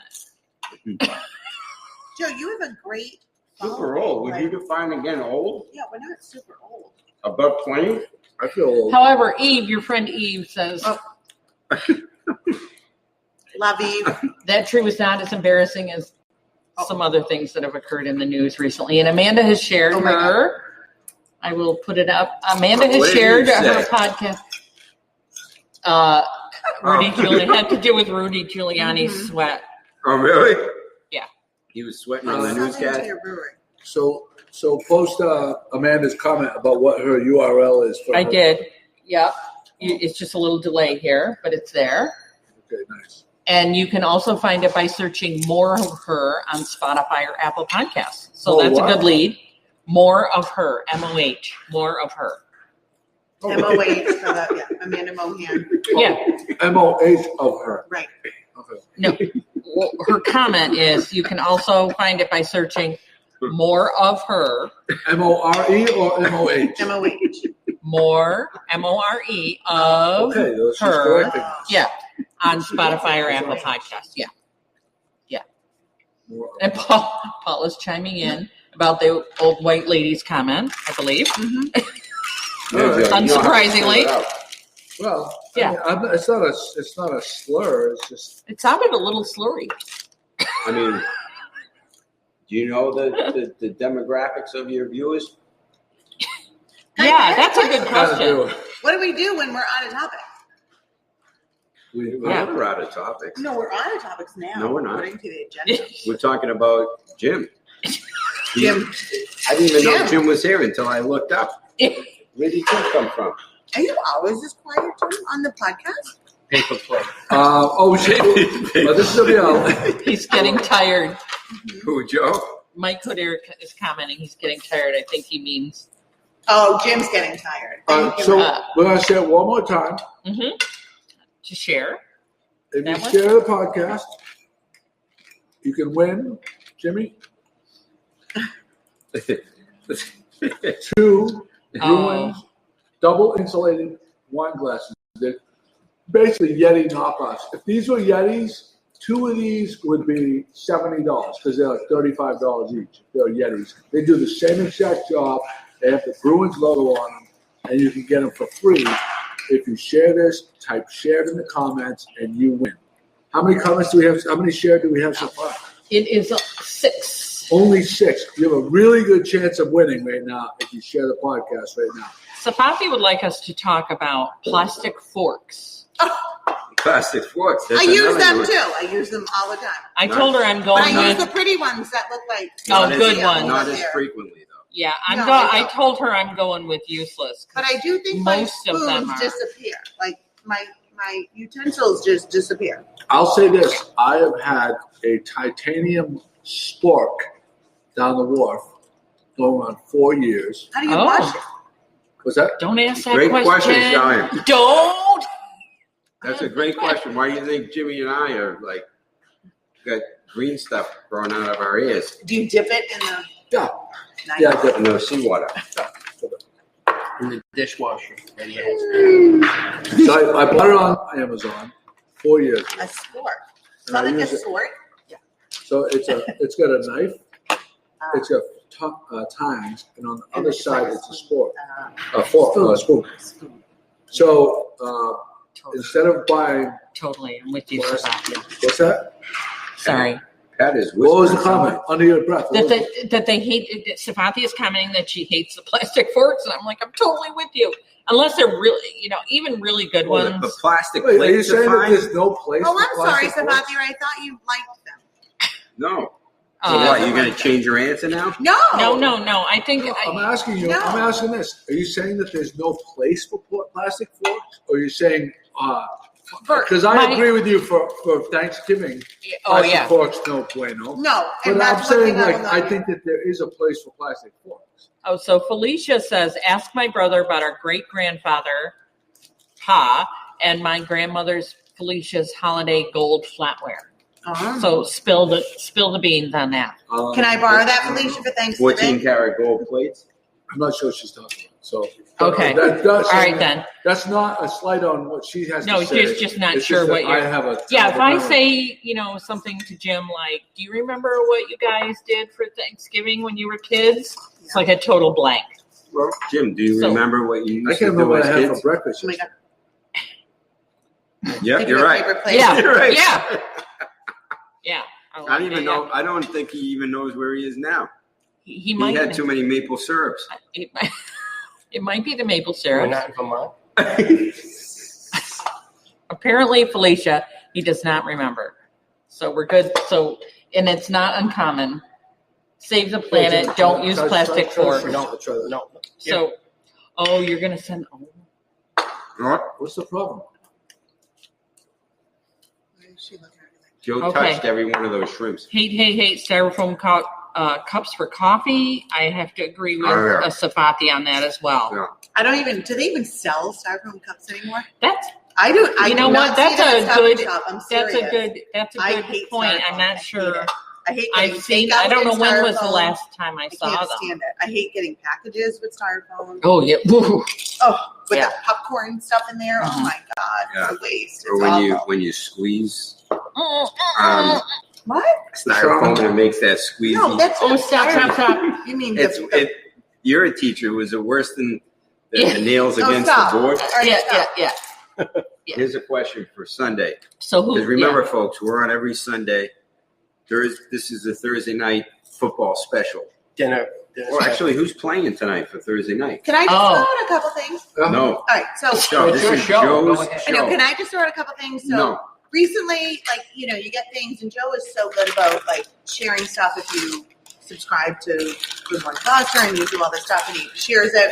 S6: Joe, you have a great
S3: Super old. Would you define again old?
S6: Yeah, we're not super old.
S3: Above 20?
S4: I feel old.
S1: However, Eve, your friend Eve, says
S6: Love Eve.
S1: that tree was not as embarrassing as some other things that have occurred in the news recently. And Amanda has shared
S6: Oh my
S1: her. I will put it up. Amanda
S3: What
S1: has
S3: did
S1: shared
S3: you
S1: her
S3: say?
S1: podcast. Rudy Giuliani had to do with Rudy Giuliani's sweat.
S3: Oh, really?
S1: Yeah.
S3: He was sweating on the
S6: Something
S3: newscast?
S6: to your brewery.
S4: So post Amanda's comment about what her URL is. For
S1: I
S4: her.
S1: did. Yep. It's just a little delay here, but it's there.
S4: Okay, nice.
S1: And you can also find it by searching More of Her on Spotify or Apple Podcasts. So
S4: Oh,
S1: that's
S4: wow.
S1: a good lead. More of Her, MOH, More of Her.
S6: MOH for the, Amanda Mohan.
S1: Yeah.
S4: MOH of her.
S6: Right.
S4: Okay.
S1: No. Well, her comment is you can also find it by searching more of her.
S4: MORE or MOH?
S6: MOH.
S1: More, MORE of
S4: Okay, those she's
S1: her.
S4: correcting.
S1: Yeah. On Spotify or Apple Podcasts. Yeah.
S4: More of
S1: And Paul is chiming in about the old white lady's comment, I believe.
S6: Mm-hmm.
S3: All right.
S1: Unsurprisingly.
S4: Well,
S1: Yeah.
S4: I mean, it's not a slur. It's just
S1: It sounded a little slurry.
S3: I mean, do you know the demographics of your viewers?
S1: Yeah, that's a good
S4: gotta do
S1: question.
S4: it.
S6: What do we do when we're out of topic?
S4: We
S1: Yeah.
S3: We're out of topics.
S6: No, we're on to topics now.
S3: No, we're not.
S6: According to the agenda.
S3: We're talking about Jim.
S6: Jim.
S3: I didn't even know
S6: Jim.
S3: Jim was here until I looked up. Where did Jim come from?
S6: Are you always this quiet, Jim, on the podcast?
S5: Paper plate.
S4: Shit. This is gonna be out.
S1: He's getting tired.
S3: Who, Joe?
S1: Mike Hood is commenting he's getting tired. I think he means
S6: Oh, Jim's getting tired. Thank you.
S4: So we're gonna say it one more time.
S1: to share.
S4: If
S1: That
S4: you
S1: one?
S4: share the podcast, you can win, Jimmy, 2 Bruins double insulated wine glasses. They're basically Yeti knockoffs. If these were Yetis, 2 of these would be $70 because they're like $35 each. They're Yetis. They do the same exact job. They have the Bruins logo on them, and you can get them for free. If you share this, type shared in the comments, and you win. How many comments do we have? How many shared do we have so far?
S1: It is 6.
S4: Only 6. You have a really good chance of winning right now if you share the podcast right now.
S1: Safafi would like us to talk about plastic forks.
S3: Plastic forks. That's
S6: I use
S3: another
S6: them
S3: one.
S6: too. I use them all the time.
S1: I told her I'm
S6: But
S1: going
S6: I use the
S1: with.
S6: pretty ones that look like.
S1: Oh,
S3: Not
S1: good
S3: as,
S1: ones.
S3: Not as frequently, though.
S1: Yeah,
S6: No, I
S1: I
S6: don't.
S1: told her I'm going with useless.
S6: But I do think my
S1: Most of them
S6: spoons
S1: are.
S6: disappear. Like my utensils just disappear.
S4: I'll say this. I have had a titanium spork down the wharf going on 4 years.
S6: How do you
S1: Oh.
S6: wash it?
S4: Was that?
S1: Don't ask that
S3: Great
S1: question.
S3: question, Charleen.
S1: Don't.
S3: That's a great question. Why do you think Jimmy and I are like got green stuff growing out of our ears?
S6: Do you dip it in the?
S4: Yeah.
S6: Nice.
S4: Yeah, I did.
S3: No seawater.
S5: In the dishwasher. And yeah,
S4: So I bought it on Amazon 4 years ago.
S6: A sport. It's
S4: And I
S6: not like a
S4: use it-
S6: sword.
S4: So it's got a knife, it's got tines, and on the other side it's a fork. A fork, no, a spoon. So instead of buying,
S1: Totally, I'm with you,
S4: Plastic.
S1: Safafi.
S4: what's that?
S1: Sorry.
S3: That is
S4: What was the
S3: whispering.
S4: comment under your breath? What was
S1: That they hate. Safafi is commenting that she hates the plastic forks, and I'm like, I'm totally with you. Unless they're really, even really good
S3: Well,
S1: ones.
S3: the plastic
S4: Wait, are you
S3: plates are
S4: saying that
S3: fine?
S4: there's no place
S6: Oh,
S4: for
S6: I'm sorry,
S4: plastic forks?
S6: Sabathia. I thought you liked them.
S3: No. So
S1: Uh,
S3: what? You're going to change your answer now?
S6: No.
S1: No. I think
S4: No, I'm asking you.
S6: No.
S4: I'm asking this. Are you saying that there's no place for plastic forks, or are you saying? Because I
S1: my-
S4: agree with you for Thanksgiving.
S1: Oh
S4: Plastic
S1: yeah.
S4: forks, no bueno.
S6: No. And
S4: But I'm
S6: that's one
S4: saying,
S6: thing I
S4: like,
S6: will not
S4: I
S6: do.
S4: think that there is a place for plastic forks.
S1: Oh, so Felicia says, ask my brother about our great grandfather, Pa, and my grandmother's Felicia's holiday gold flatware.
S6: Uh-huh.
S1: So spill the beans on that.
S6: Can I borrow that, Felicia, for
S3: 14
S6: Thanksgiving?
S3: karat gold plates?
S4: I'm not sure what she's talking about. So
S1: Okay.
S4: that's,
S1: All right then.
S4: That's not a slight on what she has
S1: No,
S4: to say.
S1: it's just not
S4: It's
S1: sure
S4: just
S1: what
S4: that
S1: you're.
S4: I have a
S1: Yeah, if I
S4: memory.
S1: say something to Jim like, "Do you remember what you guys did for Thanksgiving when you were kids?" It's like a total blank.
S3: Well, Jim, do you
S1: So-
S3: remember what you
S4: I
S3: used
S4: can't
S3: to
S4: remember
S3: do
S4: what I
S3: as
S4: had for
S3: kids?
S4: breakfast.
S6: Oh my God.
S3: Yeah,
S6: Think
S3: you're
S6: of a
S3: right.
S6: paper plate.
S1: Yeah.
S3: You're right.
S1: Yeah. Yeah.
S3: I don't even know. I don't think he even knows where he is now.
S1: He
S3: He
S1: might.
S3: had too many maple syrups.
S1: It might be the maple
S5: we're
S1: syrup.
S5: not in Vermont.
S1: Apparently, Felicia, he does not remember. So we're good. So, and it's not uncommon. Save the planet. Don't use plastic forks.
S4: I'll try that.
S5: No.
S1: So, you're gonna send.
S3: What?
S4: What's the problem?
S6: Why is she looking at me like
S3: Joe
S1: Okay.
S3: touched every one of those shrimps.
S1: Hate, styrofoam cups for coffee. I have to agree with Safati on that as well.
S3: Yeah.
S6: I don't even. Do they even sell styrofoam cups anymore?
S1: That's
S6: I do. I
S1: you
S6: do
S1: know
S6: not
S1: what? That's
S6: see that
S1: a
S6: at Stop
S1: good.
S6: and Shop. I'm
S1: That's
S6: serious.
S1: a good. That's a
S6: I
S1: good
S6: hate
S1: point.
S6: styrofoam.
S1: I'm not sure.
S6: I hate getting
S1: I've seen.
S6: takeout
S1: I don't know
S6: in
S1: when was the
S6: styrofoam.
S1: last time I
S6: I
S1: saw
S6: can't
S1: them.
S6: stand it. I hate getting packages with styrofoam.
S1: Oh yeah. Woo.
S6: Oh, with
S1: Yeah.
S6: the popcorn stuff in there. Oh my god,
S3: Yeah.
S6: it's a waste.
S3: Or
S6: It's
S3: when you squeeze
S6: what?
S3: styrofoam and it makes that squeezy.
S6: No, that's
S1: Oh,
S6: not
S1: stop!
S6: styrofoam. You mean
S3: You're a teacher. Was it worse than
S1: Yeah.
S3: the nails
S6: Oh,
S3: against
S6: stop.
S3: the board?
S6: All right,
S1: Yeah,
S6: stop.
S1: yeah. Yeah.
S3: Here's a question for Sunday.
S1: So who?
S3: Because remember, folks, we're on every Sunday. This is the Thursday night football special.
S5: Dinner.
S3: Well, actually, who's playing tonight for Thursday night?
S6: Can I just
S1: Oh.
S6: throw out a couple things?
S3: No.
S6: All right, so
S3: No, this
S5: your
S3: is
S5: show.
S3: Joe's
S5: Go ahead.
S6: I know.
S3: show.
S6: Can I just throw out a couple things? So
S3: No.
S6: recently, like you get things, and Joe is so good about like sharing stuff. If you subscribe to Good Morning Gloucester and you do all this stuff, and he shares it.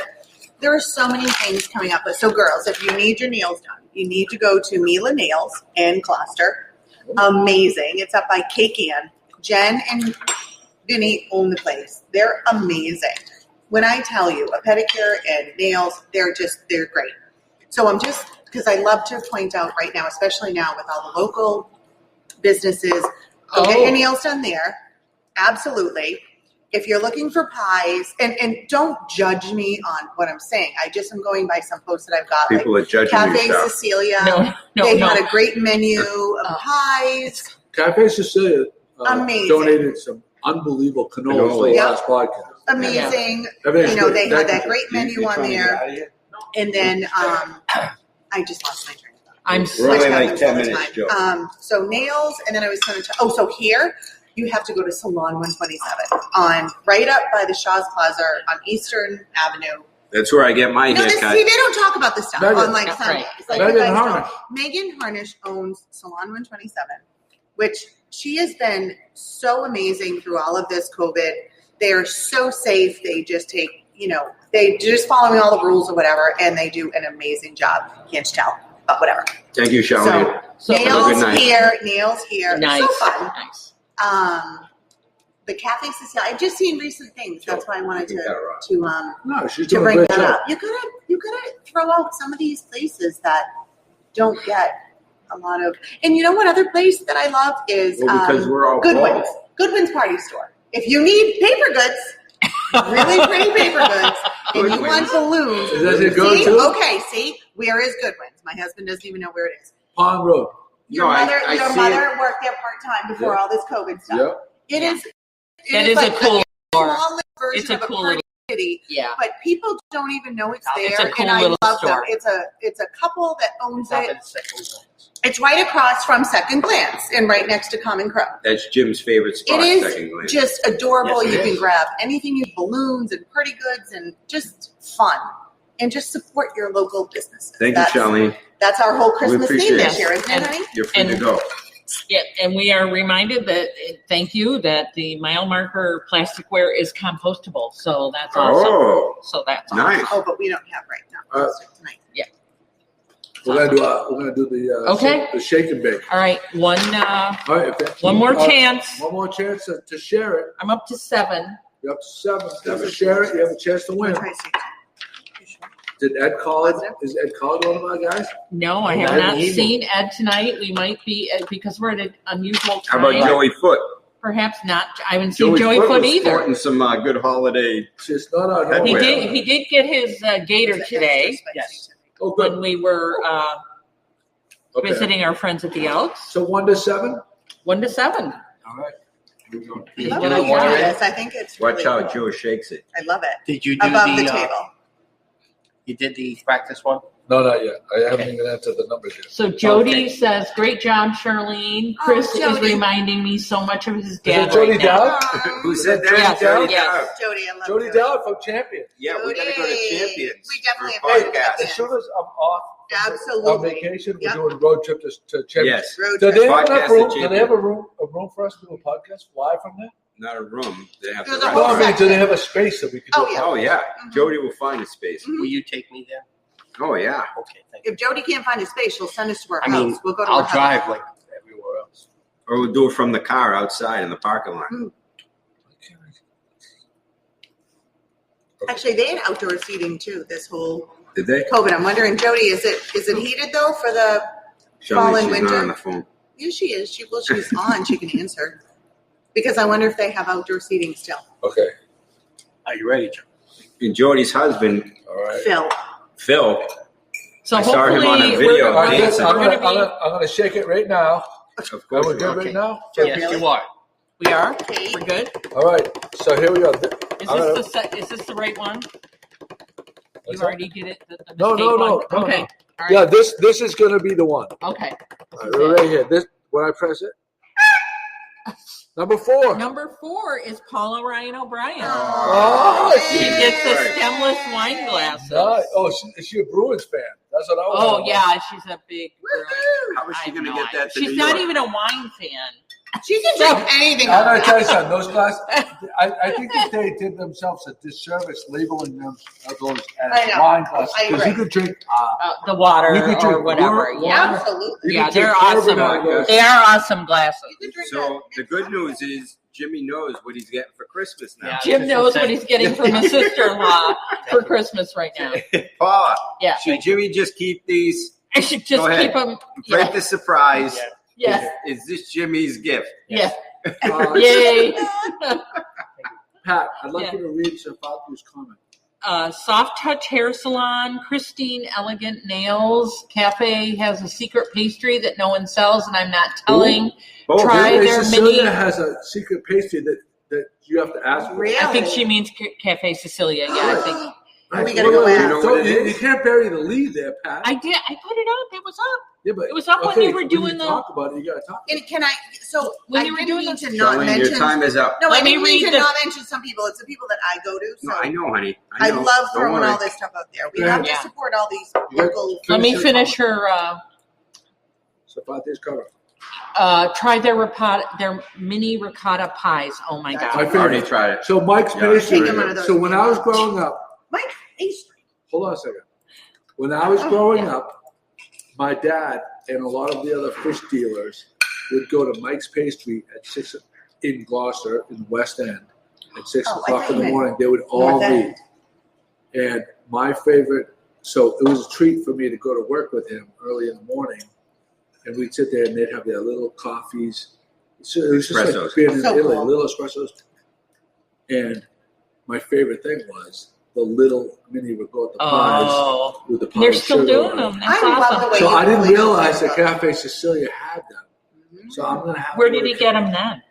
S6: There are so many things coming up. So, girls, if you need your nails done, you need to go to Mila Nails in Gloucester. Amazing. It's up by Cake Ann. Jen and Vinny own the place. They're amazing. When I tell you, a pedicure and nails, they're great. So I'm just, because I love to point out right now, especially now with all the local businesses, go get your nails done there. Absolutely. If you're looking for pies, and don't judge me on what I'm saying. I just am going by some posts that I've got.
S3: People
S6: like
S3: are judging
S6: Cafe
S3: you.
S6: Cecilia. They had a great menu of pies.
S4: Cafe Cecilia
S6: Amazing.
S4: donated some unbelievable canola for the
S6: Yep.
S4: last podcast.
S6: Amazing.
S4: Everything's good.
S6: They
S4: Thank
S6: had that
S4: you.
S6: great menu on there. And then I just lost my train of thought.
S1: I'm
S3: We're only
S6: Which
S3: like
S6: happens
S3: 10
S6: all the
S3: minutes, Joe.
S6: time. So nails, and then I was going to. So here you have to go to Salon 127 on right up by the Shaw's Plaza on Eastern Avenue.
S3: That's where I get my
S6: No,
S3: haircut.
S6: see, they don't talk about this stuff
S4: Megan.
S6: on like
S1: That's
S6: Sundays.
S1: right.
S6: Like,
S4: Megan
S6: you guys
S4: Harnish.
S6: don't. Megan Harnish owns Salon 127, which she has been so amazing through all of this COVID. They are so safe. They just take, they just following all the rules or whatever, and they do an amazing job. Can't you tell? But whatever.
S3: Thank you, Charleen.
S1: So
S3: Have a good
S6: nails
S3: night.
S6: here, nails here.
S1: nice.
S6: It's so fun.
S1: Nice.
S6: The Cafe Cecilia. I've just seen recent things. That's why I wanted to
S4: No, she's
S6: to
S4: doing a
S6: bring
S4: great
S6: that
S4: job.
S6: up. You gotta throw out some of these places that don't get a lot of. And you know what other place that I love is
S3: Well, because we're all
S6: Goodwin's.
S3: bald.
S6: Goodwin's Party Store. If you need paper goods, really pretty paper goods, and you want balloons,
S4: Is that your
S6: see?
S4: go-to?
S6: Okay, see, where is Goodwin's? My husband doesn't even know where it is.
S4: Pond Road.
S6: Your
S3: No, I
S6: mother
S3: see
S6: worked there part time before all this COVID stuff.
S4: Yep.
S6: It is.
S1: That
S6: is
S1: is a
S6: like
S1: cool store.
S6: small little version
S1: It's a
S6: of
S1: cool
S6: Party
S1: little-
S6: City.
S1: Yeah.
S6: But people don't even know it's there,
S1: It's a cool
S6: and I
S1: little
S6: love
S1: store.
S6: them. It's a couple that owns
S5: Stop
S6: it.
S5: at the second glance.
S6: It's right across from Second Glance and right next to Common Crow.
S3: That's Jim's favorite spot.
S6: It
S3: Second
S6: is
S3: glance.
S6: just adorable.
S3: Yes, it
S6: You can
S3: is.
S6: grab anything, you balloons and pretty goods, and just fun, and just support your local businesses.
S3: Thank
S6: That's,
S3: you, Charleen.
S6: That's our whole Christmas
S3: appreciate
S6: theme
S3: it.
S6: this year, isn't it,
S1: And-
S6: honey?
S3: You're free to
S1: And-
S3: go.
S1: Yeah, and we are reminded that thank you that the mile marker plasticware is compostable. So that's awesome.
S3: Oh,
S1: So that's
S3: nice.
S6: Oh, but we don't have right now. Tonight.
S4: We're gonna do the
S1: Okay.
S4: the shake and bake.
S1: All right,
S4: All right,
S1: one more
S4: All right,
S1: chance.
S4: One more chance to share it.
S1: I'm up to 7.
S4: You're up to 7. You have to share it. You have a chance to win.
S6: Try to see.
S4: Did Ed call it? Is Ed called one of our guys?
S1: No, I have
S5: I
S1: not
S5: haven't either.
S1: seen Ed tonight. We might be because we're at an unusual
S3: How
S1: time.
S3: about Joey Foot?
S1: Perhaps not. I haven't seen Joey
S3: Foot
S1: Foot
S3: was
S1: either.
S3: sporting some good holiday.
S4: She's not on.
S3: He
S1: He
S3: Well.
S1: did. He did get his gator today
S5: Yes.
S4: Oh, good.
S1: when we were
S4: Okay.
S1: visiting our friends at the Elks.
S4: So 1 to 7.
S1: 1 to 7.
S4: All right. Here we go.
S6: I
S5: Did
S6: love
S5: you
S6: how
S5: do
S6: you
S5: the water
S6: do
S5: in?
S6: this. I think it's
S3: Watch
S6: really
S3: how
S6: cool.
S3: Joe shakes it.
S6: I love it.
S5: Did you do
S6: Above the
S5: the
S6: table.
S5: You did the practice one?
S4: No, not yet. I haven't even entered the numbers yet.
S1: So Jody
S5: Okay.
S1: says, "Great job, Charlene."
S6: Oh,
S1: Chris is
S6: Jody.
S1: reminding me so much of his
S4: Is
S1: dad
S4: it Jody
S1: right now.
S4: Dowd?
S3: Who said that?
S1: Yes,
S3: Jody
S1: yes.
S3: Dowd.
S6: Jody, I love
S4: Jody
S6: Jody.
S4: Dowd from Champion.
S3: Yeah, we gotta go to
S6: Jody.
S3: Champions.
S6: We definitely
S3: for a
S6: have to go to
S3: podcast.
S4: As
S6: Champions.
S4: soon as I'm off on
S6: Absolutely.
S4: vacation, we're
S6: Yep.
S4: doing a road trip to Champion.
S3: Yes,
S6: Road
S4: Do
S6: trip.
S4: they have
S3: Podcast
S4: enough room?
S3: at
S4: Do they have a room for us to do a podcast live from there?
S3: not a room. They have to
S6: There's a
S3: rent
S6: whole
S4: No, I
S3: it.
S4: mean, do they have a space that we can do?
S6: Oh,
S4: it
S6: yeah.
S3: Oh yeah,
S6: Mhm.
S3: Jody will find a space.
S6: Mhm.
S5: Will you take me there?
S3: Oh yeah.
S5: Okay, thank you.
S6: If Jody can't find a space, she'll send us to her
S5: I
S6: house.
S5: mean,
S6: We'll go to
S5: I'll
S6: her
S5: drive
S6: house.
S5: like everywhere else.
S3: Or we'll do it from the car outside in the parking lot.
S6: Actually, they had outdoor seating too. This whole
S3: Did they?
S6: COVID. I'm wondering, Jody, is it heated though for the fall and
S3: She's
S6: winter?
S3: not on the phone.
S6: Yeah, she is. She's on. She can answer. Because I wonder if they have outdoor seating still.
S4: Okay.
S5: Are you ready, Joe?
S3: And Jody's husband,
S4: All right.
S6: Phil.
S1: So
S3: I saw him on a
S1: hopefully
S3: video
S4: All right,
S3: dancing.
S4: I'm
S1: we're
S4: gonna shake it right now.
S3: Of
S4: Are
S3: course
S4: we
S3: you
S4: good
S3: are.
S4: right now?
S5: Yes, you are.
S1: we are.
S6: Okay.
S1: We're good.
S4: All right. So here we go.
S1: Is this the right one? You
S4: that?
S1: already did it. The
S4: No,
S1: mistake
S4: no, no,
S1: one?
S4: no,
S1: Okay.
S4: no.
S1: All right.
S4: Yeah, this is gonna be the one.
S1: Okay.
S4: All right, we're right here. This when I press it. Number 4.
S1: Number 4 is Paula Ryan O'Brien.
S4: Oh,
S1: She gets the stemless wine glasses.
S4: Nice. Oh, is she a Bruins fan? That's what I want.
S1: Oh yeah, she's a big.
S3: How was she
S1: I
S3: going to
S1: have
S3: get
S1: no
S3: that to
S1: idea.
S3: New
S1: She's not
S3: York?
S1: even a wine fan.
S6: She can drink anything.
S4: I'm gonna tell you something. Those glasses, I think that they did themselves a disservice labeling them those
S6: I
S4: as
S6: know.
S4: wine glasses
S6: I
S4: because you
S6: agree.
S4: could drink.
S1: The water
S4: You could drink
S1: or whatever.
S4: water.
S1: Yeah,
S6: Absolutely.
S4: You
S1: yeah,
S4: could
S1: they're
S4: drink
S1: awesome.
S4: bourbon out of those.
S1: They are awesome glasses.
S6: You can drink
S3: So
S6: that.
S3: the good news is Jimmy knows what he's getting for Christmas now.
S5: Yeah.
S1: Jim knows what he's getting from his sister-in-law for Christmas right now.
S3: Paula,
S1: Yeah,
S3: should Jimmy just keep these?
S1: I should just
S3: Go ahead.
S1: keep them.
S3: Break
S1: Yeah.
S3: the surprise.
S1: Yes.
S3: Is this Jimmy's gift?
S1: Yes.
S4: Yay.
S1: Yay.
S4: Pat, I'd like
S1: Yeah.
S4: you to read Safathi's comment.
S1: Soft Touch Hair Salon, Christine Elegant Nails Cafe has a secret pastry that no one sells, and I'm not telling.
S3: Oh,
S1: Try
S4: Hey,
S1: their
S4: Cecilia
S1: mini.
S4: has a secret pastry that you have to ask for.
S6: Really?
S1: I think she means Cafe Cecilia. Yeah, I think
S6: We gotta go
S4: Wait,
S6: ask.
S3: know what
S4: so
S3: it
S4: you
S3: is?
S4: can't bury the lead there, Pat.
S1: I did. I put it up. It was up.
S4: Yeah, but
S1: It was up when
S4: okay,
S1: you were doing the.
S4: talk about it. You gotta talk.
S6: And can I? So
S1: When
S6: I
S1: you were
S6: didn't
S1: doing
S6: mean
S1: the-
S6: to not
S3: Charlene,
S6: mention.
S3: your time is up.
S6: No,
S1: Let
S6: I
S1: me
S6: didn't mean
S1: read
S6: to
S1: the-
S6: not mention some people. It's the people that I go to. So
S3: No, I know, honey.
S6: I
S3: know.
S6: love
S3: Don't
S6: throwing
S3: worry.
S6: all this stuff out there. We
S4: Yeah.
S6: have to support all these local.
S1: Let me
S4: your
S1: finish
S4: comment.
S1: her.
S4: Safathi's comment.
S1: Try their mini ricotta pies. Oh my
S4: My
S1: god!
S3: I already
S4: favorite.
S3: tried it.
S4: So Mike's
S3: Yeah,
S4: pastry.
S6: Taking one of those
S4: So when I was
S6: meatballs.
S4: growing up,
S6: Mike pastry.
S4: hold on a second. When I was growing up, my dad and a lot of the other fish dealers would go to Mike's Pastry at 6 in Gloucester in the West End at 6
S6: Oh, I
S4: o'clock in
S6: thought
S4: the
S6: you
S4: morning. They would all
S6: North End.
S4: meet. And my favorite, so it was a treat for me to go to work with him early in the morning. And we'd sit there and they'd have their little coffees. So it was just like
S3: Espressos.
S4: being in
S6: So
S4: Italy,
S6: cool.
S4: little espressos. And my favorite thing was the little mini ricotta pies
S1: Oh,
S4: with the
S1: they're
S4: powdered
S1: still
S4: sugar
S1: doing
S4: on it.
S1: them. That's
S6: I love the
S1: awesome.
S6: way
S4: So
S6: you
S4: I didn't
S6: believe
S4: realize
S6: in
S4: that
S6: that.
S4: Cafe Cecilia had them. So I'm gonna have.
S1: Where
S4: to
S1: did
S4: go
S1: he
S4: to
S1: get them then?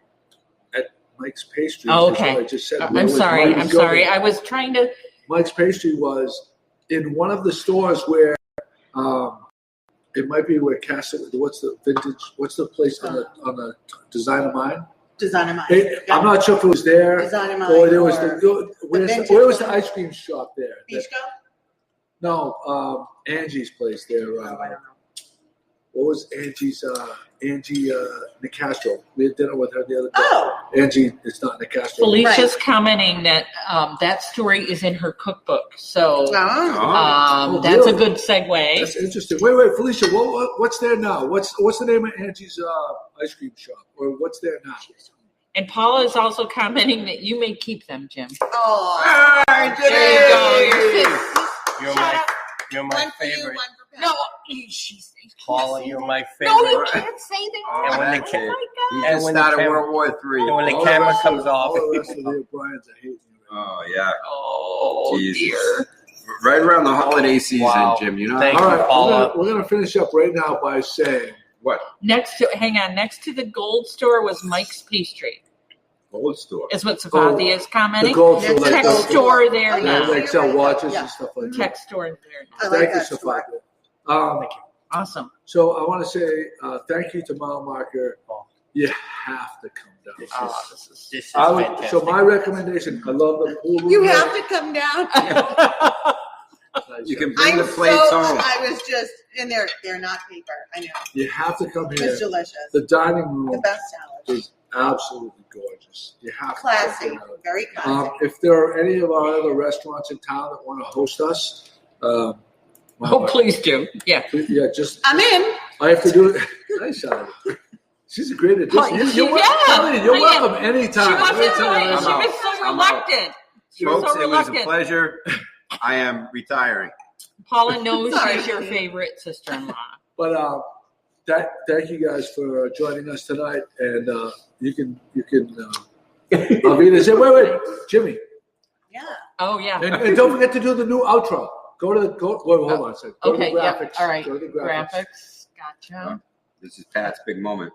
S4: At Mike's Pastry.
S1: Oh,
S4: is what
S1: okay.
S4: I just said.
S1: I'm sorry. I'm sorry. I was trying to.
S4: Mike's Pastry was in one of the stores where it might be where Castle. What's the vintage? What's the place on the Designer Mine?
S6: Designer Mine.
S4: I'm not sure if it was there
S6: Designer Mine.
S4: or there was
S6: vintage
S4: where was the
S6: one.
S4: ice cream shop there?
S6: Beachco?
S4: No, Angie's place there.
S6: Oh, I don't know.
S4: What was Angie's? Angie Nicastro. We had dinner with her the other day.
S6: Oh,
S4: Angie, it's not Nicastro.
S1: Felicia's commenting that that story is in her cookbook. So
S6: oh.
S1: that's a
S4: really?
S1: good segue.
S4: That's interesting. Wait, Felicia. What's there now? What's the name of Angie's ice cream shop? Or what's there now?
S1: And Paula is also commenting that you may keep them, Jim.
S6: Oh.
S1: There you go.
S5: You're my
S6: One for you,
S5: favorite.
S6: one for Pat.
S1: No, she's
S5: Paula, you're my
S1: No, you
S5: favorite.
S1: can't say that.
S5: And when the
S3: That's
S5: kid-
S3: it.
S1: Oh
S3: He
S1: my
S5: And
S3: just
S5: when the
S3: started
S5: camera-
S3: World War III.
S5: And when the
S4: All
S5: camera
S4: rest
S5: comes
S4: of,
S5: off,
S4: all the rest of the O'Briens are hating you.
S3: Oh, yeah.
S1: God. Oh
S3: Jesus.
S1: dear.
S3: Right around the holiday season,
S5: Wow.
S3: Jim. You know.
S5: Thank
S4: All
S5: you,
S4: right,
S5: Paula.
S4: we're gonna finish up right now by saying
S3: What?
S1: Next to the gold store was Mike's Pastry.
S3: Gold store.
S1: Is what Safathi is
S4: the
S1: commenting.
S4: gold
S6: Next
S4: store.
S6: to
S1: Tech
S6: gold
S1: store there
S6: Oh,
S1: now.
S6: yeah.
S4: They sell watches
S6: Yeah.
S4: and stuff like that.
S1: Tech store there now.
S6: I like
S4: Thank you,
S6: that store.
S4: Safathi.
S1: Awesome.
S4: So I want to say thank you to Mile Marker. You have to come down.
S5: this is
S4: I would,
S5: fantastic.
S4: so my recommendation, I love the pool room.
S6: You
S4: there.
S6: have to come down.
S3: You can bring
S6: I'm
S3: the plates
S6: so,
S3: home.
S6: I was just in there. They're not paper. I know.
S4: You have to come here.
S6: It's delicious.
S4: The dining
S6: The
S4: room
S6: best salad.
S4: is absolutely gorgeous. You have to
S6: Classy.
S4: check it out.
S6: Very classy.
S4: If there are any of our other restaurants in town that want to host us,
S1: Oh, please do. Yeah.
S4: yeah, just
S6: I'm in.
S4: I have to do it. Nice, Charlie. She's a great addition.
S1: Oh,
S4: You're welcome.
S1: yeah.
S4: Charlie, you're
S1: I am.
S4: welcome anytime.
S1: She wasn't
S4: Anytime.
S1: really,
S3: I'm
S1: she
S3: out.
S1: was so
S3: I'm out.
S1: reluctant.
S3: Folks,
S1: so
S3: it was a
S1: reluctant.
S3: pleasure. I am retiring.
S1: Paula knows
S6: Sorry,
S1: she's your
S6: Jenny.
S1: favorite sister-in-law.
S4: But thank you guys for joining us tonight, and you can Alvina say, wait, Jimmy,
S6: Yeah.
S1: Oh yeah.
S4: and don't forget to do the new outro. Hold on a second. Go
S1: Okay.
S4: to the
S1: Yeah.
S4: graphics.
S1: All right.
S4: Go to the graphics.
S1: Graphics. Gotcha.
S3: This is Pat's big moment.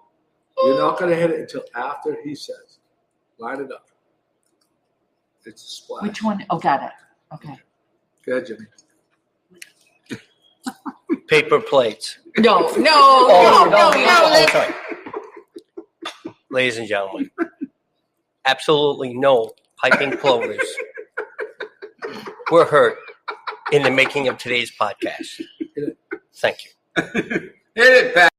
S4: You're not going to hit it until after he says. Line it up. It's a splash.
S1: Which one? Oh, got it. Okay.
S4: Go ahead, Jimmy.
S8: Paper plates.
S1: No.
S8: Sorry. Ladies and gentlemen, absolutely no piping plovers were hurt in the making of today's podcast. Thank you.
S3: Hit it, Pat.